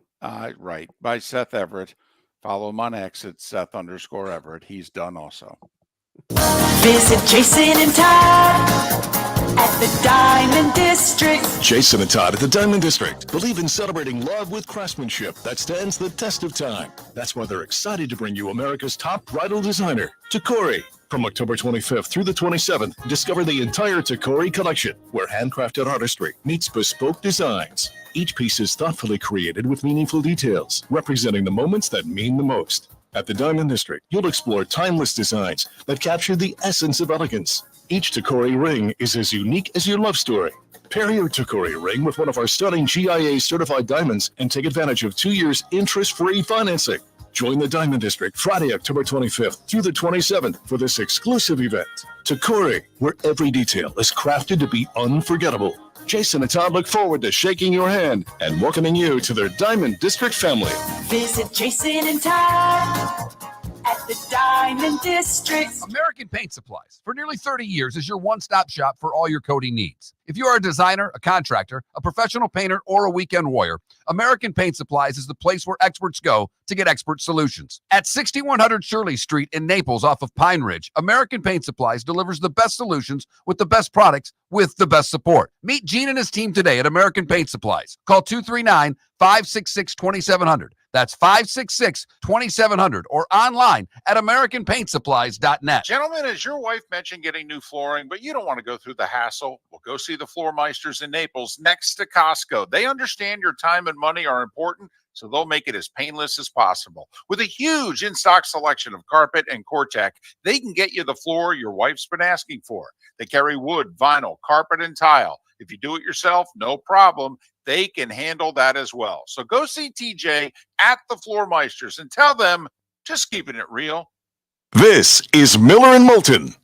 Right. By Seth Everett. Follow him on X at Seth_Everett. He's done also.
Visit Jason and Todd at the Diamond District.
Jason and Todd at the Diamond District believe in celebrating love with craftsmanship that stands the test of time. That's why they're excited to bring you America's top bridal designer, Takori. From October 25th through the 27th, discover the entire Takori collection, where handcrafted artistry meets bespoke designs. Each piece is thoughtfully created with meaningful details, representing the moments that mean the most. At the Diamond District, you'll explore timeless designs that capture the essence of elegance. Each Takori ring is as unique as your love story. Pair your Takori ring with one of our stunning GIA certified diamonds and take advantage of 2 years interest-free financing. Join the Diamond District Friday, October 25th through the 27th for this exclusive event. Takori, where every detail is crafted to be unforgettable. Jason and Todd look forward to shaking your hand and welcoming you to their Diamond District family.
Visit Jason and Todd at the Diamond District.
American Paint Supplies, for nearly 30 years, is your one-stop shop for all your coating needs. If you are a designer, a contractor, a professional painter, or a weekend warrior, American Paint Supplies is the place where experts go to get expert solutions. At 6100 Shirley Street in Naples off of Pine Ridge, American Paint Supplies delivers the best solutions with the best products with the best support. Meet Gene and his team today at American Paint Supplies. Call 239-566-2700. That's 566-2700 or online at AmericanPaintSupplies.net.
Gentlemen, as your wife mentioned getting new flooring, but you don't want to go through the hassle, well, go see the Floor Meisters in Naples next to Costco. They understand your time and money are important, so they'll make it as painless as possible. With a huge in-stock selection of carpet and Cortec, they can get you the floor your wife's been asking for. They carry wood, vinyl, carpet, and tile. If you do it yourself, no problem. They can handle that as well. So go see TJ at the Floor Meisters and tell them, just keeping it real.
This is Miller and Moulton.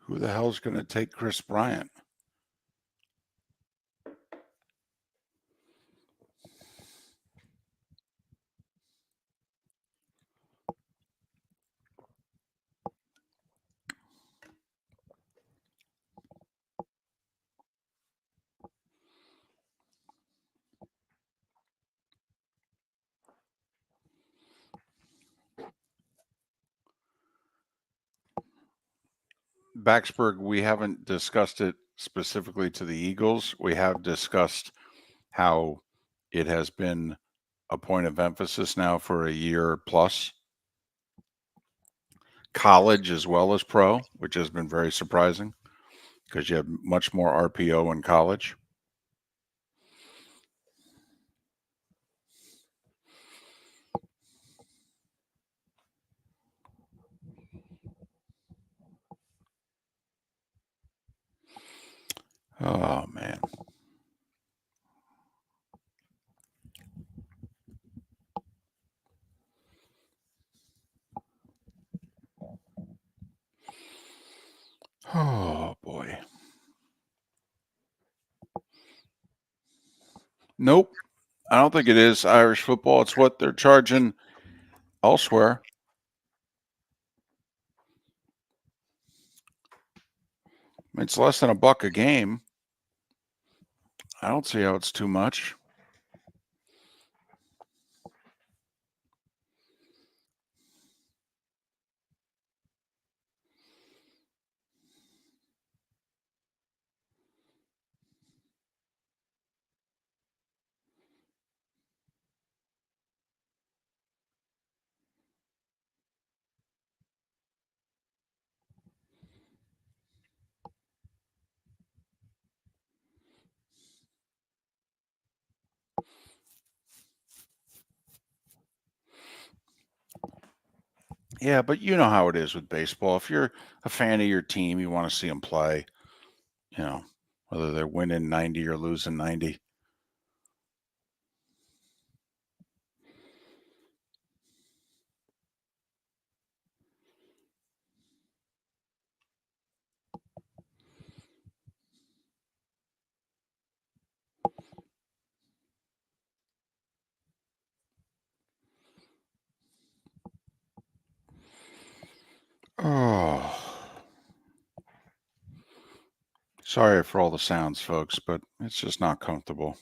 Who the hell's going to take Chris Bryant? Baxberg, we haven't discussed it specifically to the Eagles. We have discussed how it has been a point of emphasis now for a year plus. College as well as pro, which has been very surprising because you have much more RPO in college. Oh, man. Oh, boy. Nope. I don't think it is Irish football. It's what they're charging elsewhere. It's less than $1 a game. I don't see how it's too much. Yeah, but you know how it is with baseball. If you're a fan of your team, you want to see them play, whether they're winning 90 or losing 90. Oh, sorry for all the sounds, folks, but it's just not comfortable.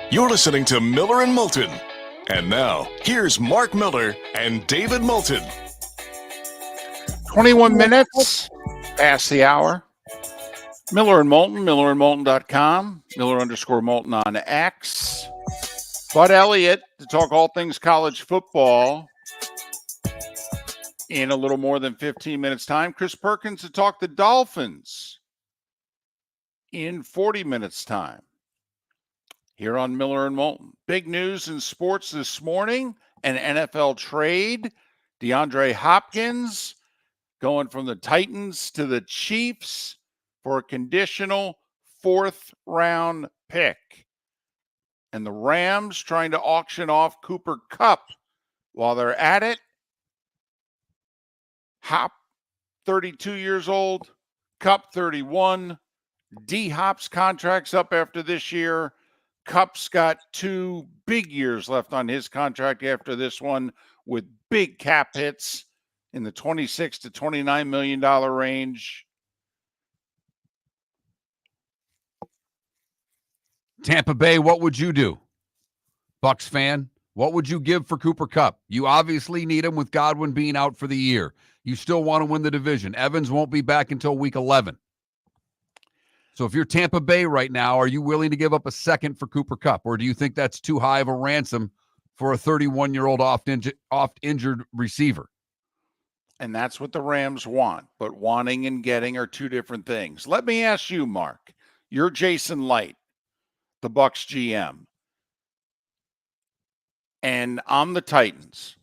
You're listening to Miller and Moulton. And now, here's Mark Miller and David Moulton.
21 minutes past the hour. Miller and Moulton, millerandmoulton.com, Miller_Moulton on X. Bud Elliott to talk all things college football in a little more than 15 minutes time. Chris Perkins to talk the Dolphins in 40 minutes time. Here on Miller and Moulton. Big news in sports this morning, an NFL trade. DeAndre Hopkins going from the Titans to the Chiefs for a conditional 4th-round pick. And the Rams trying to auction off Cooper Kupp. While they're at it, Hop, 32 years old, Kupp, 31. D-Hop's contract's up after this year. Kupp's got 2 big years left on his contract after this one with big cap hits in the $26 to $29 million range.
Tampa Bay, what would you do? Bucks fan, what would you give for Cooper Kupp? You obviously need him with Godwin being out for the year. You still want to win the division. Evans won't be back until week 11. So if you're Tampa Bay right now, are you willing to give up a second for Cooper Kupp? Or do you think that's too high of a ransom for a 31-year-old oft-injured receiver?
And that's what the Rams want. But wanting and getting are 2 different things. Let me ask you, Mark. You're Jason Light, the Bucks GM. And I'm the Titans.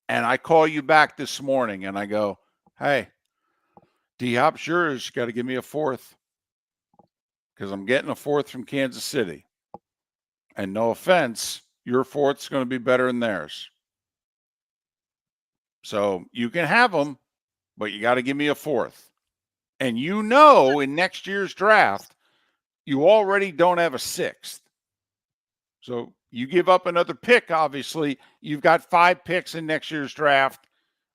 And I call you back this morning and I go, hey, D-Hop's yours. You got to give me a 4th. Because I'm getting a 4th from Kansas City. And no offense, your 4th's going to be better than theirs. So you can have them, but you got to give me a 4th. And in next year's draft, you already don't have a 6th. So you give up another pick, obviously. You've got 5 picks in next year's draft.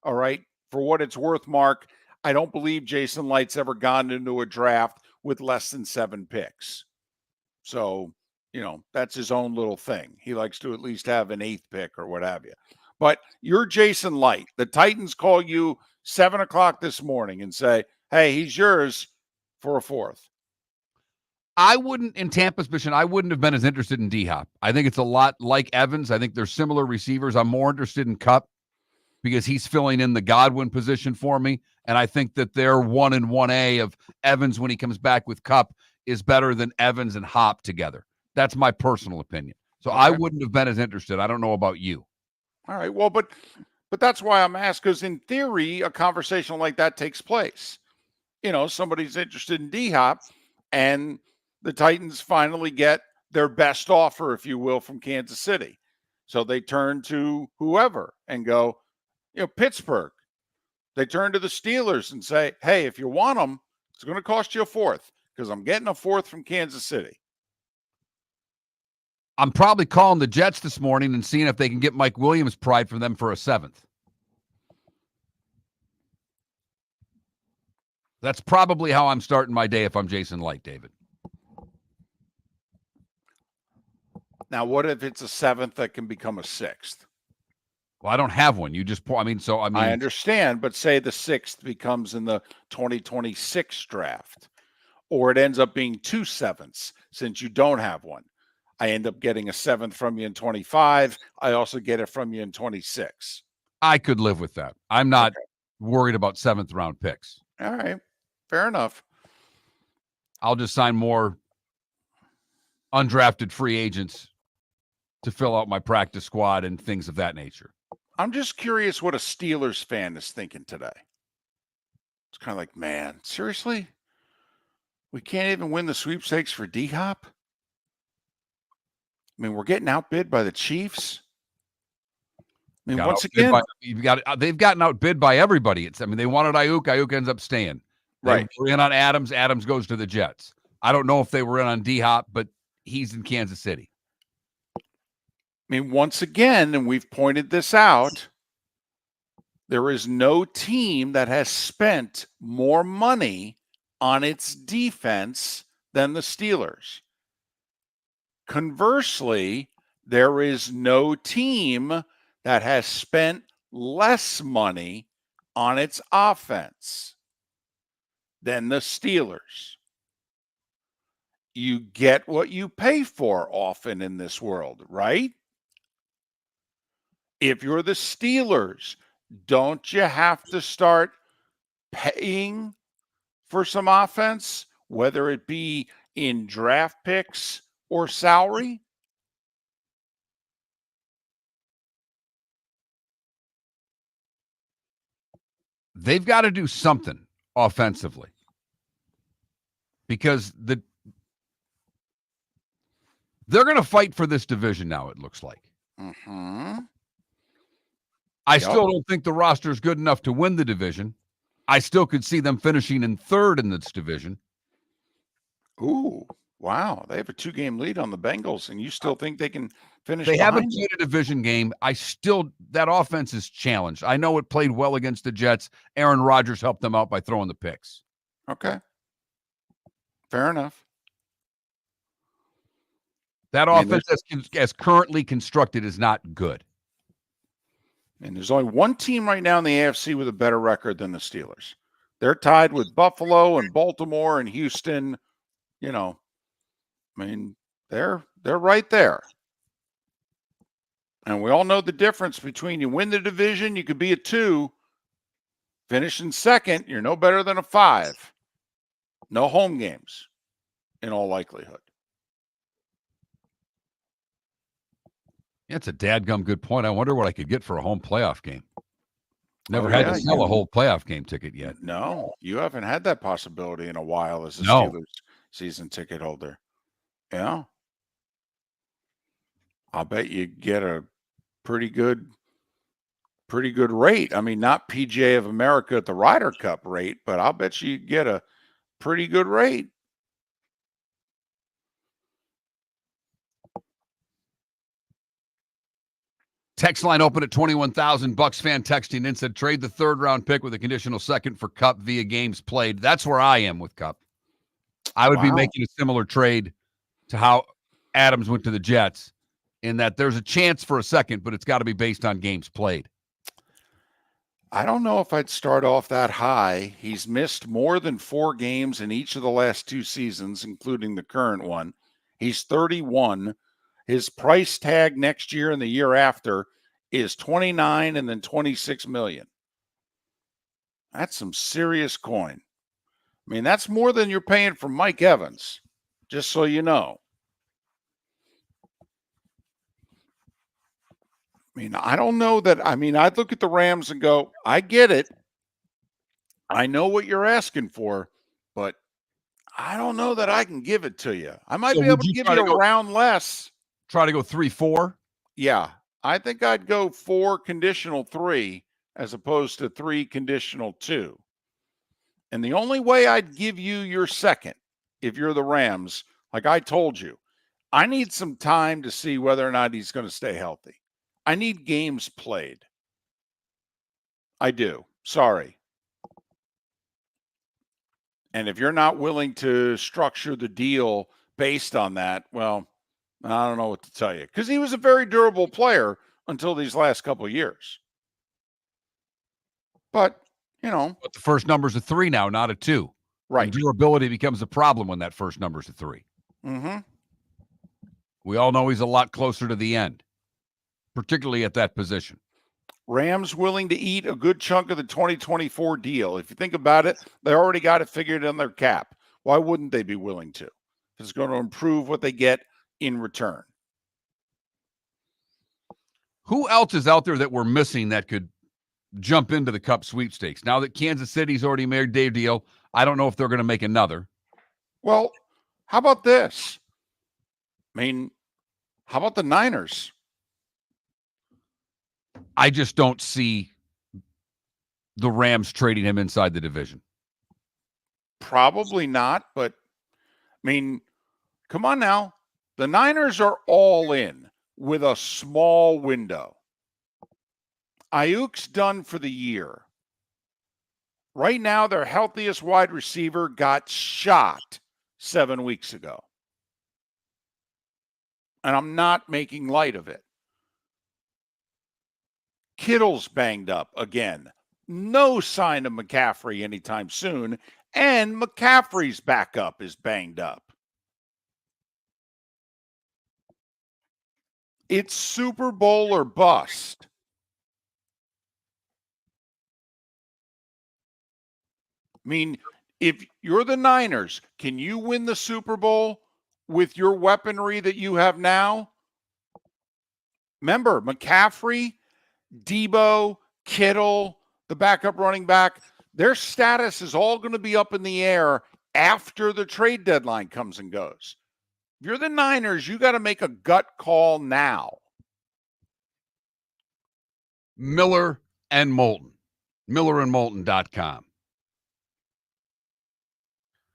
All right. For what it's worth, Mark, I don't believe Jason Light's ever gone into a draft with less than 7 picks. So, that's his own little thing. He likes to at least have an 8th pick or what have you. But you're Jason Light. The Titans call you 7 o'clock this morning and say, hey, he's yours for a 4th.
I wouldn't, in Tampa's position, I wouldn't have been as interested in D-Hop. I think it's a lot like Evans. I think they're similar receivers. I'm more interested in Kupp because he's filling in the Godwin position for me. And I think that their 1 and 1A of Evans when he comes back with Kupp is better than Evans and Hop together. That's my personal opinion. So okay. I wouldn't have been as interested. I don't know about you.
All right. Well, but that's why I'm asked, because in theory, a conversation like that takes place. Somebody's interested in D-Hop and the Titans finally get their best offer, if you will, from Kansas City. So they turn to whoever and go, Pittsburgh. They turn to the Steelers and say, hey, if you want them, it's going to cost you a 4th because I'm getting a 4th from Kansas City.
I'm probably calling the Jets this morning and seeing if they can get Mike Williams pried from them for a 7th. That's probably how I'm starting my day if I'm Jason Light, David.
Now, what if it's a 7th that can become a 6th?
Well, I don't have one. You just
I understand, but say the 6th becomes in the 2026 draft, or it ends up being 2 7ths since you don't have one. I end up getting a 7th from you in 25. I also get it from you in 26.
I could live with that. I'm not worried about 7th round picks.
All right. Fair enough.
I'll just sign more undrafted free agents to fill out my practice squad and things of that nature.
I'm just curious what a Steelers fan is thinking today. It's kind of like, man, seriously? We can't even win the sweepstakes for D-Hop? I mean, we're getting outbid by the Chiefs. I mean, once again,
they've gotten outbid by everybody. They wanted Ayuk. Ayuk ends up staying. They were in on Adams. Adams goes to the Jets. I don't know if they were in on D-Hop, but he's in Kansas City.
I mean, once again, and we've pointed this out, there is no team that has spent more money on its defense than the Steelers. Conversely, there is no team that has spent less money on its offense than the Steelers. You get what you pay for often in this world, right? If you're the Steelers, don't you have to start paying for some offense, whether it be in draft picks or salary?
They've got to do something offensively because they're going to fight for this division now, it looks like.
Mm-hmm.
I still don't think the roster is good enough to win the division. I still could see them finishing in 3rd in this division.
Ooh, wow. They have a 2-game lead on the Bengals, and you still think they can finish
They haven't
behind
played a division game. That offense is challenged. I know it played well against the Jets. Aaron Rodgers helped them out by throwing the picks.
Okay. Fair enough.
That offense as currently constructed is not good.
And there's only one team right now in the AFC with a better record than the Steelers. They're tied with Buffalo and Baltimore and Houston. You know, I mean, they're right there. And we all know the difference between you win the division, you could be a 2. Finish in 2nd, you're no better than a 5. No home games, in all likelihood.
That's a dadgum good point. I wonder what I could get for a home playoff game. Never had to sell a whole playoff game ticket yet.
No, you haven't had that possibility in a while as a Steelers season ticket holder. Yeah. I'll bet you get a pretty good rate. I mean, not PGA of America at the Ryder Cup rate, but I'll bet you get a pretty good rate.
Text line open at 21,000. Bucks fan texting in said trade the 3rd round pick with a conditional 2nd for Cup via games played. That's where I am with Cup. I would be making a similar trade to how Adams went to the Jets, in that there's a chance for a 2nd, but it's got to be based on games played.
I don't know if I'd start off that high. He's missed more than 4 games in each of the last 2 seasons, including the current one. He's 31. His price tag next year and the year after is 29 and then 26 million. That's some serious coin. I mean, that's more than you're paying for Mike Evans, just so you know. I mean, I don't know that. I mean, I'd look at the Rams and go, I get it. I know what you're asking for, but I don't know that I can give it to you. I might be able to give you a round less.
Try to go 3-4?
Yeah. I think I'd go 4 conditional 3 as opposed to 3 conditional 2. And the only way I'd give you your 2nd, if you're the Rams, like I told you, I need some time to see whether or not he's going to stay healthy. I need games played. I do. Sorry. And if you're not willing to structure the deal based on that, well, I don't know what to tell you. Because he was a very durable player until these last couple of years. But,
But the first number's a 3 now, not a 2.
right.
And durability becomes a problem when that first number's a 3.
Mm-hmm.
We all know he's a lot closer to the end, particularly at that position. Rams
willing to eat a good chunk of the 2024 deal. If you think about it, they already got it figured in their cap. Why wouldn't they be willing to? If it's going to improve what they get in return.
Who else is out there that we're missing that could jump into the Cup sweepstakes? Now that Kansas City's already made their deal, I don't know if they're going to make another.
Well, how about this? I mean, how about the Niners?
I just don't see the Rams trading him inside the division.
Probably not, but I mean, come on now. The Niners are all in with a small window. Ayuk's done for the year. Right now, their healthiest wide receiver got shot 7 weeks ago. And I'm not making light of it. Kittle's banged up again. No sign of McCaffrey anytime soon. And McCaffrey's backup is banged up. It's Super Bowl or bust. I mean, if you're the Niners, can you win the Super Bowl with your weaponry that you have now? Remember, McCaffrey, Debo, Kittle, the backup running back, their status is all going to be up in the air after the trade deadline comes and goes. If you're the Niners, you got to make a gut call now.
Miller and Moulton. MillerandMoulton.com.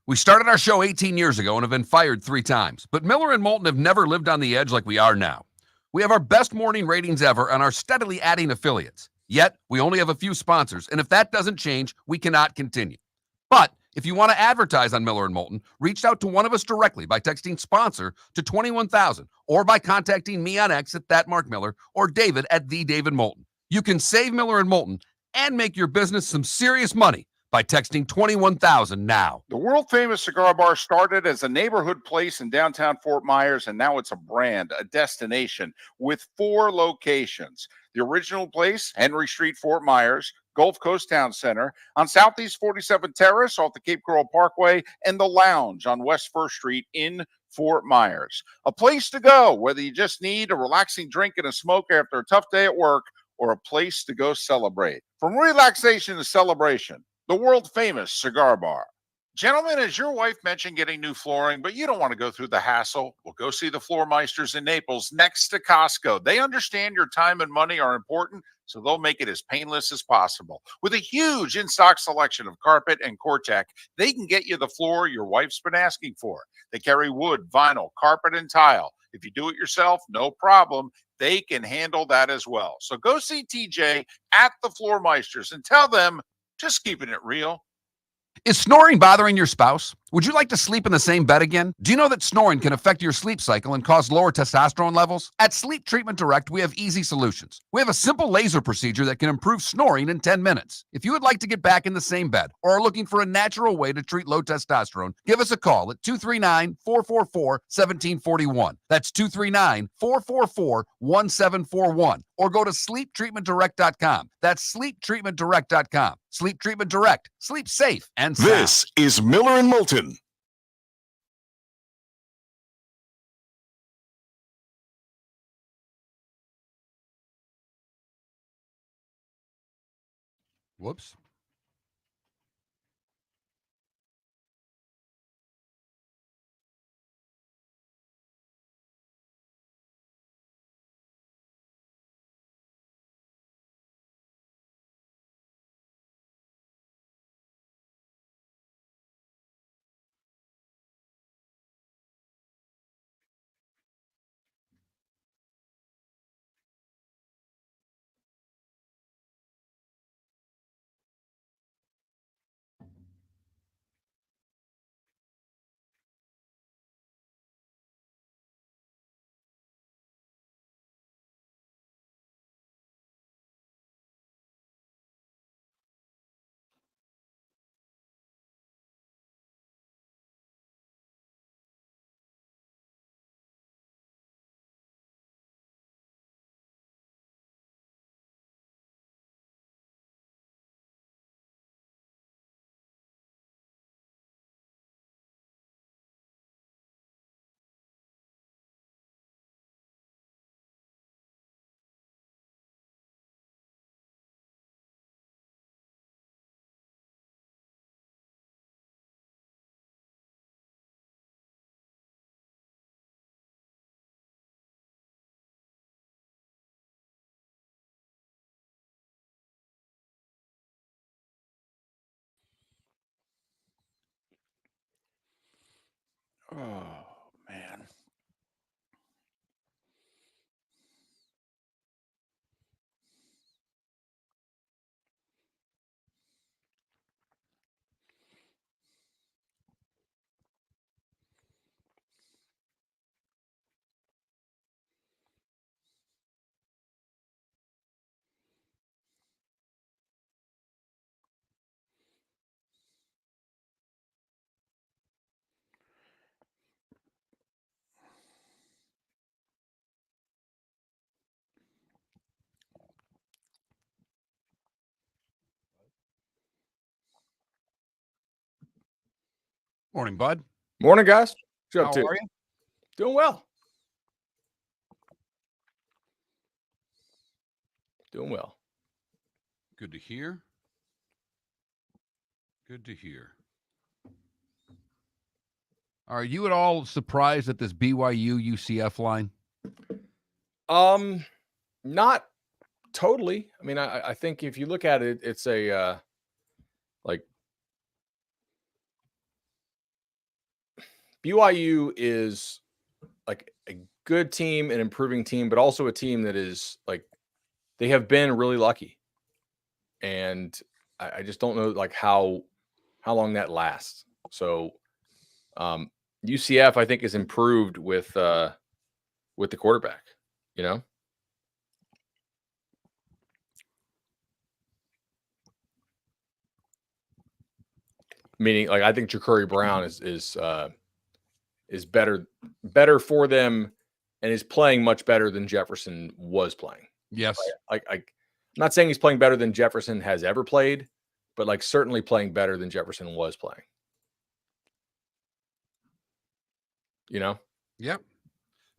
We started our show 18 years ago and have been fired 3 times, but Miller and Moulton have never lived on the edge like we are now. We have our best morning ratings ever and are steadily adding affiliates. Yet, we only have a few sponsors, and if that doesn't change, we cannot continue. But if you want to advertise on Miller and Moulton, reach out to one of us directly by texting sponsor to 21,000 or by contacting me on X at @MarkMiller or David at @TheDavidMoulton. You can save Miller and Moulton and make your business some serious money by texting 21,000 now.
The world-famous cigar bar started as a neighborhood place in downtown Fort Myers, and now it's a brand, a destination, with 4 locations. The original place, Henry Street, Fort Myers, Gulf Coast Town Center, on Southeast 47th Terrace off the Cape Coral Parkway, and the Lounge on West 1st Street in Fort Myers. A place to go, whether you just need a relaxing drink and a smoke after a tough day at work, or a place to go celebrate. From relaxation to celebration, the world-famous cigar bar. Gentlemen, as your wife mentioned getting new flooring, but you don't want to go through the hassle, well, go see the Floor Meisters in Naples next to Costco. They understand your time and money are important, so they'll make it as painless as possible. With a huge in-stock selection of carpet and Cortec, they can get you the floor your wife's been asking for. They carry wood, vinyl, carpet, and tile. If you do it yourself, no problem. They can handle that as well. So go see TJ at the Floor Meisters and tell them, just keeping it real.
Is snoring bothering your spouse? Would you like to sleep in the same bed again? Do you know that snoring can affect your sleep cycle and cause lower testosterone levels? At Sleep Treatment Direct, we have easy solutions. We have a simple laser procedure that can improve snoring in 10 minutes. If you would like to get back in the same bed or are looking for a natural way to treat low testosterone, give us a call at 239-444-1741. That's 239-444-1741. Or go to sleeptreatmentdirect.com. That's sleeptreatmentdirect.com. Sleep Treatment Direct. Sleep safe and sound.
This is Miller and Moulton.
Whoops.
Oh, man.
Morning, bud.
Morning, guys. What's you up
How
to?
are you?
Doing well. Doing well.
Good to hear. Good to hear. Are you at all surprised at this BYU UCF line?
Not totally. I mean, I think if you look at it, it's a like BYU is like a good team, an improving team, but also a team that is like they have been really lucky, and I just don't know like how long that lasts. So, UCF I think is improved with the quarterback. You know. Meaning, like I think Ja'Cory Brown is better for them, and is playing much better than Jefferson was playing.
Yes.
Like I'm not saying he's playing better than Jefferson has ever played, but like certainly playing better than Jefferson was playing. You know?
Yep.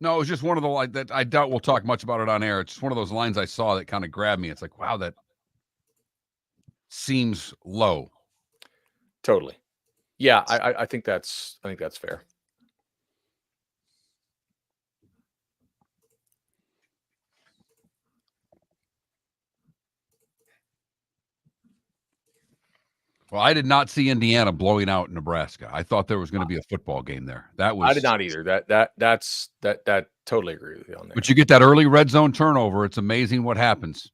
No, it was just one of the like that. I doubt we'll talk much about it on air. It's just one of those lines I saw that kind of grabbed me. It's like, wow, that seems low.
Totally. Yeah, I think that's fair.
Well, I did not see Indiana blowing out Nebraska. I thought there was going to be a football game there. That was
I did not either. That totally agree with you on that.
But you get that early red zone turnover. It's amazing what happens.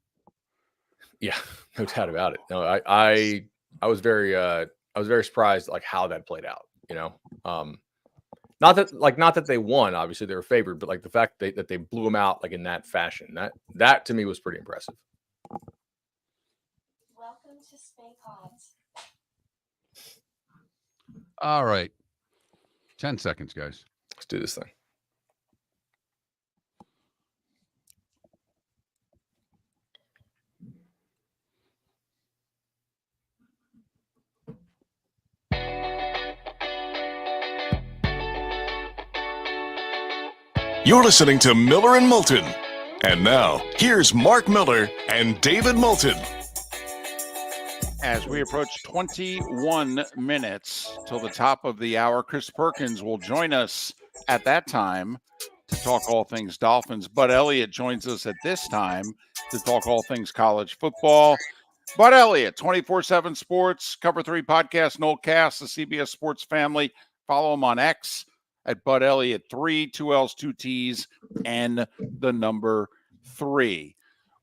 Yeah, no doubt about it. No, I was very surprised like how that played out, you know. Not that they won, obviously they were favored, but like the fact that they blew them out like in that fashion. That to me was pretty impressive.
Welcome to Spay Pods.
All right. 10 seconds, guys.
Let's do this thing.
You're listening to Miller and Moulton. And now, here's Mark Miller and David Moulton.
As we approach 21 minutes till the top of the hour, Chris Perkins will join us at that time to talk all things Dolphins. Bud Elliott joins us at this time to talk all things college football. Bud Elliott, 24/7 Sports, Cover 3 Podcast, Nolecast, the CBS Sports family. Follow him on X at Bud Elliott 3, 2 L's, 2 T's, and the number 3.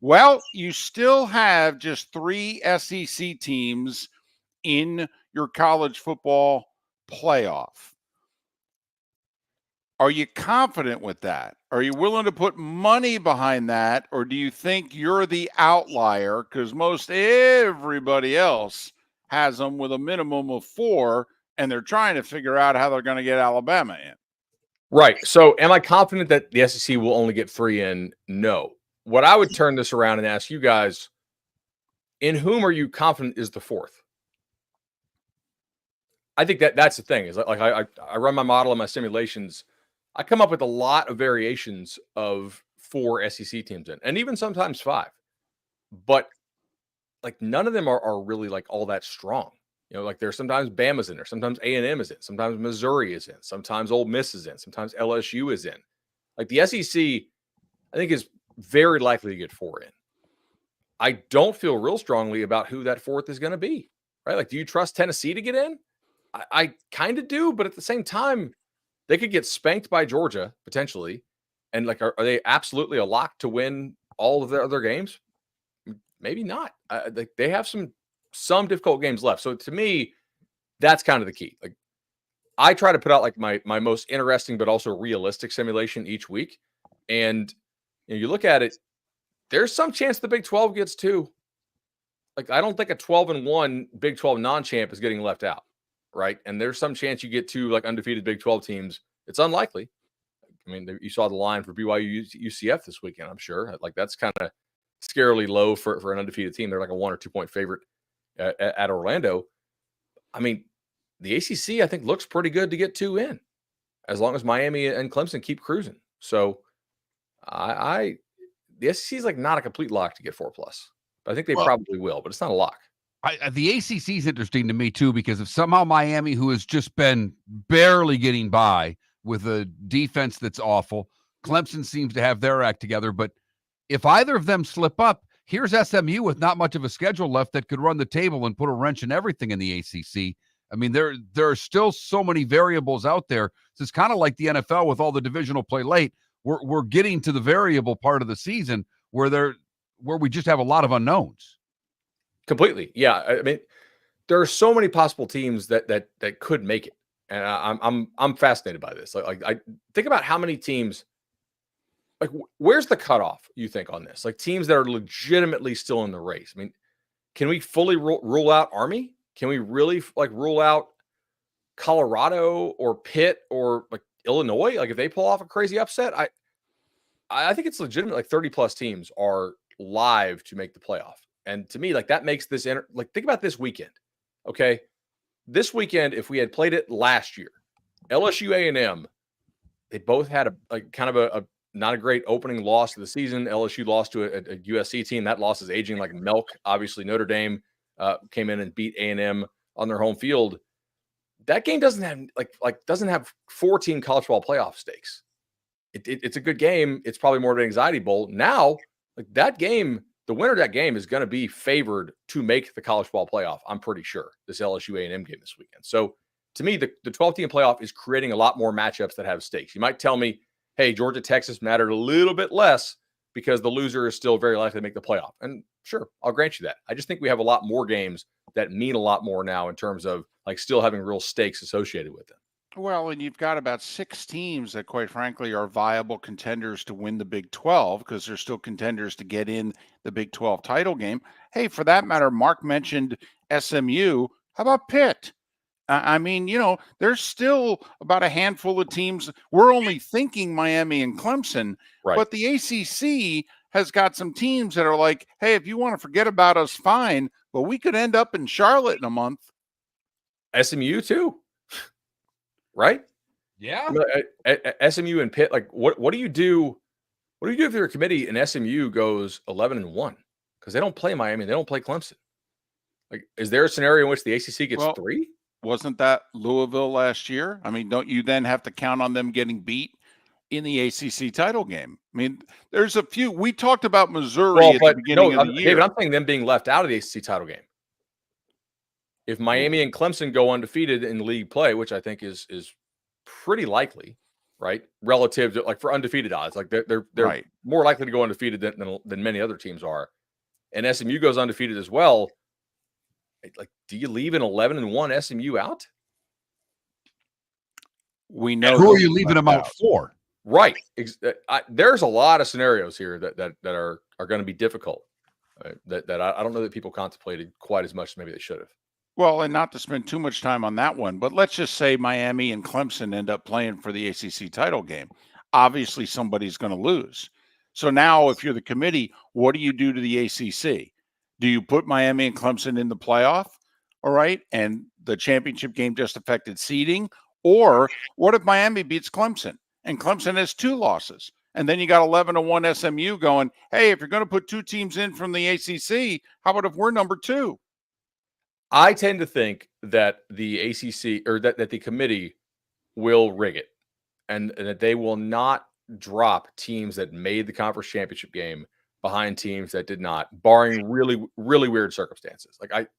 Well, you still have just 3 SEC teams in your college football playoff. Are you confident with that? Are you willing to put money behind that? Or do you think you're the outlier? Because most everybody else has them with a minimum of 4, and they're trying to figure out how they're going to get Alabama in.
Right. So am I confident that the SEC will only get 3 in? No. What I would turn this around and ask you guys, in whom are you confident is the 4th? I think that's the thing. Is like I run my model and my simulations. I come up with a lot of variations of 4 SEC teams in, and even sometimes 5. But like none of them are really like all that strong. You know, like there's sometimes Bama's in there, sometimes A&M is in, sometimes Missouri is in, sometimes Ole Miss is in, sometimes LSU is in. Like the SEC, I think is very likely to get 4 in. I don't feel real strongly about who that 4th is going to be, right? Like, do you trust Tennessee to get in? I kind of do, but at the same time, They could get spanked by Georgia potentially, and like, are they absolutely a lock to win all of their other games? Maybe not. They have some difficult games left. So to me, that's kind of the key. Like, I try to put out like my most interesting but also realistic simulation each week, and you look at it. There's some chance the Big 12 gets 2. Like, I don't think a 12-1 Big 12 non-champ is getting left out, right? And there's some chance you get 2 like undefeated Big 12 teams. It's unlikely. I mean, you saw the line for BYU UCF this weekend. I'm sure like that's kind of scarily low for an undefeated team. They're like a 1 or 2 point favorite at Orlando. I mean, the ACC I think looks pretty good to get 2 in, as long as Miami and Clemson keep cruising. So the SEC is like not a complete lock to get 4+. But I think they probably will, but it's not a lock.
The ACC is interesting to me too, because if somehow Miami, who has just been barely getting by with a defense that's awful, Clemson seems to have their act together. But if either of them slip up, here's SMU with not much of a schedule left that could run the table and put a wrench in everything in the ACC. I mean, there are still so many variables out there. So it's kind of like the NFL with all the divisional play late. We're getting to the variable part of the season where we just have a lot of unknowns.
Completely. Yeah. I mean, there are so many possible teams that could make it. And I'm fascinated by this. Like I think about how many teams, like where's the cutoff you think on this? Like teams that are legitimately still in the race. I mean, can we fully rule out Army? Can we really like rule out Colorado or Pitt or like Illinois? Like if they pull off a crazy upset, I think it's legitimate. Like 30+ teams are live to make the playoff. And to me, like that makes this like think about this weekend. Okay. This weekend, if we had played it last year, LSU A&M, they both had a not a great opening loss to the season. LSU lost to a USC team. That loss is aging like milk. Obviously, Notre Dame came in and beat A&M on their home field. That game doesn't have 14 college football playoff stakes. It's a good game. It's probably more of an anxiety bowl. Now, like that game, the winner of that game is going to be favored to make the college football playoff. I'm pretty sure this LSU A&M game this weekend. So to me, the 12-team playoff is creating a lot more matchups that have stakes. You might tell me, hey, Georgia, Texas mattered a little bit less because the loser is still very likely to make the playoff. And sure, I'll grant you that. I just think we have a lot more games that mean a lot more now in terms of like still having real stakes associated with them.
Well, and you've got about 6 teams that, quite frankly, are viable contenders to win the Big 12 because they're still contenders to get in the Big 12 title game. Hey, for that matter, Mark mentioned SMU. How about Pitt? I mean, there's still about a handful of teams. We're only thinking Miami and Clemson,
right?
But the ACC has got some teams that are like, hey, if you want to forget about us, fine, but we could end up in Charlotte in a month.
SMU too. Right?
Yeah.
SMU and Pitt, like what do you do? What do you do if you're a committee and SMU goes 11-1? Because they don't play Miami, they don't play Clemson. Like, is there a scenario in which the ACC gets 3?
Wasn't that Louisville last year? I mean, don't you then have to count on them getting beat in the ACC title game? I mean, there's a few. We talked about Missouri at the beginning of the year.
David, I'm saying them being left out of the ACC title game. If Miami and Clemson go undefeated in league play, which I think is pretty likely, right? Relative to like for undefeated odds, like they're
right.
More likely to go undefeated than many other teams are. And SMU goes undefeated as well. Like, do you leave an 11-1 SMU out?
We know
who are you leaving them out for?
Right. There's a lot of scenarios here that are going to be difficult. That I don't know that people contemplated quite as much as maybe they should have.
Well, and not to spend too much time on that one, but let's just say Miami and Clemson end up playing for the ACC title game. Obviously, somebody's going to lose. So now if you're the committee, what do you do to the ACC? Do you put Miami and Clemson in the playoff? All right. And the championship game just affected seeding? Or what if Miami beats Clemson and Clemson has 2 losses? And then you got 11-1 SMU going, hey, if you're going to put 2 teams in from the ACC, how about if we're number 2?
I tend to think that the ACC or that the committee will rig it and that they will not drop teams that made the conference championship game behind teams that did not, barring really, really weird circumstances. Like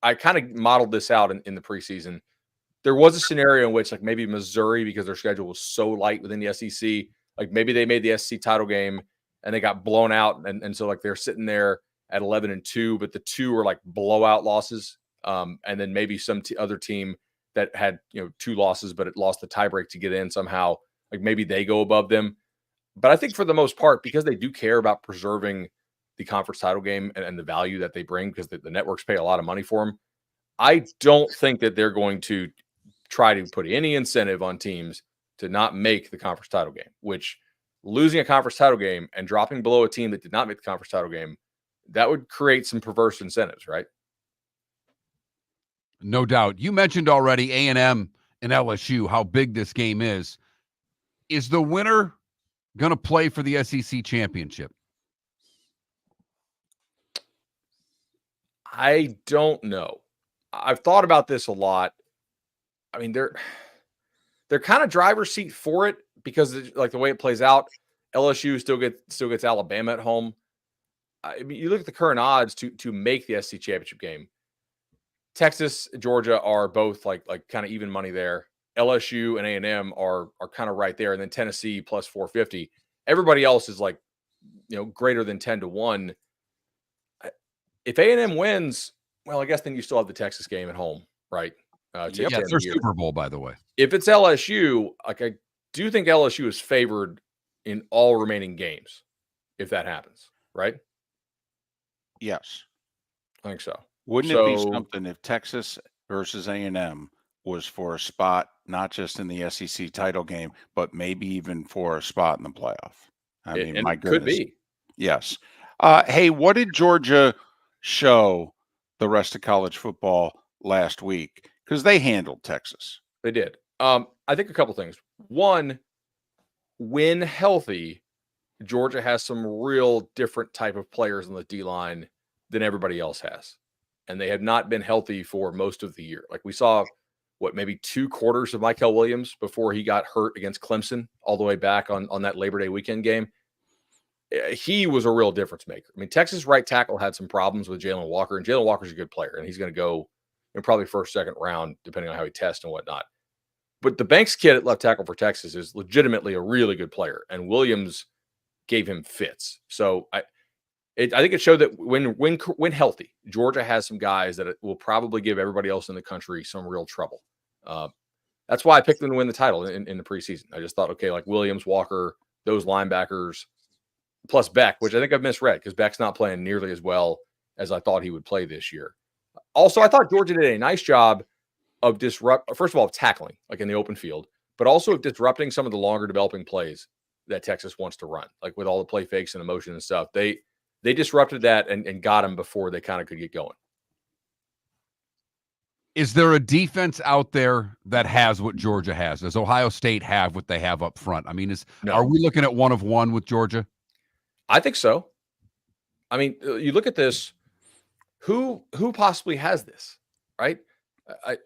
I kind of modeled this out in the preseason there was a scenario in which like maybe Missouri, because their schedule was so light within the SEC, like maybe they made the SEC title game and they got blown out. And so like they're sitting there at 11-2, but the two are like blowout losses. And then maybe some other team that had, 2 losses, but it lost the tiebreak to get in somehow. Like maybe they go above them. But I think for the most part, because they do care about preserving the conference title game and the value that they bring, because the networks pay a lot of money for them, I don't think that they're going to try to put any incentive on teams to not make the conference title game, which losing a conference title game and dropping below a team that did not make the conference title game, that would create some perverse incentives, right?
No doubt. You mentioned already A&M and LSU, how big this game is. Is the winner going to play for the SEC championship?
I don't know. I've thought about this a lot. I mean, they're kind of driver's seat for it because like the way it plays out, LSU still gets Alabama at home. I mean, you look at the current odds to make the SEC championship game. Texas, Georgia are both like kind of even money there. LSU and A&M are kind of right there, and then Tennessee plus 450. Everybody else is like, greater than 10-1. If A&M wins, well, I guess then you still have the Texas game at home, right?
Yeah, it's their Super Bowl, by the way.
If it's LSU, like I do think LSU is favored in all remaining games, if that happens, right?
Yes.
I think so.
Wouldn't it be something if Texas versus A&M was for a spot, not just in the SEC title game, but maybe even for a spot in the playoff? I mean, my goodness.
Could be.
Yes. Hey, what did Georgia show the rest of college football last week? Because they handled Texas.
They did. I think a couple things. One, when healthy, Georgia has some real different type of players on the D-line than everybody else has. And they have not been healthy for most of the year. Like we saw, maybe 2 quarters of Michael Williams before he got hurt against Clemson all the way back on that Labor Day weekend game. He was a real difference maker. I mean, Texas right tackle had some problems with Jalen Walker, and Jalen Walker's a good player, and he's going to go probably first, second round, depending on how he tests and whatnot. But the Banks kid at left tackle for Texas is legitimately a really good player, and Williams gave him fits. So I think it showed that when healthy, Georgia has some guys that will probably give everybody else in the country some real trouble. That's why I picked them to win the title in the preseason. I just thought, okay, like Williams, Walker, those linebackers, plus Beck, which I think I've misread because Beck's not playing nearly as well as I thought he would play this year. Also, I thought Georgia did a nice job of first of all, of tackling, like in the open field, but also of disrupting some of the longer developing plays that Texas wants to run, like with all the play fakes and the motion and stuff. They disrupted that and got them before they kind of could get going.
Is there a defense out there that has what Georgia has? Does Ohio State have what they have up front? I mean, are we looking at 1 of 1 with Georgia?
I think so. I mean, you look at this, who possibly has this, right?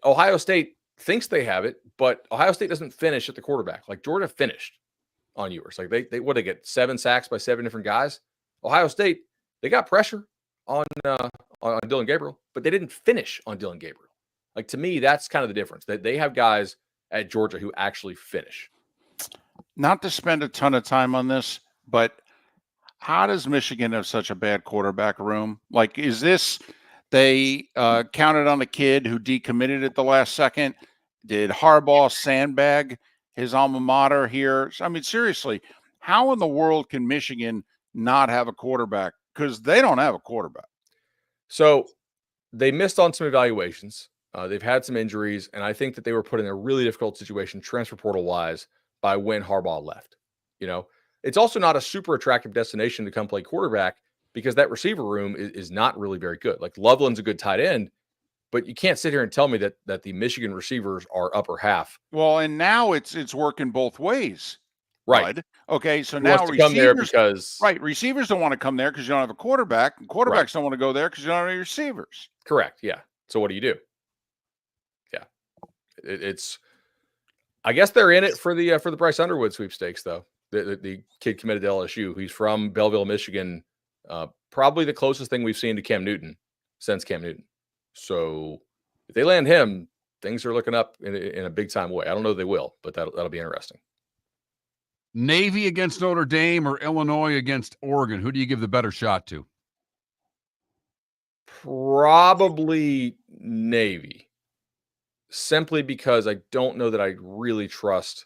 Ohio State thinks they have it, but Ohio State doesn't finish at the quarterback. Like Georgia finished on Ewers. Like they get 7 sacks by 7 different guys. Ohio State, they got pressure on Dylan Gabriel, but they didn't finish on Dylan Gabriel. Like to me, that's kind of the difference. That they have guys at Georgia who actually finish.
Not to spend a ton of time on this, but how does Michigan have such a bad quarterback room? Like, is this they counted on a kid who decommitted at the last second? Did Harbaugh sandbag his alma mater here? I mean, seriously, how in the world can Michigan not have a quarterback? Because they don't have a quarterback.
So they missed on some evaluations. They've had some injuries, and I think that they were put in a really difficult situation, transfer portal wise, by when Harbaugh left. It's also not a super attractive destination to come play quarterback because that receiver room is not really very good. Like Loveland's a good tight end, but you can't sit here and tell me that the Michigan receivers are upper half.
Well, and now it's working both ways.
Right.
Bud. Okay. So
Who
now
wants to come there because
receivers don't want to come there because you don't have a quarterback, and quarterbacks don't want to go there because you don't have any receivers.
Correct. Yeah. So what do you do? Yeah. It's I guess they're in it for the Bryce Underwood sweepstakes, though. The kid committed to LSU. He's from Belleville, Michigan. Probably the closest thing we've seen to Cam Newton since Cam Newton. So if they land him, things are looking up in a big time way. I don't know if they will, but that'll be interesting.
Navy against Notre Dame or Illinois against Oregon? Who do you give the better shot to?
Probably Navy, simply because I don't know that I really trust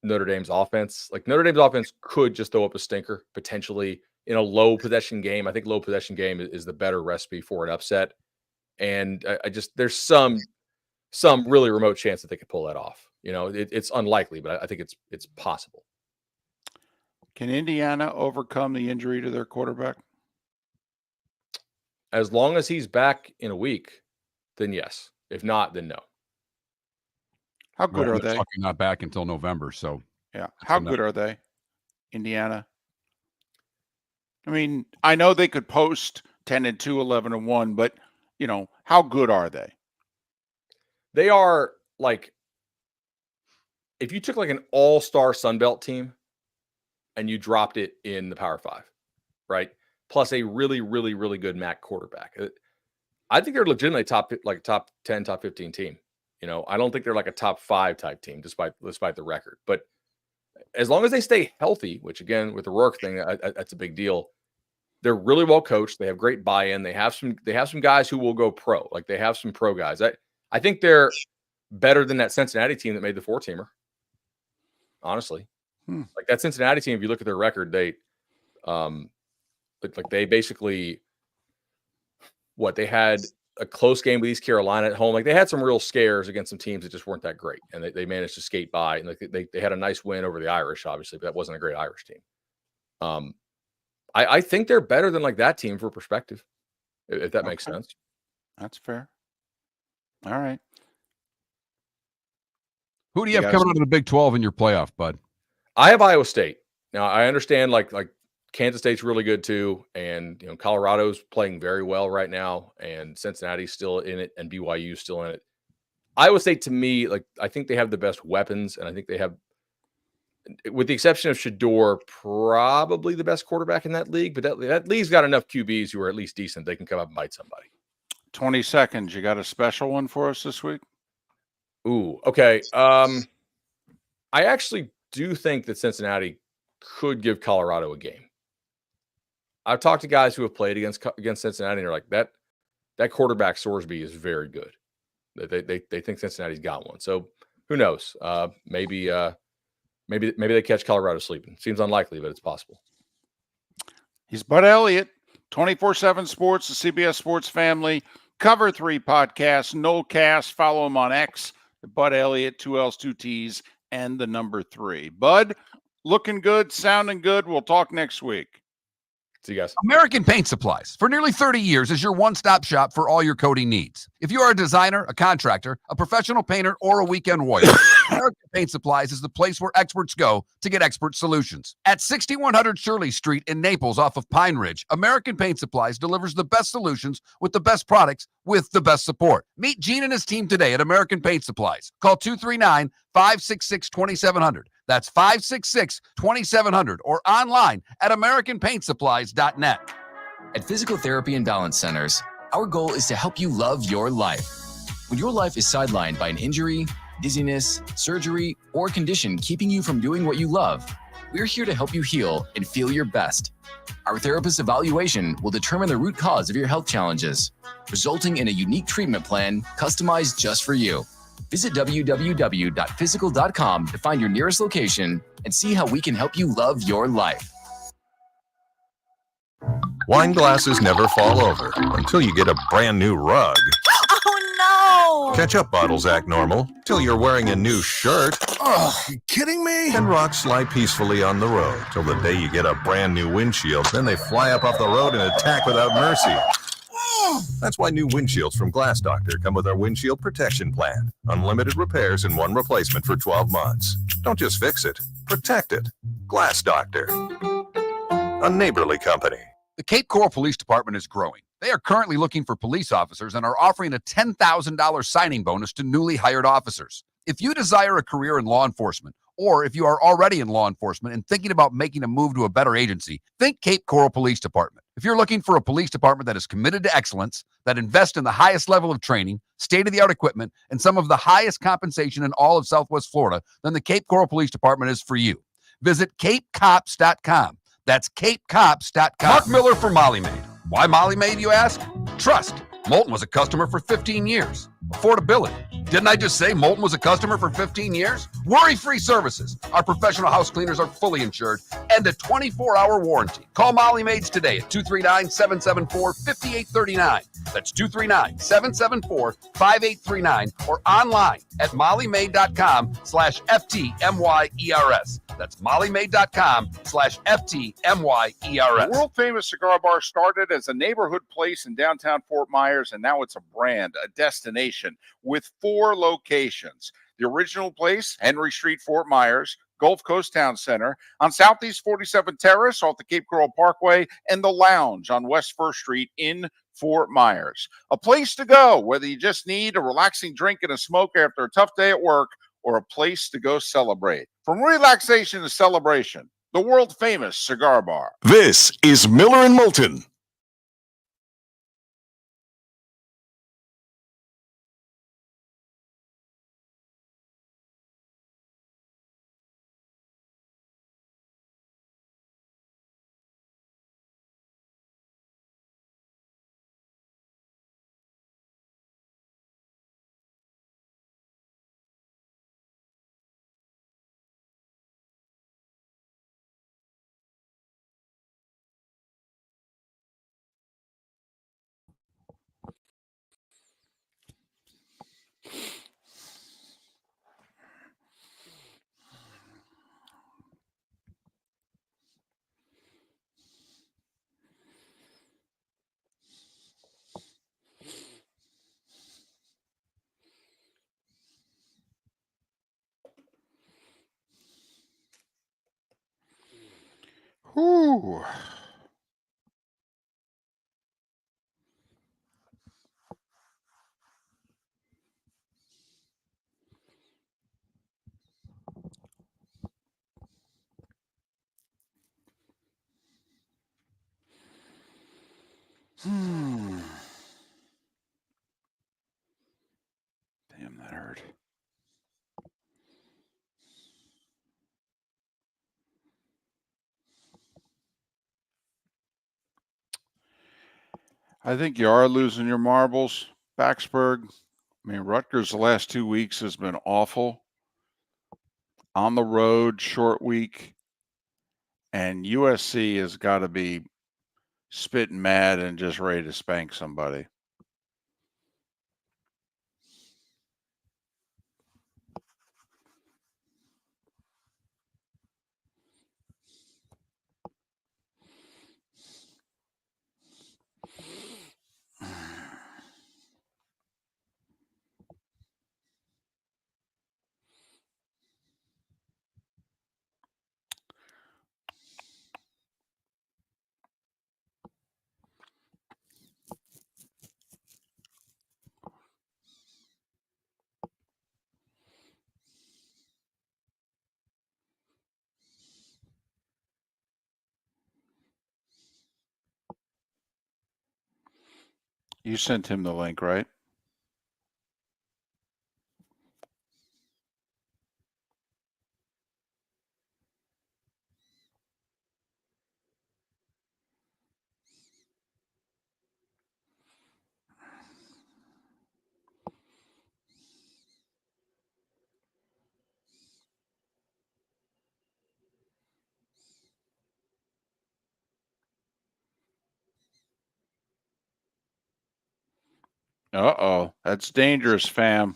Notre Dame's offense. Like Notre Dame's offense could just throw up a stinker potentially in a low possession game. I think low possession game is the better recipe for an upset. And I just, there's some really remote chance that they could pull that off. You know, it's unlikely, but I think it's possible.
Can Indiana overcome the injury to their quarterback?
As long as he's back in a week, then yes. If not, then no.
How good are they?
Not back until November, so
yeah. How good are they, Indiana? I mean, I know they could post 10-2, 11-1, but you know, how good are they?
They are like, if you took like an all-star Sun Belt team and you dropped it in the Power 5, right? Plus a really, really, really good MAC quarterback. I think they're legitimately top 10, top 15 team. You know, I don't think they're like a top 5 type team, despite the record. But as long as they stay healthy, which again with the Rourke thing, that's a big deal. They're really well coached. They have great buy-in. They have some guys who will go pro. Like they have some pro guys. I think they're better than that Cincinnati team that made the 4-teamer. Honestly, like that Cincinnati team, if you look at their record, they basically they had a close game with East Carolina at home. Like they had some real scares against some teams that just weren't that great, and they managed to skate by. And like they had a nice win over the Irish, obviously, but that wasn't a great Irish team. I think they're better than like that team for perspective, if that makes sense.
That's fair. All right.
Who do you have coming out of the Big 12 in your playoff, bud?
I have Iowa State. Now I understand like Kansas State's really good too, and you know Colorado's playing very well right now, and Cincinnati's still in it, and BYU's still in it. Iowa State, to me, like I think they have the best weapons, and I think they have, with the exception of Shador, probably the best quarterback in that league. But that league's got enough QBs who are at least decent; they can come up and bite somebody.
20 seconds. You got a special one for us this week?
Ooh, okay. I actually do think that Cincinnati could give Colorado a game. I've talked to guys who have played against Cincinnati, and they're like, that quarterback Sorsby is very good. They think Cincinnati's got one. So who knows? Maybe they catch Colorado sleeping. Seems unlikely, but it's possible.
He's Bud Elliott, 24/7 Sports, the CBS Sports Family, Cover 3 podcast, No Cast. Follow him on X, Bud Elliott, 2 L's, 2 T's, and the number 3. Bud, looking good, sounding good. We'll talk next week.
See you guys.
American Paint Supplies, for nearly 30 years, is your one-stop shop for all your coating needs. If you are a designer, a contractor, a professional painter, or a weekend warrior, American Paint Supplies is the place where experts go to get expert solutions. At 6100 Shirley Street in Naples off of Pine Ridge, American Paint Supplies delivers the best solutions with the best products with the best support. Meet Gene and his team today at American Paint Supplies. Call 239-566-2700. That's 566-2700 or online at AmericanPaintSupplies.net.
At Physical Therapy and Balance Centers, our goal is to help you love your life. When your life is sidelined by an injury, dizziness, surgery, or condition keeping you from doing what you love, we're here to help you heal and feel your best. Our therapist evaluation will determine the root cause of your health challenges, resulting in a unique treatment plan customized just for you. Visit www.physical.com to find your nearest location and see how we can help you love your life.
Wine glasses never fall over until you get a brand new rug.
Oh, no!
Ketchup bottles act normal till you're wearing a new shirt.
Oh, you kidding me?
And rocks slide peacefully on the road till the day you get a brand new windshield. Then they fly up off the road and attack without mercy. That's why new windshields from Glass Doctor come with our windshield protection plan. Unlimited repairs and one replacement for 12 months. Don't just fix it, protect it. Glass Doctor, a neighborly company.
The Cape Coral Police Department is growing. They are currently looking for police officers and are offering a $10,000 signing bonus to newly hired officers. If you desire a career in law enforcement, or if you are already in law enforcement and thinking about making a move to a better agency, think Cape Coral Police Department. If you're looking for a police department that is committed to excellence, that invests in the highest level of training, state-of-the-art equipment, and some of the highest compensation in all of Southwest Florida, then the Cape Coral Police Department is for you. Visit capecops.com. That's capecops.com. Mark Miller for Molly Maid. Why Molly Maid, you ask? Trust. Moulton was a customer for 15 years. Affordability. Didn't I just say Moulton was a customer for 15 years? Worry-free services. Our professional house cleaners are fully insured and a 24-hour warranty. Call Molly Maids today at 239-774-5839. That's 239-774-5839 or online at mollymaid.com/FTMYERS. That's mollymaid.com/FTMYERS.
The world famous cigar bar started as a neighborhood place in downtown Fort Myers, and now it's a brand, a destination with 4 locations. The original place, Henry Street, Fort Myers, Gulf Coast Town Center, on Southeast 47th Terrace off the Cape Coral Parkway, and the Lounge on West 1st Street in Fort Myers. A place to go, whether you just need a relaxing drink and a smoke after a tough day at work, or a place to go celebrate. From relaxation to celebration, the world famous cigar bar.
This is Miller and Moulton.
Whew. Damn, that hurt. I think you are losing your marbles, Backsburg. I mean, Rutgers the last 2 weeks has been awful. On the road, short week. And USC has got to be spitting mad and just ready to spank somebody. You sent him the link, right? Uh-oh. That's dangerous, fam.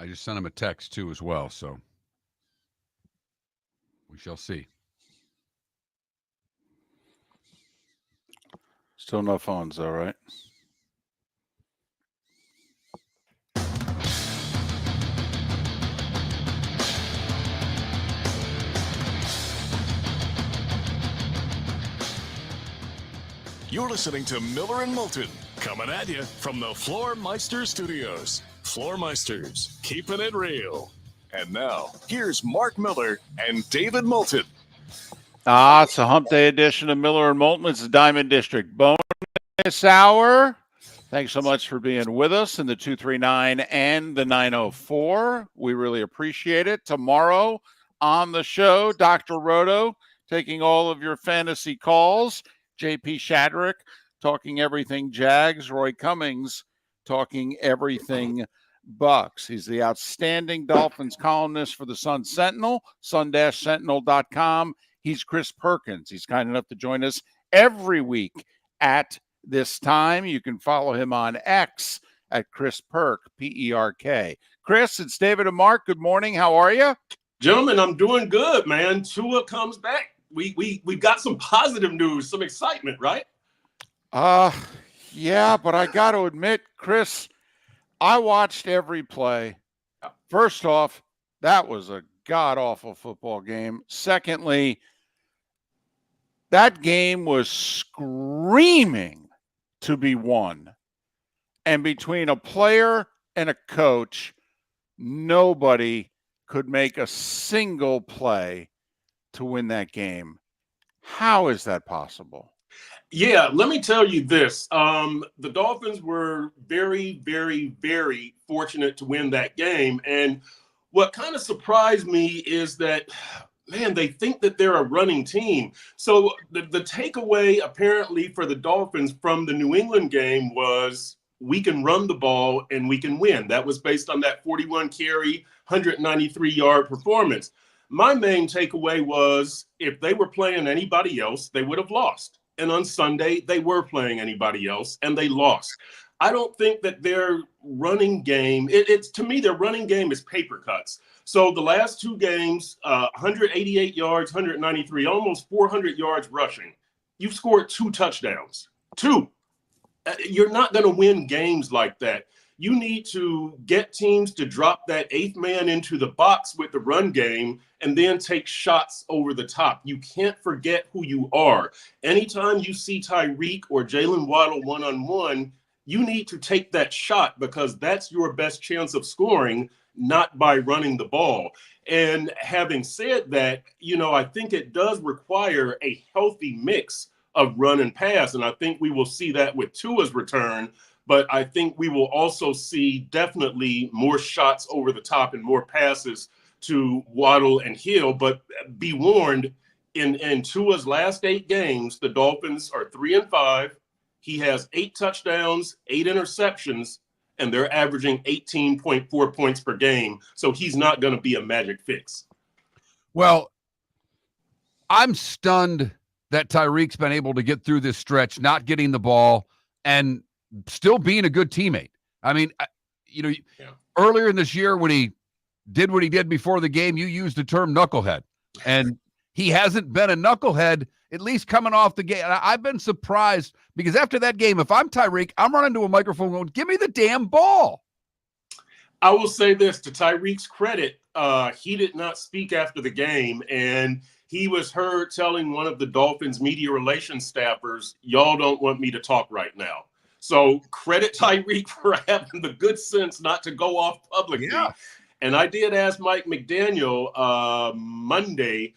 I just sent him a text too as well, so we shall see.
Still no phones though, right?
You're listening to Miller and Moulton, coming at you from the Floor Meister Studios. Floor Meisters, keeping it real. And now, here's Mark Miller and David Moulton.
It's a hump day edition of Miller and Moulton. It's the Diamond District bonus hour. Thanks so much for being with us in the 239 and the 904. We really appreciate it. Tomorrow on the show, Dr. Roto taking all of your fantasy calls. JP Shadrick talking everything Jags. Roy Cummings talking everything Bucks. He's the outstanding Dolphins columnist for the Sun Sentinel, sun-sentinel.com. He's Chris Perkins. He's kind enough to join us every week at this time. You can follow him on X at Chris Perk, P-E-R-K. Chris, it's David and Mark. Good morning. How are you?
Gentlemen, I'm doing good, man. Tua comes back. We've got some positive news, some excitement, right?
Yeah, but I got to admit, Chris, I watched every play. First off, that was a god-awful football game. Secondly, that game was screaming to be won. And between a player and a coach, nobody could make a single play to win that game. How is that possible?
Yeah, let me tell you this. The Dolphins were very, very, very fortunate to win that game. And what kind of surprised me is that, man, they think that they're a running team. So the takeaway apparently for the Dolphins from the New England game was we can run the ball and we can win. That was based on that 41 carry, 193-yard performance. My main takeaway was if they were playing anybody else, they would have lost. And on Sunday, they were playing anybody else, and they lost. I don't think that their running game, to me, their running game is paper cuts. So the last two games, 188 yards, 193, almost 400 yards rushing. You've scored 2 touchdowns. 2. You're not going to win games like that. You need to get teams to drop that 8th man into the box with the run game and then take shots over the top. You can't forget who you are. Anytime you see Tyreek or Jalen Waddle one-on-one, you need to take that shot because that's your best chance of scoring, not by running the ball. And having said that, I think it does require a healthy mix of run and pass. And I think we will see that with Tua's return. But I think we will also see definitely more shots over the top and more passes to Waddle and Hill. But be warned, in Tua's last 8 games, the Dolphins are 3-5. He has 8 touchdowns, 8 interceptions, and they're averaging 18.4 points per game. So he's not going to be a magic fix.
Well, I'm stunned that Tyreek's been able to get through this stretch, not getting the ball, and still being a good teammate. I mean, earlier in this year when he did what he did before the game, you used the term knucklehead. And he hasn't been a knucklehead, at least coming off the game. I've been surprised because after that game, if I'm Tyreek, I'm running to a microphone going, give me the damn ball.
I will say this, to Tyreek's credit, he did not speak after the game, and he was heard telling one of the Dolphins media relations staffers, y'all don't want me to talk right now. So credit Tyreek for having the good sense not to go off publicly. Yeah. And I did ask Mike McDaniel Monday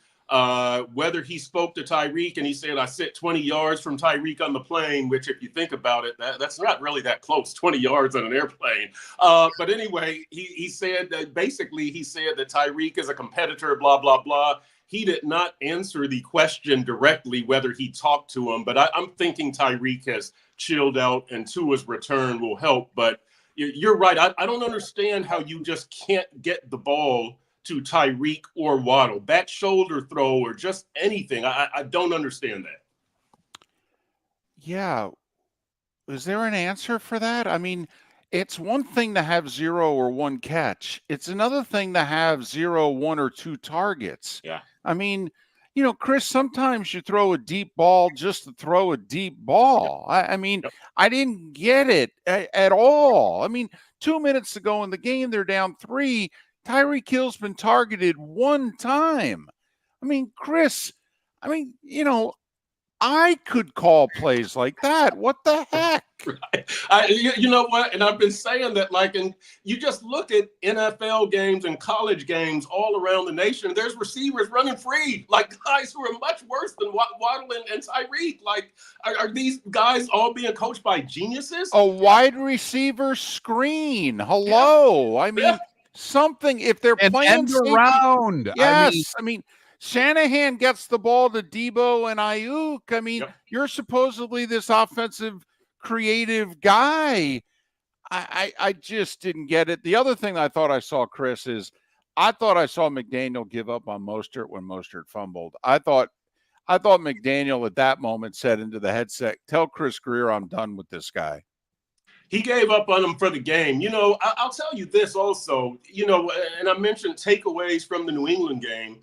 whether he spoke to Tyreek, and he said, I sit 20 yards from Tyreek on the plane, which if you think about it, that's not really that close, 20 yards on an airplane. But anyway, he said that basically he said that Tyreek is a competitor, blah, blah, blah. He did not answer the question directly whether he talked to him, but I'm thinking Tyreek has chilled out and Tua's return will help. But you're right. I don't understand how you just can't get the ball to Tyreek or Waddle, back shoulder throw or just anything. I don't understand that.
Yeah. Is there an answer for that? I mean, It's one thing to have 0 or 1 catch. It's another thing to have 0, 1 or 2 targets.
Yeah.
I mean, Chris, sometimes you throw a deep ball just to throw a deep ball. I mean, I didn't get it at all. I mean, 2 minutes to go in the game, they're down 3. Tyreek Hill's been targeted 1 time. I mean, Chris, I could call plays like that. What the heck?
Right. You know what? And I've been saying that, and you just look at NFL games and college games all around the nation. There's receivers running free, like guys who are much worse than Waddle and Tyreek. Are these guys all being coached by geniuses?
A wide receiver screen. Hello. I mean, something, if they're playing
end around.
Yes. I mean, Shanahan gets the ball to Debo and Ayuk. I mean, you're supposedly this offensive creative guy. I just didn't get it. The other thing I thought I saw, Chris, is I thought I saw McDaniel give up on Mostert when Mostert fumbled. I thought McDaniel at that moment said into the headset, "Tell Chris Greer I'm done with this guy."
He gave up on him for the game. I'll tell you this also, and I mentioned takeaways from the New England game.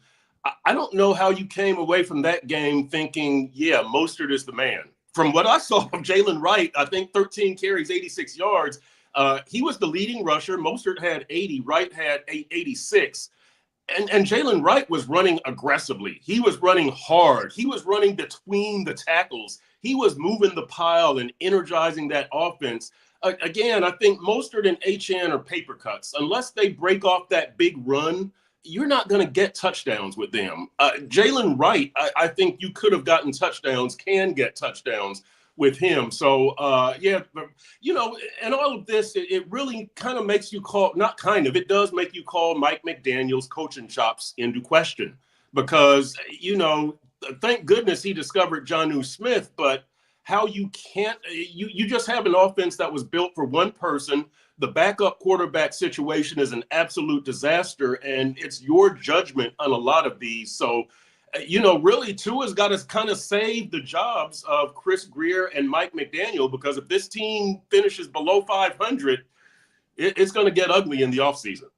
I don't know how you came away from that game thinking, yeah, Mostert is the man. From what I saw of Jalen Wright, I think 13 carries, 86 yards. He was the leading rusher. Mostert had 80. Wright had 86. And Jalen Wright was running aggressively. He was running hard. He was running between the tackles. He was moving the pile and energizing that offense. Again, I think Mostert and HN are paper cuts. Unless they break off that big run, you're not going to get touchdowns with them. Jalen Wright, I think you could have gotten touchdowns, can get touchdowns with him. So, and all of this, it really kind of makes you it does make you call Mike McDaniel's coaching chops into question because, thank goodness he discovered Jonnu Smith, but how you can't, you just have an offense that was built for one person. The backup quarterback situation is an absolute disaster, and it's your judgment on a lot of these. So, really Tua's got to kind of save the jobs of Chris Greer and Mike McDaniel, because if this team finishes below 500, it's going to get ugly in the offseason.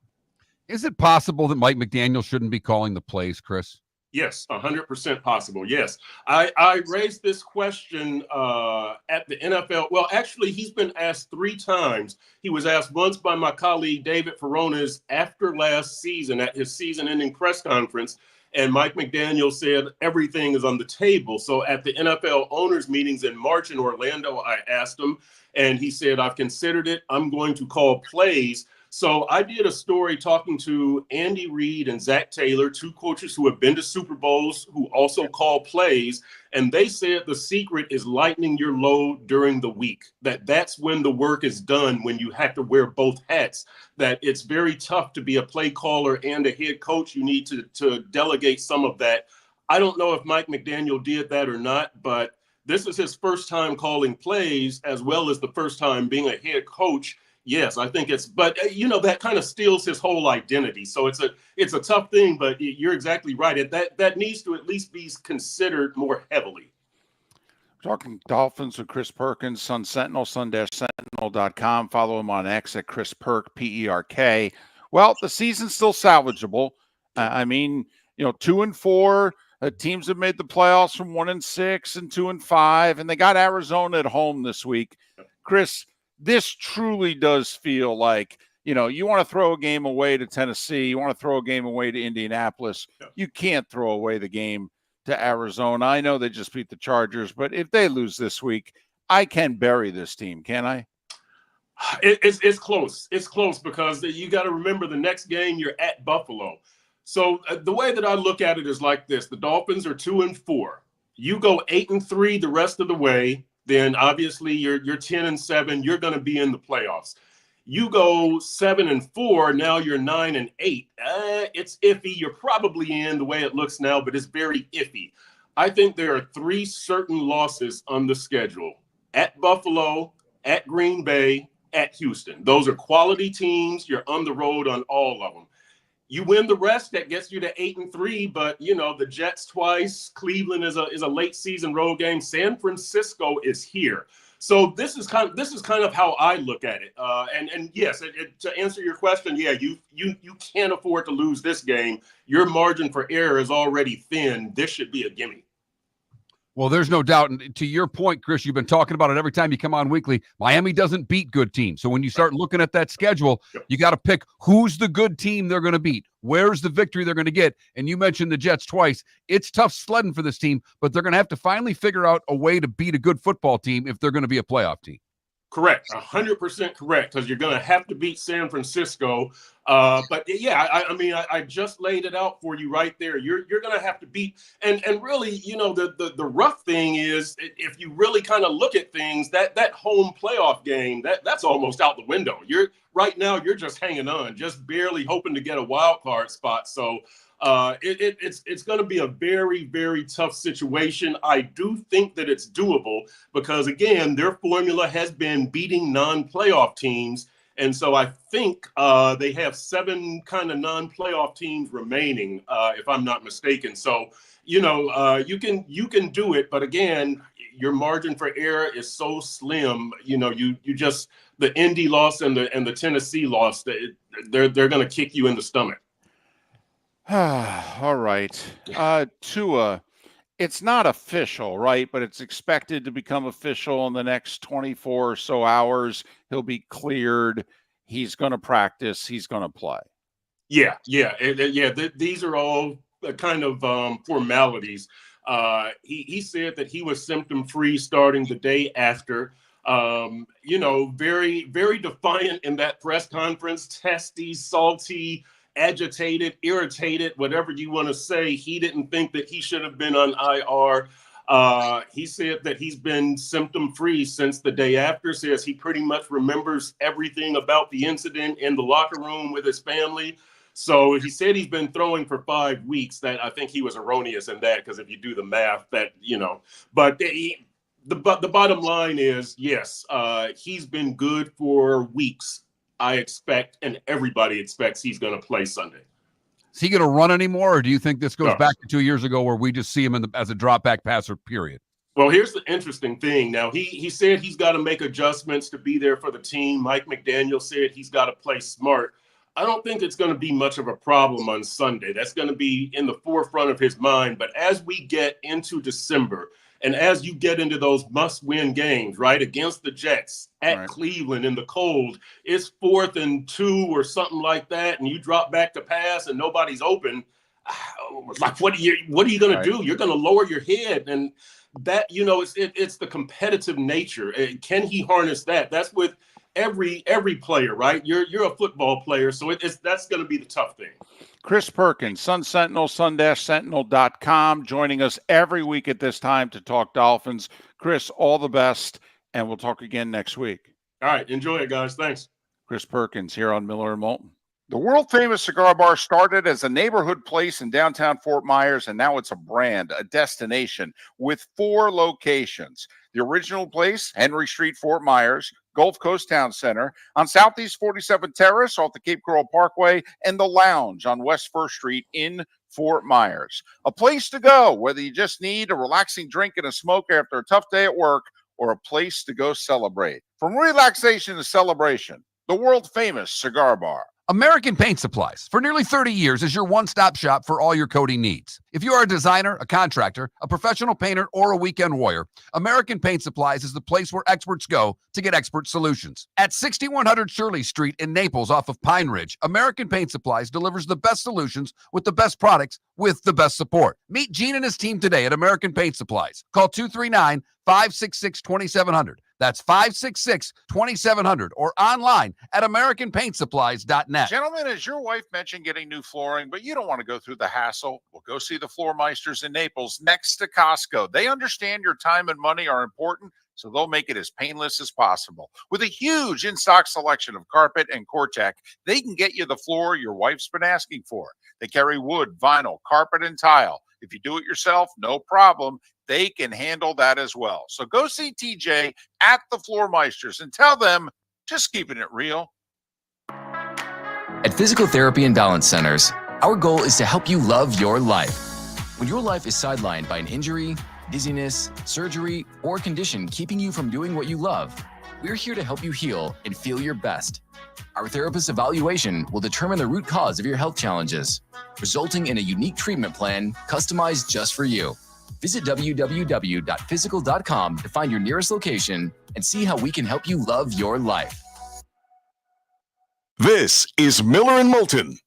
Is it possible that Mike McDaniel shouldn't be calling the plays, Chris?
Yes, 100% possible. Yes. I raised this question at the NFL. Well, actually, he's been asked 3 times. He was asked once by my colleague David Furones after last season at his season-ending press conference, and Mike McDaniel said everything is on the table. So at the NFL owners meetings in March in Orlando, I asked him, and he said, "I've considered it. I'm going to call plays." So I did a story talking to Andy Reid and Zach Taylor, 2 coaches who have been to Super Bowls, who also call plays. And they said the secret is lightening your load during the week, that's when the work is done, when you have to wear both hats, that it's very tough to be a play caller and a head coach. You need to delegate some of that. I don't know if Mike McDaniel did that or not, but this is his first time calling plays as well as the first time being a head coach. Yes, I think but that kind of steals his whole identity. So it's a tough thing, but you're exactly right. That needs to at least be considered more heavily.
Talking Dolphins with Chris Perkins, Sun Sentinel, sun-sentinel.com. Follow him on X at Chris Perk, Perk. Well, the season's still salvageable. 2-4. Teams have made the playoffs from 1-6 and 2-5, and they got Arizona at home this week. Chris, this truly does feel like, you want to throw a game away to Tennessee. You want to throw a game away to Indianapolis. Yeah. You can't throw away the game to Arizona. I know they just beat the Chargers, but if they lose this week, I can bury this team, can I?
It's close. It's close because you got to remember the next game you're at Buffalo. So the way that I look at it is like this. The Dolphins are 2-4. You go 8-3 the rest of the way. Then obviously you're 10-7. You're going to be in the playoffs. You go 7-4. Now you're 9-8. It's iffy. You're probably in the way it looks now, but it's very iffy. I think there are 3 certain losses on the schedule: at Buffalo, at Green Bay, at Houston. Those are quality teams. You're on the road on all of them. You win the rest, that gets you to 8-3, but the Jets twice, Cleveland is a late season road game. San Francisco is here. So this is kind of how I look at it. And yes, to answer your question, yeah, you can't afford to lose this game. Your margin for error is already thin. This should be a gimme.
Well, there's no doubt. And to your point, Chris, you've been talking about it every time you come on weekly. Miami doesn't beat good teams. So when you start looking at that schedule, you got to pick who's the good team they're going to beat. Where's the victory they're going to get? And you mentioned the Jets twice. It's tough sledding for this team, but they're going to have to finally figure out a way to beat a good football team if they're going to be a playoff team.
Correct. 100% correct, because you're going to have to beat San Francisco. But yeah, I just laid it out for you right there. You're going to have to beat, and really, the rough thing is, if you really kind of look at things, that home playoff game, that's almost out the window. Right now you're just hanging on, just barely hoping to get a wild card spot. So it's going to be a very, very tough situation. I do think that it's doable because, again, their formula has been beating non-playoff teams. And so I think they have 7 kind of non-playoff teams remaining, if I'm not mistaken. So, you can do it. But again, your margin for error is so slim. You just, the Indy loss and the Tennessee loss, they're going to kick you in the stomach.
All right. Tua, it's not official, right? But it's expected to become official in the next 24 or so hours. He'll be cleared. He's going to practice. He's going to play.
Yeah. These are all kind of formalities. He said that he was symptom-free starting the day after. Very, very defiant in that press conference, testy, salty, agitated, irritated, whatever you want to say. He didn't think that he should have been on IR. He said that he's been symptom-free since the day after, says he pretty much remembers everything about the incident in the locker room with his family. So he said he's been throwing for 5 weeks. That I think he was erroneous in that, because if you do the math, but the bottom line is, yes, he's been good for weeks. I expect, and everybody expects, he's going to play Sunday.
Is he going to run anymore, or do you think this goes back to 2 years ago where we just see him as a drop back passer, period?
Well, here's the interesting thing. Now, he said he's got to make adjustments to be there for the team. Mike McDaniel said he's got to play smart. I don't think it's going to be much of a problem on Sunday. That's going to be in the forefront of his mind. But as we get into December, and as you get into those must-win games, right, against the Jets, at Cleveland in the cold, it's 4th and 2 or something like that, and you drop back to pass and nobody's open. Like, what are you going to do? You're going to lower your head, and that, it's the competitive nature. Can he harness that? That's with every player, right? You're a football player, so that's going to be the tough thing.
Chris Perkins, Sun Sentinel, sun-sentinel.com, joining us every week at this time to talk Dolphins. Chris, all the best, and we'll talk again next week.
All right, enjoy it, guys. Thanks.
Chris Perkins here on Miller and Moulton. The world-famous cigar bar started as a neighborhood place in downtown Fort Myers, and now it's a brand, a destination, with 4 locations. The original place, Henry Street, Fort Myers, Gulf Coast Town Center, on Southeast 47th Terrace off the Cape Coral Parkway, and the Lounge on West 1st Street in Fort Myers. A place to go, whether you just need a relaxing drink and a smoke after a tough day at work, or a place to go celebrate. From relaxation to celebration, the world-famous cigar bar.
American Paint Supplies, for nearly 30 years, is your one-stop shop for all your coating needs. If you are a designer, a contractor, a professional painter, or a weekend warrior, American Paint Supplies is the place where experts go to get expert solutions. At 6100 Shirley Street in Naples off of Pine Ridge, American Paint Supplies delivers the best solutions with the best products with the best support. Meet Gene and his team today at American Paint Supplies. Call 239-566-2700. That's 566-2700, or online at AmericanPaintSupplies.net.
Gentlemen, as your wife mentioned getting new flooring, but you don't want to go through the hassle, well, go see the Floor Meisters in Naples next to Costco. They understand your time and money are important, so they'll make it as painless as possible. With a huge in-stock selection of carpet and Cortec, they can get you the floor your wife's been asking for. They carry wood, vinyl, carpet, and tile. If you do it yourself, no problem. They can handle that as well. So go see TJ at the Floor Meisters and tell them, just keeping it real.
At Physical Therapy and Balance Centers, our goal is to help you love your life. When your life is sidelined by an injury, dizziness, surgery, or condition keeping you from doing what you love, we're here to help you heal and feel your best. Our therapist evaluation will determine the root cause of your health challenges, resulting in a unique treatment plan customized just for you. Visit www.physical.com to find your nearest location and see how we can help you love your life.
This is Miller and Moulton.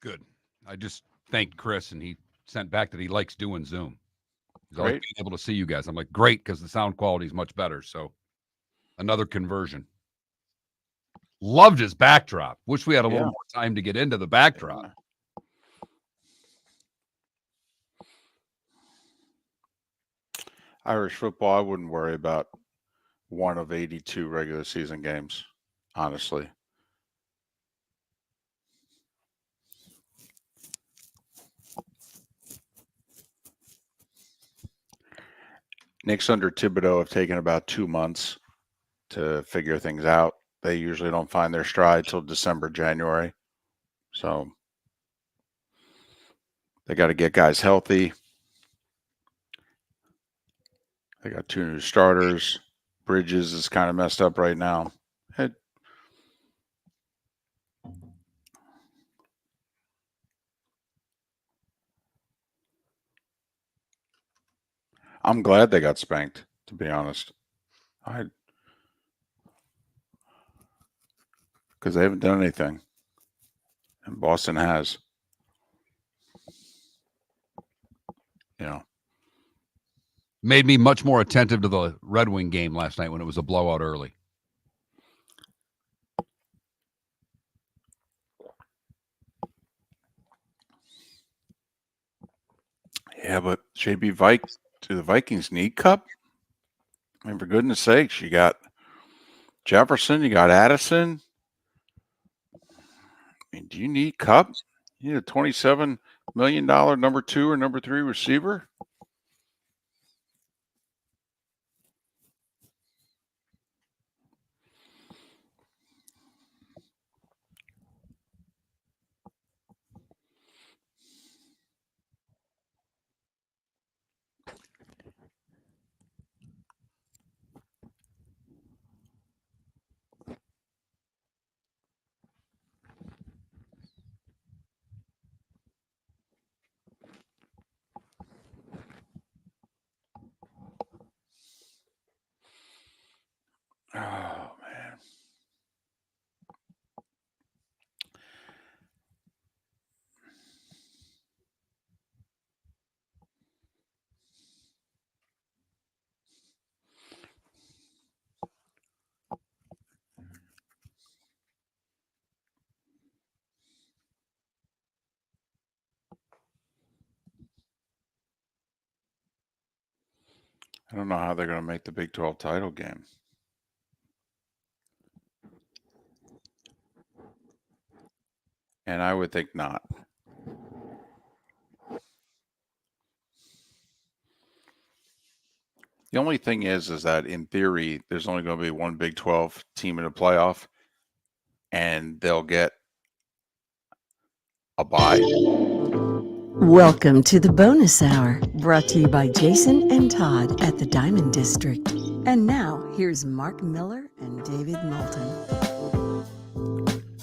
Good. I just thanked Chris, and he sent back that he likes doing Zoom. He's always
Great.
being able to see you guys. I'm like, great, because the sound quality is much better. So another conversion. Loved his backdrop. Wish we had a little
Yeah.
more time to get into the backdrop.
Yeah. Irish football, I wouldn't worry about one of 82 regular season games, honestly. Knicks under Thibodeau have taken about 2 months to figure things out. They usually don't find their stride till December, January. So they got to get guys healthy. They got 2 new starters. Bridges is kind of messed up right now. I'm glad they got spanked, to be honest. Because they haven't done anything. And Boston has. Yeah.
Made me much more attentive to the Red Wing game last night when it was a blowout early.
Yeah, but JB do the Vikings need Cup? I mean, for goodness sakes, you got Jefferson, you got Addison. I mean, do you need Cup? You need a $27 million number 2 or number 3 receiver? I don't know how they're going to make the Big 12 title game. And I would think not. The only thing is that in theory, there's only going to be one Big 12 team in a playoff, and they'll get a bye.
Welcome to the bonus hour, brought to you by Jason and Todd at the Diamond District. And now, here's Mark Miller and David Moulton.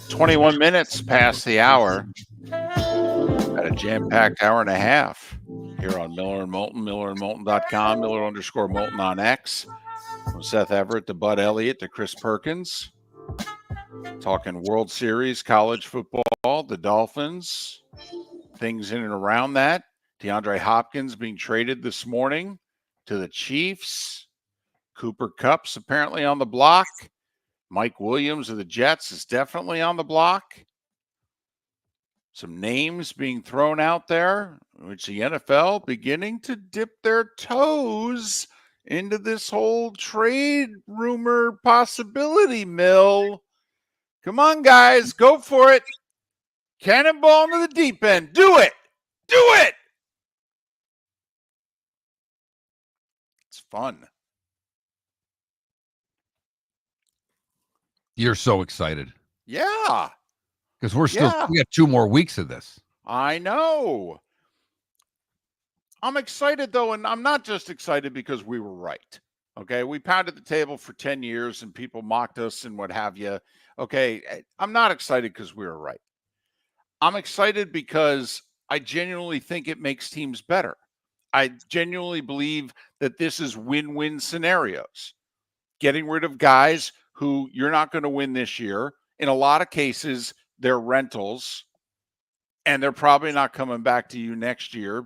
21 minutes past the hour. Got a jam-packed hour and a half here on Miller and Moulton, millerandmoulton.com, Miller_Moulton on X. From Seth Everett to Bud Elliott to Chris Perkins. Talking World Series, college football, the Dolphins, things in and around that. DeAndre Hopkins being traded this morning to the Chiefs. Cooper Kupp's apparently on the block. Mike Williams of the Jets is definitely on the block. Some names being thrown out there, which the NFL beginning to dip their toes into this whole trade rumor possibility mill. Come on, guys, go for it. Cannonball into the deep end. Do it. Do it. It's fun.
You're so excited.
Yeah.
Because we got 2 more weeks of this.
I know. I'm excited, though, and I'm not just excited because we were right. Okay, we pounded the table for 10 years and people mocked us and what have you. Okay, I'm not excited because we were right. I'm excited because I genuinely think it makes teams better. I genuinely believe that this is win-win scenarios. Getting rid of guys who you're not going to win this year. In a lot of cases, they're rentals, and they're probably not coming back to you next year,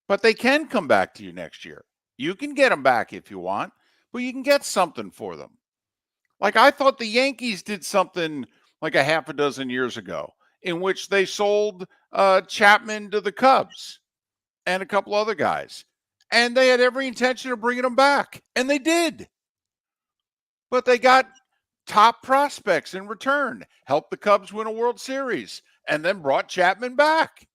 but they can come back to you next year. You can get them back if you want, but you can get something for them. Like I thought the Yankees did something like a half a dozen years ago in which they sold Chapman to the Cubs and a couple other guys, and they had every intention of bringing them back, and they did. But they got top prospects in return, helped the Cubs win a World Series, and then brought Chapman back.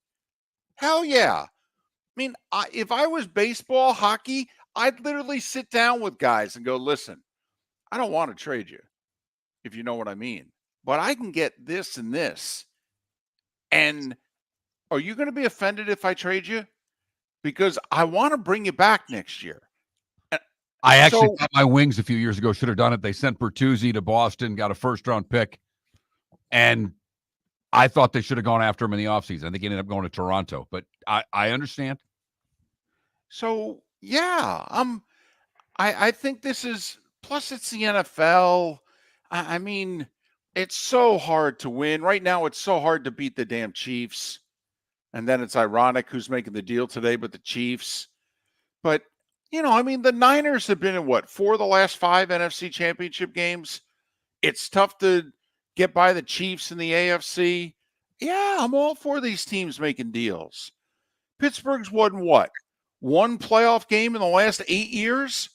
Hell yeah. I mean, if I was baseball, hockey, I'd literally sit down with guys and go, listen, I don't want to trade you, if you know what I mean, but I can get this and this. And are you going to be offended if I trade you? Because I want to bring you back next year.
I actually got my wings a few years ago. Should have done it. They sent Bertuzzi to Boston, got a first-round pick, and I thought they should have gone after him in the offseason. I think he ended up going to Toronto, but I understand.
So, yeah, I think this is, plus it's the NFL. I mean, it's so hard to win. Right now, it's so hard to beat the damn Chiefs. And then it's ironic who's making the deal today, but the Chiefs. But, you know, I mean, the Niners have been in, 4 of the last 5 NFC championship games? It's tough to get by the Chiefs in the AFC. Yeah, I'm all for these teams making deals. Pittsburgh's won what? 1 playoff game in the last 8 years?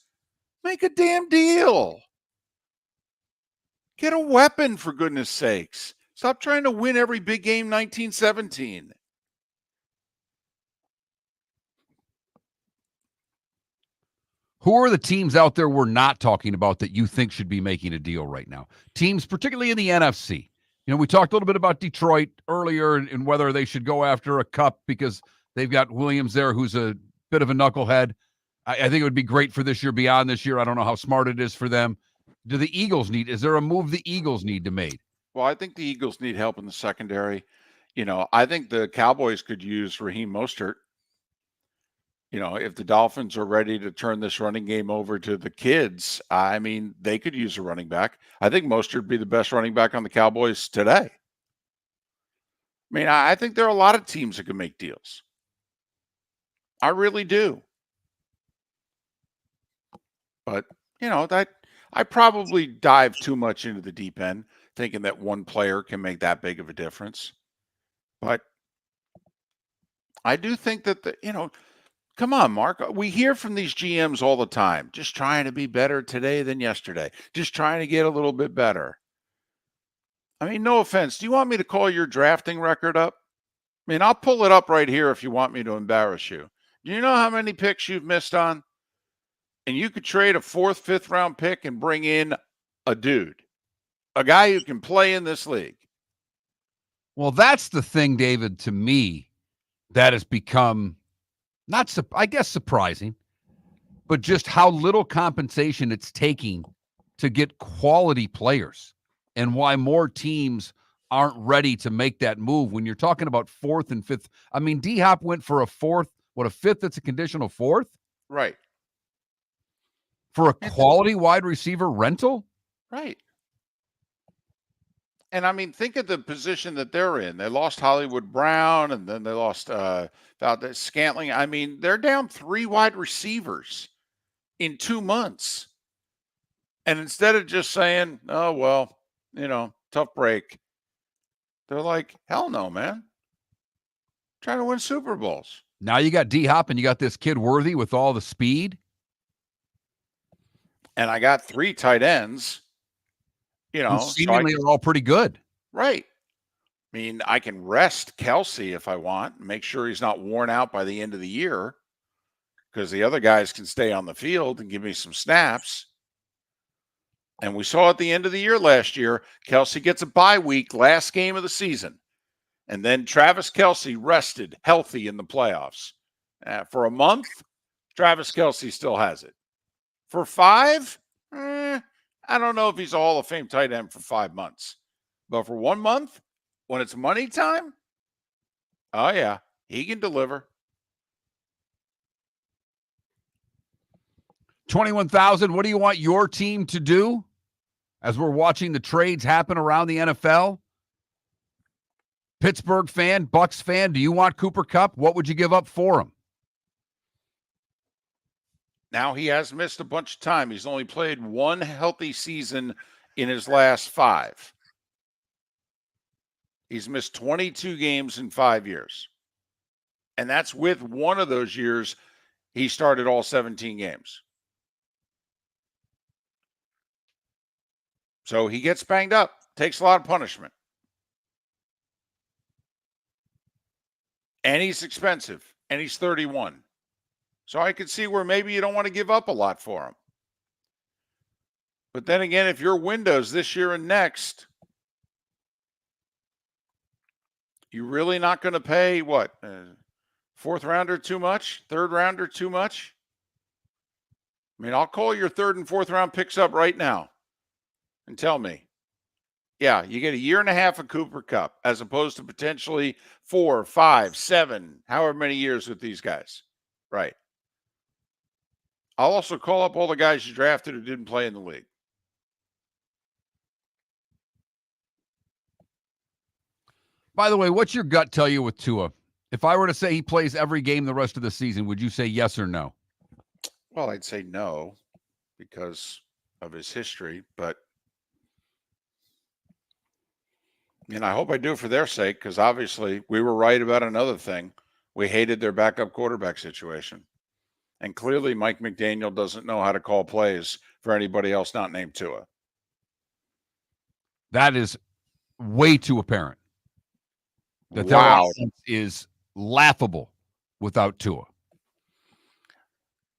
Make a damn deal. Get a weapon, for goodness sakes. Stop trying to win every big game 1917.
Who are the teams out there we're not talking about that you think should be making a deal right now? Teams, particularly in the NFC. You know, we talked a little bit about Detroit earlier and whether they should go after a cup because they've got Williams there, who's a bit of a knucklehead. I think it would be great for this year, beyond this year. I don't know how smart it is for them. Do the Eagles is there a move the Eagles need to make?
Well, I think the Eagles need help in the secondary. You know, I think the Cowboys could use Raheem Mostert. You know, if the Dolphins are ready to turn this running game over to the kids, I mean, they could use a running back. I think Mostert would be the best running back on the Cowboys today. I mean, I think there are a lot of teams that can make deals. I really do. But, you know, that I probably dive too much into the deep end, thinking that one player can make that big of a difference. But I do think that, Come on, Mark. We hear from these GMs all the time, just trying to be better today than yesterday, just trying to get a little bit better. I mean, no offense. Do you want me to call your drafting record up? I mean, I'll pull it up right here if you want me to embarrass you. Do you know how many picks you've missed on? And you could trade a fourth, fifth round pick and bring in a dude, a guy who can play in this league.
Well, that's the thing, David, to me, that has become I guess surprising, but just how little compensation it's taking to get quality players and why more teams aren't ready to make that move when you're talking about fourth and fifth. I mean, D-Hop went for a fifth that's a conditional fourth?
Right.
For a quality wide receiver rental?
Right. And I mean, think of the position that they're in. They lost Hollywood Brown, and then they lost Scantling. I mean, they're down 3 wide receivers in 2 months. And instead of just saying, oh, well, tough break, they're like, hell no, man. Trying to win Super Bowls.
Now you got D-Hop and you got this kid Worthy with all the speed.
And I got 3 tight ends.
Who seemingly are all pretty good.
Right. I mean, I can rest Kelsey if I want, make sure he's not worn out by the end of the year, because the other guys can stay on the field and give me some snaps. And we saw at the end of the year last year, Kelsey gets a bye week, last game of the season. And then Travis Kelsey rested healthy in the playoffs. For a month, Travis Kelsey still has it. For 5, I don't know if he's a Hall of Fame tight end for 5 months. But for 1 month, when it's money time, oh, yeah, he can deliver.
21,000, what do you want your team to do as we're watching the trades happen around the NFL? Pittsburgh fan, Bucks fan, do you want Cooper Kupp? What would you give up for him?
Now he has missed a bunch of time. He's only played 1 healthy season in his last 5. He's missed 22 games in 5 years. And that's with one of those years he started all 17 games. So he gets banged up, takes a lot of punishment. And he's expensive, and he's 31. So I could see where maybe you don't want to give up a lot for him. But then again, if your window's this year and next, you're really not going to pay what? 4th rounder too much? 3rd rounder too much? I mean, I'll call your 3rd and 4th round picks up right now and tell me, yeah, you get a year and a half of Cooper Kupp as opposed to potentially 4, 5, 7, however many years with these guys. Right. I'll also call up all the guys you drafted who didn't play in the league.
By the way, what's your gut tell you with Tua? If I were to say he plays every game the rest of the season, would you say yes or no?
Well, I'd say no because of his history, but I hope I do for their sake, because obviously we were right about another thing. We hated their backup quarterback situation. And clearly Mike McDaniel doesn't know how to call plays for anybody else not named Tua.
That is way too apparent. That their offense is laughable without Tua.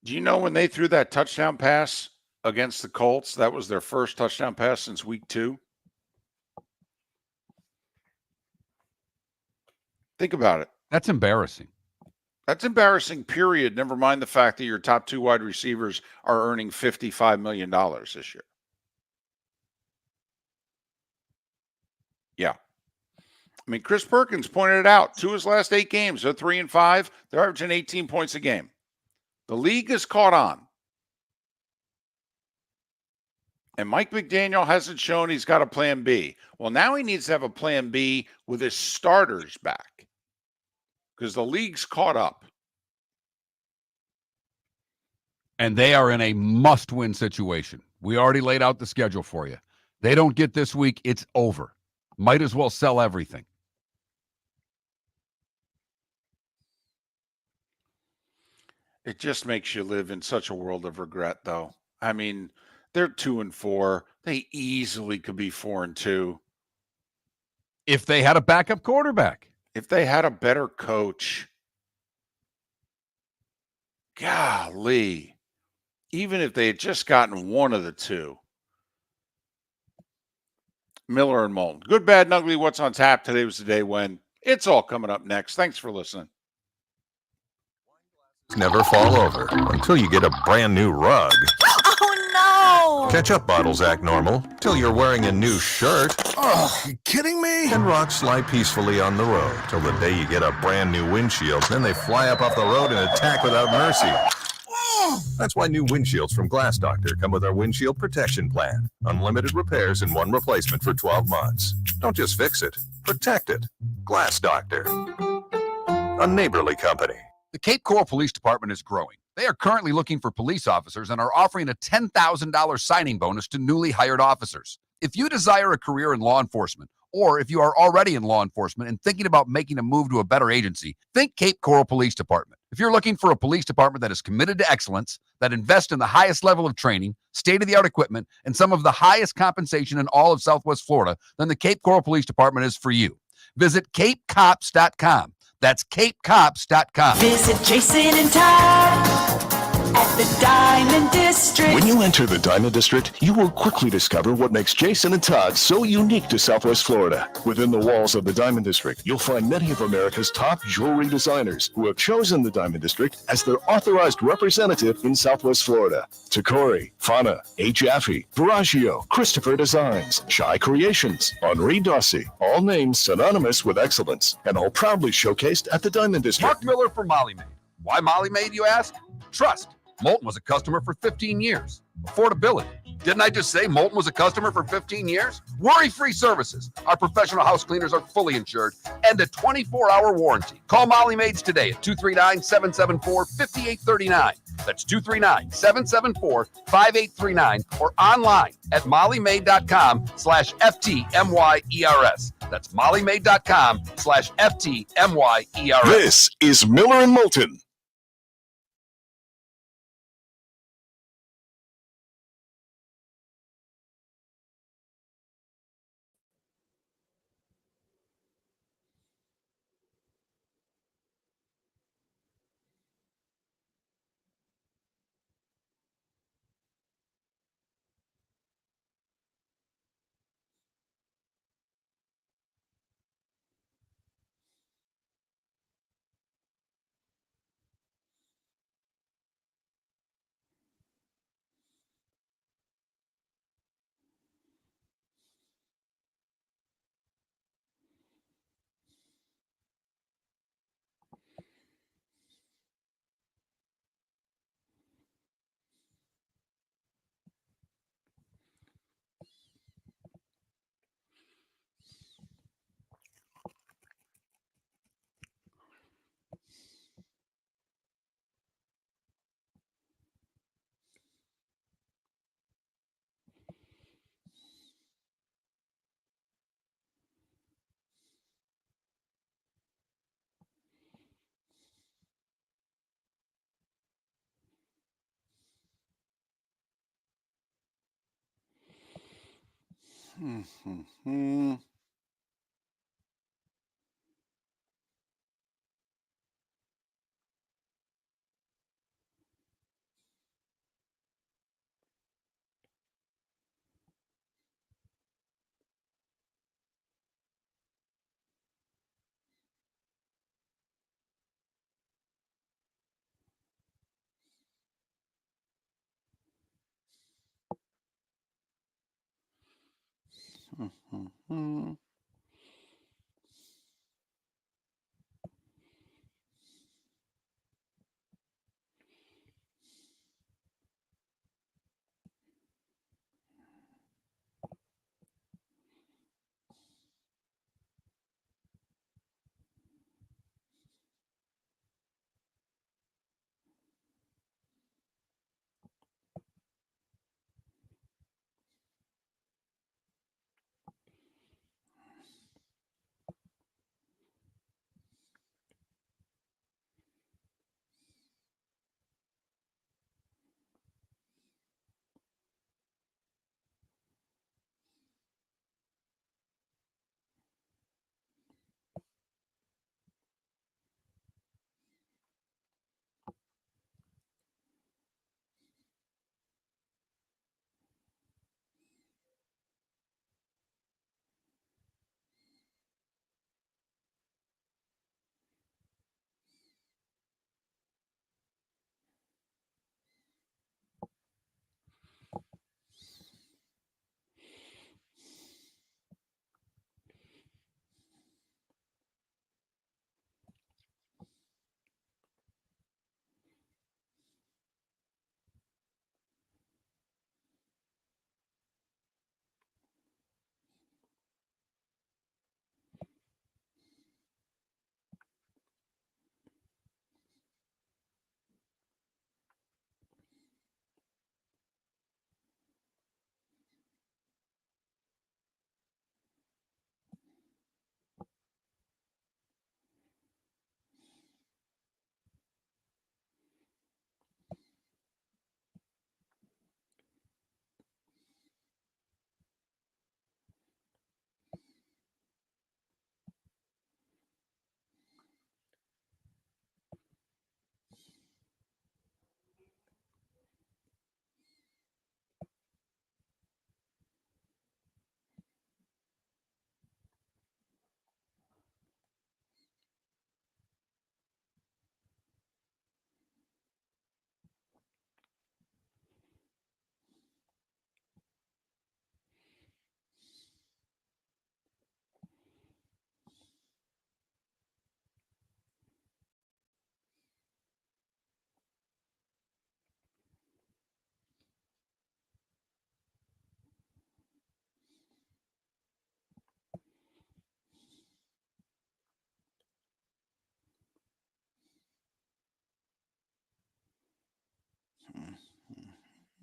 Do you know when they threw that touchdown pass against the Colts, that was their first touchdown pass since week 2? Think about it.
That's embarrassing.
That's embarrassing, period. Never mind the fact that your top 2 wide receivers are earning $55 million this year. Yeah. I mean, Chris Perkins pointed it out. 2 of his last 8 games, they're 3 and 5. They're averaging 18 points a game. The league is caught on. And Mike McDaniel hasn't shown he's got a plan B. Well, now he needs to have a plan B with his starters back, because the league's caught up.
And they are in a must-win situation. We already laid out the schedule for you. They don't get this week, it's over. Might as well sell everything.
It just makes you live in such a world of regret, though. I mean, they're 2-4. They easily could be 4-2.
If they had a backup quarterback.
If they had a better coach. Golly. Even if they had just gotten one of the two. Miller and Moulton. Good, bad, and ugly. What's on tap? Today was the day when. It's all coming up next. Thanks for listening.
Never fall over until you get a brand new rug.
Oh, no!
Ketchup bottles act normal till you're wearing a new shirt.
Oh, you kidding me?
And rocks lie peacefully on the road till the day you get a brand new windshield. Then they fly up off the road and attack without mercy. That's why new windshields from Glass Doctor come with our windshield protection plan. Unlimited repairs and one replacement for 12 months. Don't just fix it, protect it. Glass Doctor. A neighborly company.
The Cape Coral Police Department is growing. They are currently looking for police officers and are offering a $10,000 signing bonus to newly hired officers. If you desire a career in law enforcement, or if you are already in law enforcement and thinking about making a move to a better agency, think Cape Coral Police Department. If you're looking for a police department that is committed to excellence, that invests in the highest level of training, state-of-the-art equipment, and some of the highest compensation in all of Southwest Florida, then the Cape Coral Police Department is for you. Visit capecops.com. That's capecops.com.
Visit Jason and Todd at the Diamond District.
When you enter the Diamond District, you will quickly discover what makes Jason and Todd so unique to Southwest Florida. Within the walls of the Diamond District, you'll find many of America's top jewelry designers who have chosen the Diamond District as their authorized representative in Southwest Florida. Takori, Fana, A. Jaffe, Veragio, Christopher Designs, Shy Creations, Henri Dossi, all names synonymous with excellence, and all proudly showcased at the Diamond District.
Mark Miller for Molly Maid. Why Molly Maid, you ask? Trust. Moulton was a customer for 15 years. Affordability. Didn't I just say Moulton was a customer for 15 years? Worry-free services. Our professional house cleaners are fully insured and a 24-hour warranty. Call Molly Maids today at 239-774-5839. That's 239-774-5839 or online at mollymaid.com/FTMYERS. That's mollymaid.com/FTMYERS.
This is Miller and Moulton.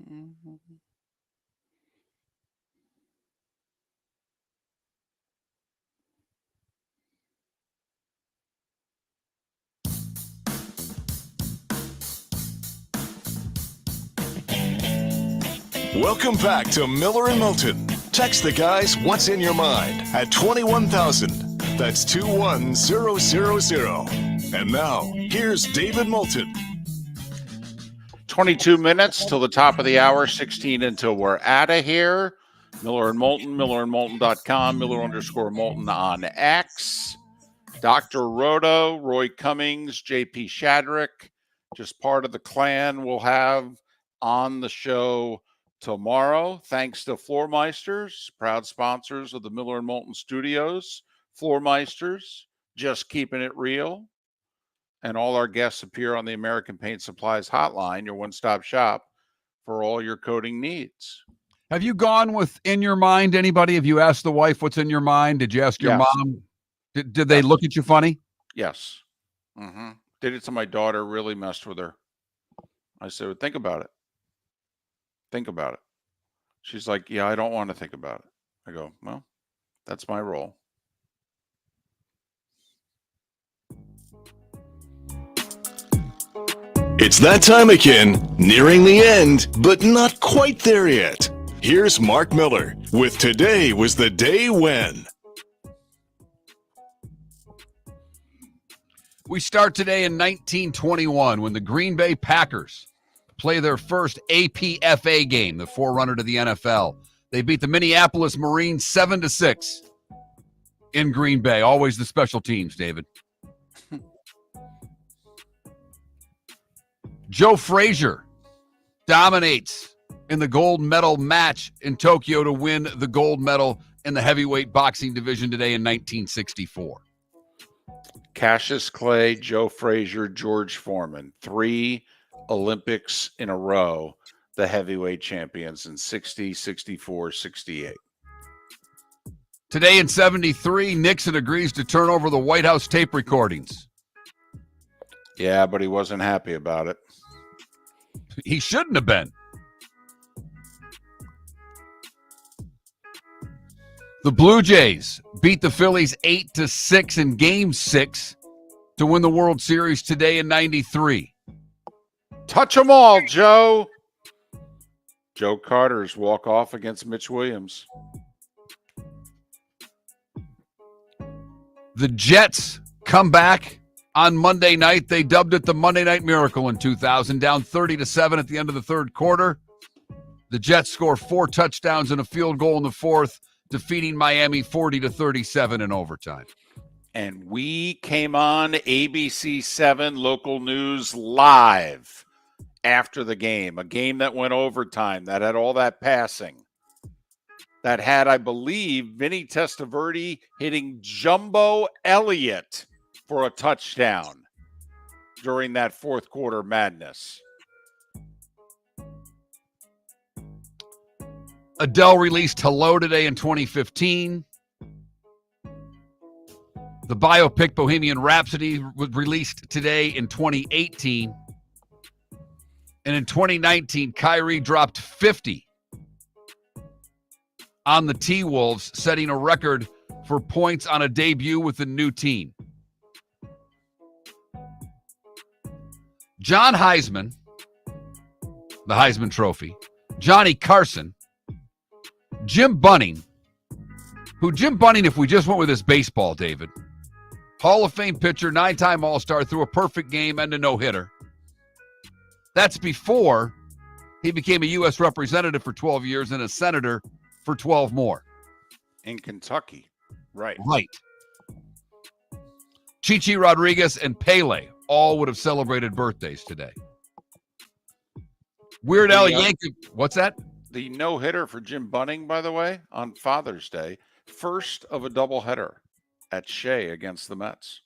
Welcome back to Miller and Moulton. Text the guys what's in your mind at 21,000. That's 21000. And now, here's David Moulton.
22 minutes till the top of the hour, 16 until we're out of here. Miller and Moulton, millerandmoulton.com, Miller_Moulton on X. Dr. Roto, Roy Cummings, JP Shadrick, just part of the clan we'll have on the show tomorrow. Thanks to Floormeisters, proud sponsors of the Miller and Moulton Studios. Floormeisters, just keeping it real. And all our guests appear on the American Paint Supplies hotline, your one-stop shop for all your coating needs.
Have you gone with in your mind, anybody? Have you asked the wife what's in your mind? Did you ask your mom? Did they look at you funny?
Yes. Mm-hmm. Did it to my daughter, really messed with her. I said, well, think about it. Think about it. She's like, yeah, I don't want to think about it. I go, well, that's my role.
It's that time again, nearing the end, but not quite there yet. Here's Mark Miller with Today Was the Day When.
We start today in 1921 when the Green Bay Packers play their first APFA game, the forerunner to the NFL. They beat the Minneapolis Marines 7-6 in Green Bay. Always the special teams, David. Joe Frazier dominates in the gold medal match in Tokyo to win the gold medal in the heavyweight boxing division today in 1964.
Cassius Clay, Joe Frazier, George Foreman, 3 Olympics in a row, the heavyweight champions in 60, 64, 68.
Today in 73, Nixon agrees to turn over the White House tape recordings.
Yeah, but he wasn't happy about it.
He shouldn't have been. The Blue Jays beat the Phillies 8-6 in Game 6 to win the World Series today in 93.
Touch them all, Joe. Joe Carter's walk-off against Mitch Williams.
The Jets come back on Monday night. They dubbed it the Monday Night Miracle in 2000, down 30-7 at the end of the third quarter. The Jets score 4 touchdowns and a field goal in the fourth, defeating Miami 40-37 in overtime.
And we came on ABC 7 local news live after the game, a game that went overtime, that had all that passing, that had, I believe, Vinny Testaverde hitting Jumbo Elliott for a touchdown during that fourth quarter madness.
Adele released Hello today in 2015. The biopic Bohemian Rhapsody was released today in 2018. And in 2019, Kyrie dropped 50 on the T-Wolves, setting a record for points on a debut with the new team. John Heisman, the Heisman Trophy, Johnny Carson, Jim Bunning, if we just went with his baseball, David, Hall of Fame pitcher, 9-time All-Star, threw a perfect game and a no-hitter. That's before he became a U.S. representative for 12 years and a senator for 12 more.
In Kentucky. Right.
Chichi Rodriguez and Pele all would have celebrated birthdays today. Weird Al Yankovic. What's that?
The no-hitter for Jim Bunning, by the way, on Father's Day, first of a doubleheader at Shea against the Mets.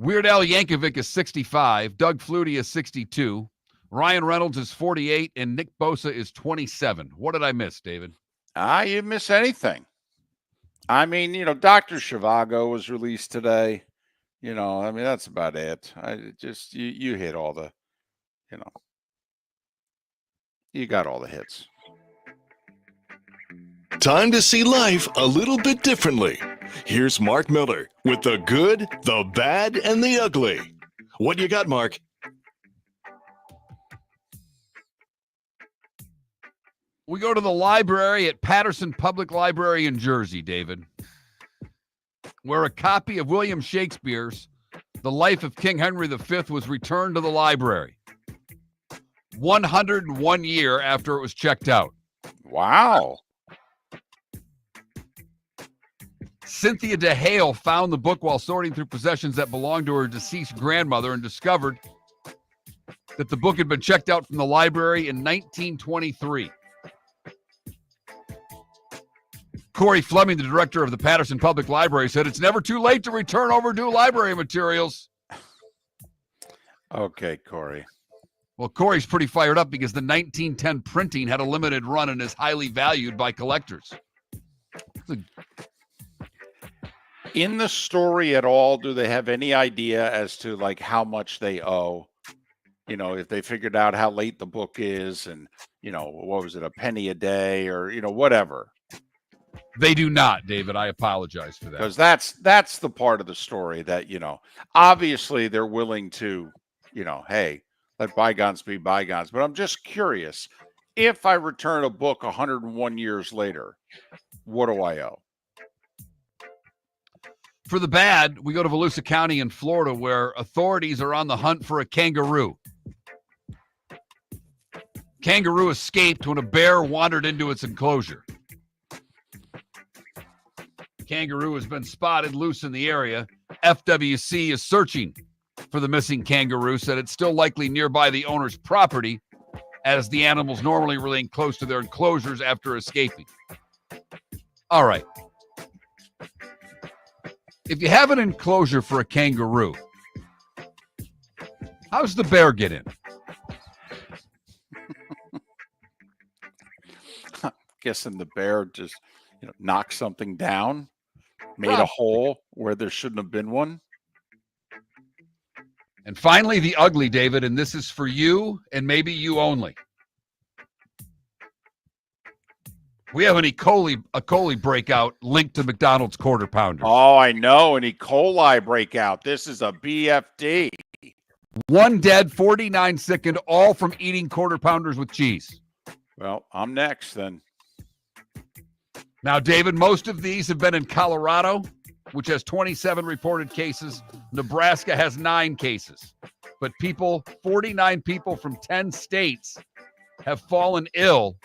Weird Al Yankovic is 65. Doug Flutie is 62. Ryan Reynolds is 48. And Nick Bosa is 27. What did I miss, David?
You didn't miss anything. I mean, Dr. Zhivago was released today. That's about it. You hit all the, You got all the hits.
Time to see life a little bit differently. Here's Mark Miller with the good, the bad, and the ugly. What you got, Mark?
We go to the library at Patterson Public Library in Jersey, David, where a copy of William Shakespeare's The Life of King Henry V was returned to the library 101 year after it was checked out.
Wow.
Cynthia DeHale found the book while sorting through possessions that belonged to her deceased grandmother and discovered that the book had been checked out from the library in 1923. Corey Fleming, the director of the Patterson Public Library, said it's never too late to return overdue library materials.
Okay, Corey.
Well, Corey's pretty fired up because the 1910 printing had a limited run and is highly valued by collectors.
In the story at all, do they have any idea as to like how much they owe? You know, if they figured out how late the book is and, you know, what was it, a penny a day or, you know, whatever.
They do not, David. I apologize for that.
Because that's the part of the story that, you know, obviously they're willing to, you know, hey, let bygones be bygones. But I'm just curious, if I return a book 101 years later, what do I owe?
For the bad, we go to Volusia County in Florida, where authorities are on the hunt for a kangaroo. Kangaroo escaped when a bear wandered into its enclosure. Kangaroo has been spotted loose in the area. FWC is searching for the missing kangaroo, said it's still likely nearby the owner's property, as the animals normally remain close to their enclosures after escaping. All right. If you have an enclosure for a kangaroo, how's the bear get in?
Guessing the bear just, you know, knocked something down, made a hole where there shouldn't have been one.
And finally, the ugly, David, and this is for you and maybe you only. We have an E. coli breakout linked to McDonald's Quarter Pounder.
Oh, I know, an E. coli breakout. This is a BFD.
1 dead, 49 sickened, all from eating Quarter Pounders with cheese.
Well, I'm next then.
Now, David, most of these have been in Colorado, which has 27 reported cases. Nebraska has 9 cases. But 49 people from 10 states have fallen ill,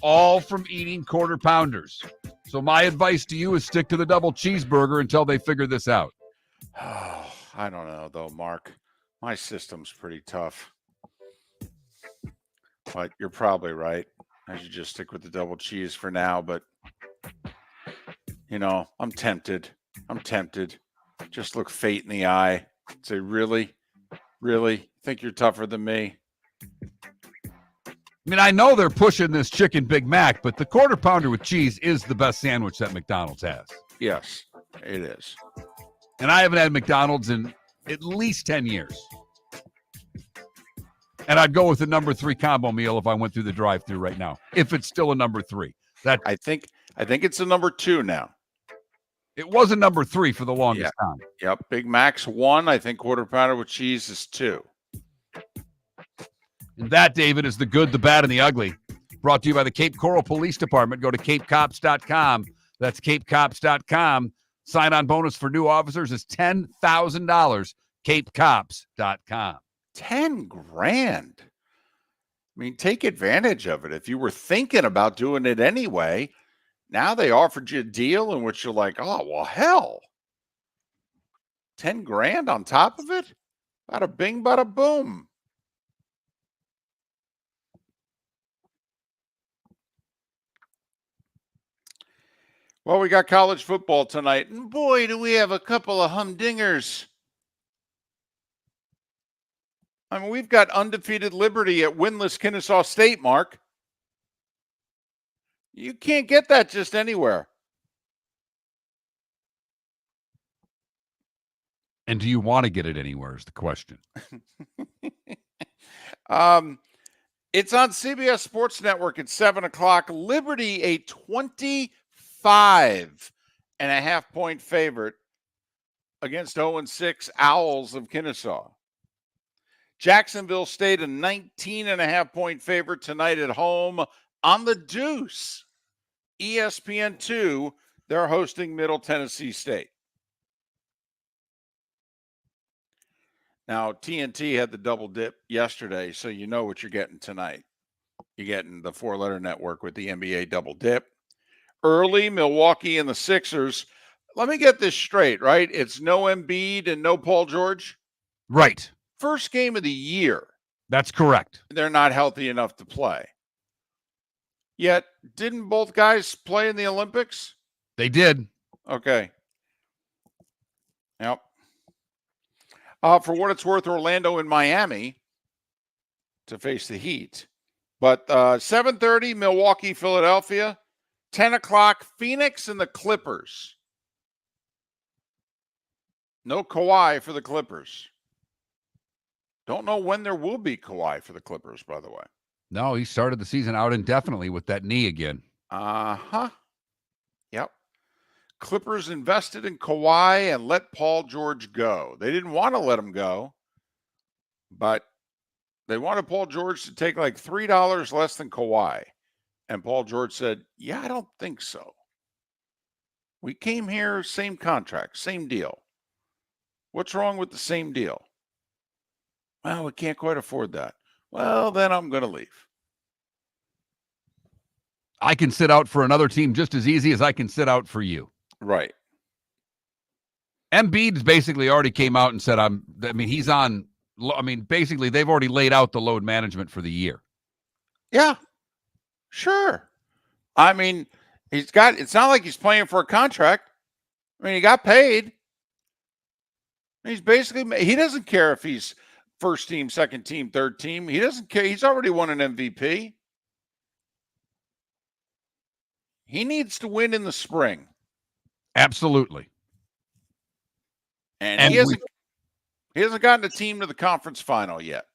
all from eating Quarter Pounders. So my advice to you is stick to the double cheeseburger until they figure this out.
Oh, I don't know, though, Mark. My system's pretty tough. But you're probably right. I should just stick with the double cheese for now. But, you know, I'm tempted. Just look fate in the eye. Say, really? Really? Think you're tougher than me?
I mean, I know they're pushing this chicken Big Mac, but the Quarter Pounder with cheese is the best sandwich that McDonald's has.
Yes, it is.
And I haven't had McDonald's in at least 10 years. And I'd go with the number 3 combo meal if I went through the drive-thru right now, if it's still a number 3. That
I think it's a number 2 now.
It was a number 3 for the longest time.
Yep, Big Mac's 1. I think Quarter Pounder with cheese is 2.
And that, David, is the good, the bad, and the ugly. Brought to you by the Cape Coral Police Department. Go to capecops.com. That's capecops.com. Sign-on bonus for new officers is $10,000. capecops.com.
10 grand. I mean, take advantage of it. If you were thinking about doing it anyway, now they offered you a deal in which you're like, oh, well, hell. 10 grand on top of it? Bada bing, bada boom. Well, we got college football tonight, and boy, do we have a couple of humdingers. I mean, we've got undefeated Liberty at winless Kennesaw State, Mark. You can't get that just anywhere.
And do you want to get it anywhere is the question.
It's on CBS Sports Network at 7 o'clock. Liberty, a 25.5-point favorite against 0-6 Owls of Kennesaw. Jacksonville State, a 19.5-point favorite tonight at home on the Deuce. ESPN2, they're hosting Middle Tennessee State. Now, TNT had the double dip yesterday, so you know what you're getting tonight. You're getting the four-letter network with the NBA double dip. Early, Milwaukee and the Sixers. Let me get this straight, right? It's no Embiid and no Paul George?
Right.
First game of the year.
That's correct.
They're not healthy enough to play. Yet, didn't both guys play in the Olympics?
They did.
Okay. Yep. For what it's worth, Orlando and Miami to face the Heat. But 7:30, Milwaukee, Philadelphia. 10 o'clock, Phoenix and the Clippers. No Kawhi for the Clippers. Don't know when there will be Kawhi for the Clippers, by the way.
No, he started the season out indefinitely with that knee again.
Uh-huh. Yep. Clippers invested in Kawhi and let Paul George go. They didn't want to let him go, but they wanted Paul George to take like $3 less than Kawhi. And Paul George said, yeah, I don't think so. We came here, same contract, same deal. What's wrong with the same deal? Well, we can't quite afford that. Well, then I'm going to leave.
I can sit out for another team just as easy as I can sit out for you.
Right.
Embiid's basically already came out and said, basically they've already laid out the load management for the year.
Yeah, sure. I mean, it's not like he's playing for a contract. I mean, he got paid. He doesn't care if he's first team, second team, third team. He doesn't care. He's already won an MVP. He needs to win in the spring.
Absolutely.
And he hasn't gotten a team to the conference final yet.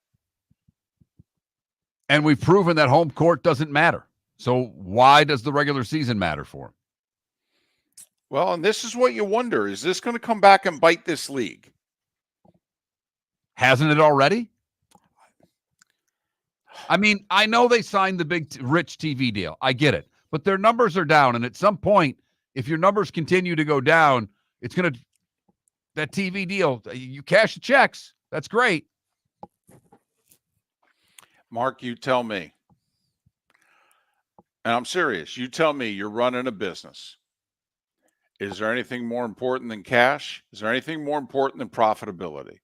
And we've proven that home court doesn't matter. So why does the regular season matter for him?
Well, and this is what you wonder. Is this going to come back and bite this league?
Hasn't it already? I mean, I know they signed the big rich TV deal. I get it. But their numbers are down. And at some point, if your numbers continue to go down, it's going to, that TV deal, you cash the checks. That's great.
Mark, you tell me. And I'm serious. You tell me, you're running a business. Is there anything more important than cash? Is there anything more important than profitability?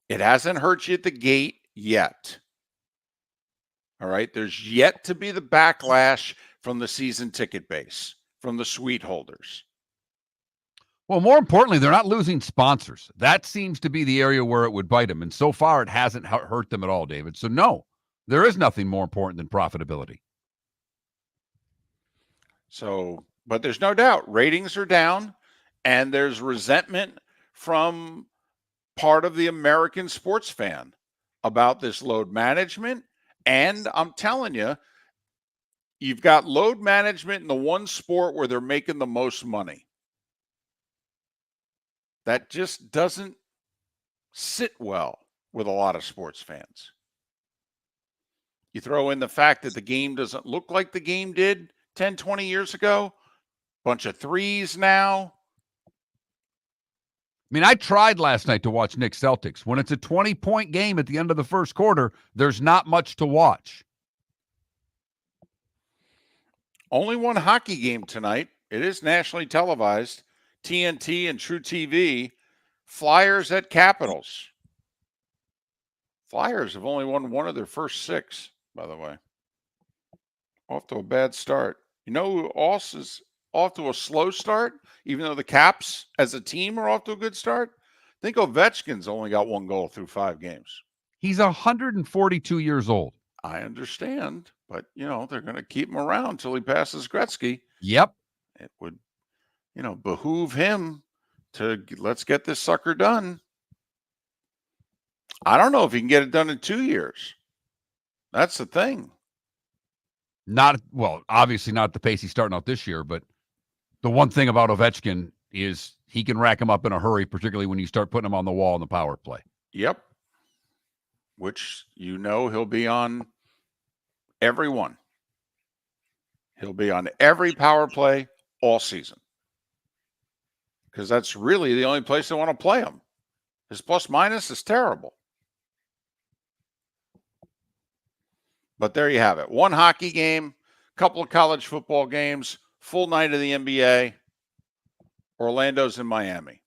It hasn't hurt you at the gate yet. All right. There's yet to be the backlash from the season ticket base, from the suite holders.
Well, more importantly, they're not losing sponsors. That seems to be the area where it would bite them. And so far, it hasn't hurt them at all, David. So, no, there is nothing more important than profitability.
So, but there's no doubt ratings are down, and there's resentment from part of the American sports fan about this load management. And I'm telling you, you've got load management in the one sport where they're making the most money. That just doesn't sit well with a lot of sports fans. You throw in the fact that the game doesn't look like the game did 10, 20 years ago. Bunch of threes now.
I mean, I tried last night to watch Knicks Celtics. When it's a 20-point game at the end of the first quarter, there's not much to watch.
Only one hockey game tonight. It is nationally televised. TNT and True TV. Flyers at Capitals. Flyers have only won one of their first 6, by the way. Off to a bad start. You know who else is off to a slow start, even though the Caps as a team are off to a good start? I think Ovechkin's only got 1 goal through 5 games.
He's 142 years old.
I understand, but, they're going to keep him around until he passes Gretzky.
Yep.
It would, behoove him to let's get this sucker done. I don't know if he can get it done in 2 years. That's the thing.
Obviously not at the pace he's starting out this year, but the one thing about Ovechkin is he can rack him up in a hurry, particularly when you start putting him on the wall in the power play.
Yep. Which, he'll be on every one. He'll be on every power play all season. Because that's really the only place they want to play him. His plus minus is terrible. But there you have it. One hockey game, couple of college football games, full night of the NBA. Orlando's in Miami.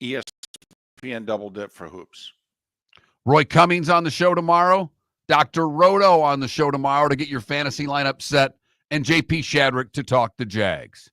ESPN double dip for hoops.
Roy Cummings on the show tomorrow. Dr. Roto on the show tomorrow to get your fantasy lineup set. And JP Shadrick to talk the Jags.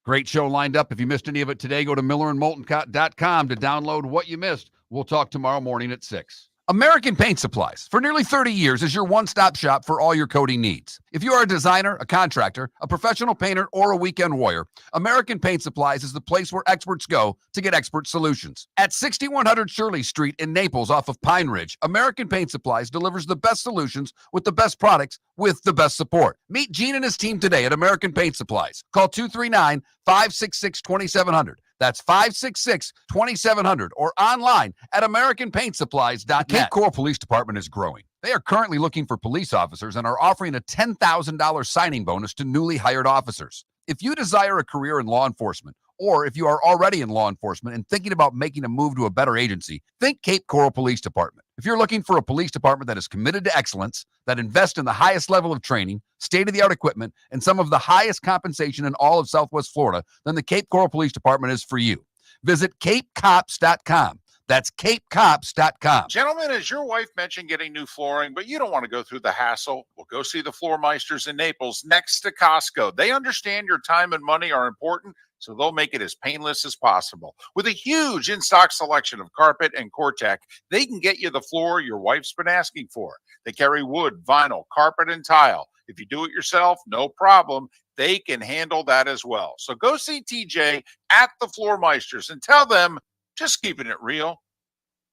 Great show lined up. If you missed any of it today, go to millerandmoulton.com to download what you missed. We'll talk tomorrow morning at 6. American Paint Supplies, for nearly 30 years, is your one-stop shop for all your coating needs. If you are a designer, a contractor, a professional painter, or a weekend warrior, American Paint Supplies is the place where experts go to get expert solutions. At 6100 Shirley Street in Naples off of Pine Ridge, American Paint Supplies delivers the best solutions with the best products with the best support. Meet Gene and his team today at American Paint Supplies. Call 239-566-2700. That's 566-2700 or online at AmericanPaintSupplies.net. Cape Coral Police Department is growing. They are currently looking for police officers and are offering a $10,000 signing bonus to newly hired officers. If you desire a career in law enforcement, or if you are already in law enforcement and thinking about making a move to a better agency, think Cape Coral Police Department. If you're looking for a police department that is committed to excellence, that invests in the highest level of training, state-of-the-art equipment, and some of the highest compensation in all of Southwest Florida, then the Cape Coral Police Department is for you. Visit capecops.com. That's capecops.com.
Gentlemen, as your wife mentioned getting new flooring, but you don't want to go through the hassle, well, go see the Floor Meisters in Naples next to Costco. They understand your time and money are important, so they'll make it as painless as possible. With a huge in-stock selection of carpet and Cortec, they can get you the floor your wife's been asking for. They carry wood, vinyl, carpet, and tile. If you do it yourself, no problem. They can handle that as well. So go see TJ at the Floor Meisters and tell them, just keeping it real.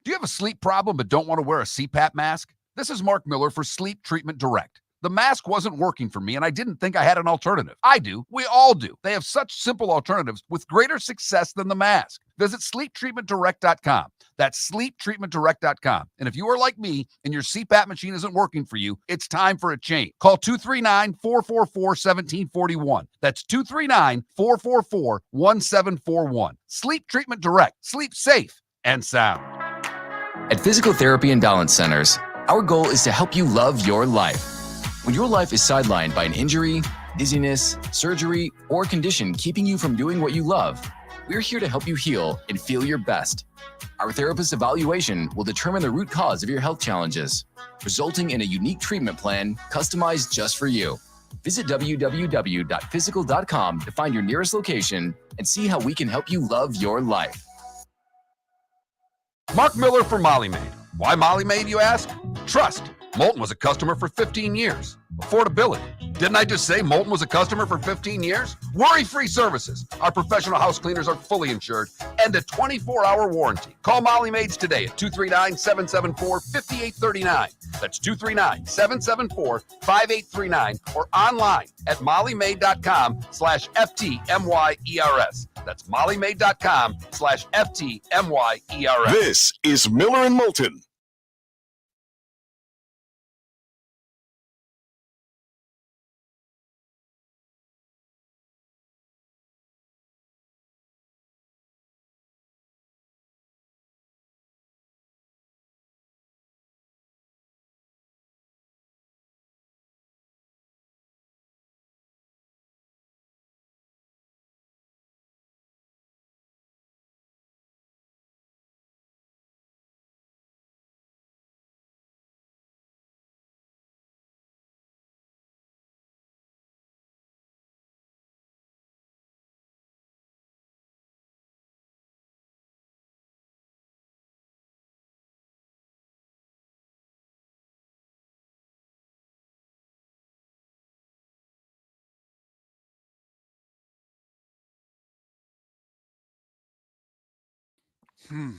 Do you have a sleep problem but don't want to wear a CPAP mask? This is Mark Miller for Sleep Treatment Direct. The mask wasn't working for me, and I didn't think I had an alternative. I do. We all do. They have such simple alternatives with greater success than the mask. Visit sleeptreatmentdirect.com. That's sleeptreatmentdirect.com. And if you are like me and your CPAP machine isn't working for you, it's time for a change. Call 239-444-1741. That's 239-444-1741. Sleep Treatment Direct. Sleep safe and sound.
At Physical Therapy and Balance Centers, our goal is to help you love your life. When your life is sidelined by an injury, dizziness, surgery, or condition keeping you from doing what you love, we're here to help you heal and feel your best. Our therapist evaluation will determine the root cause of your health challenges, resulting in a unique treatment plan customized just for you. Visit www.physical.com to find your nearest location and see how we can help you love your life.
Mark Miller for Molly Maid. Why Molly Maid, you ask? Trust. Moulton was a customer for 15 years. Affordability. Didn't I just say Moulton was a customer for 15 years? Worry-free services. Our professional house cleaners are fully insured and a 24-hour warranty. Call Molly Maids today at 239-774-5839. That's 239-774-5839 or online at mollymaid.com/FTMYERS. That's mollymaid.com/FTMYERS.
This is Miller and Moulton.
Hmm.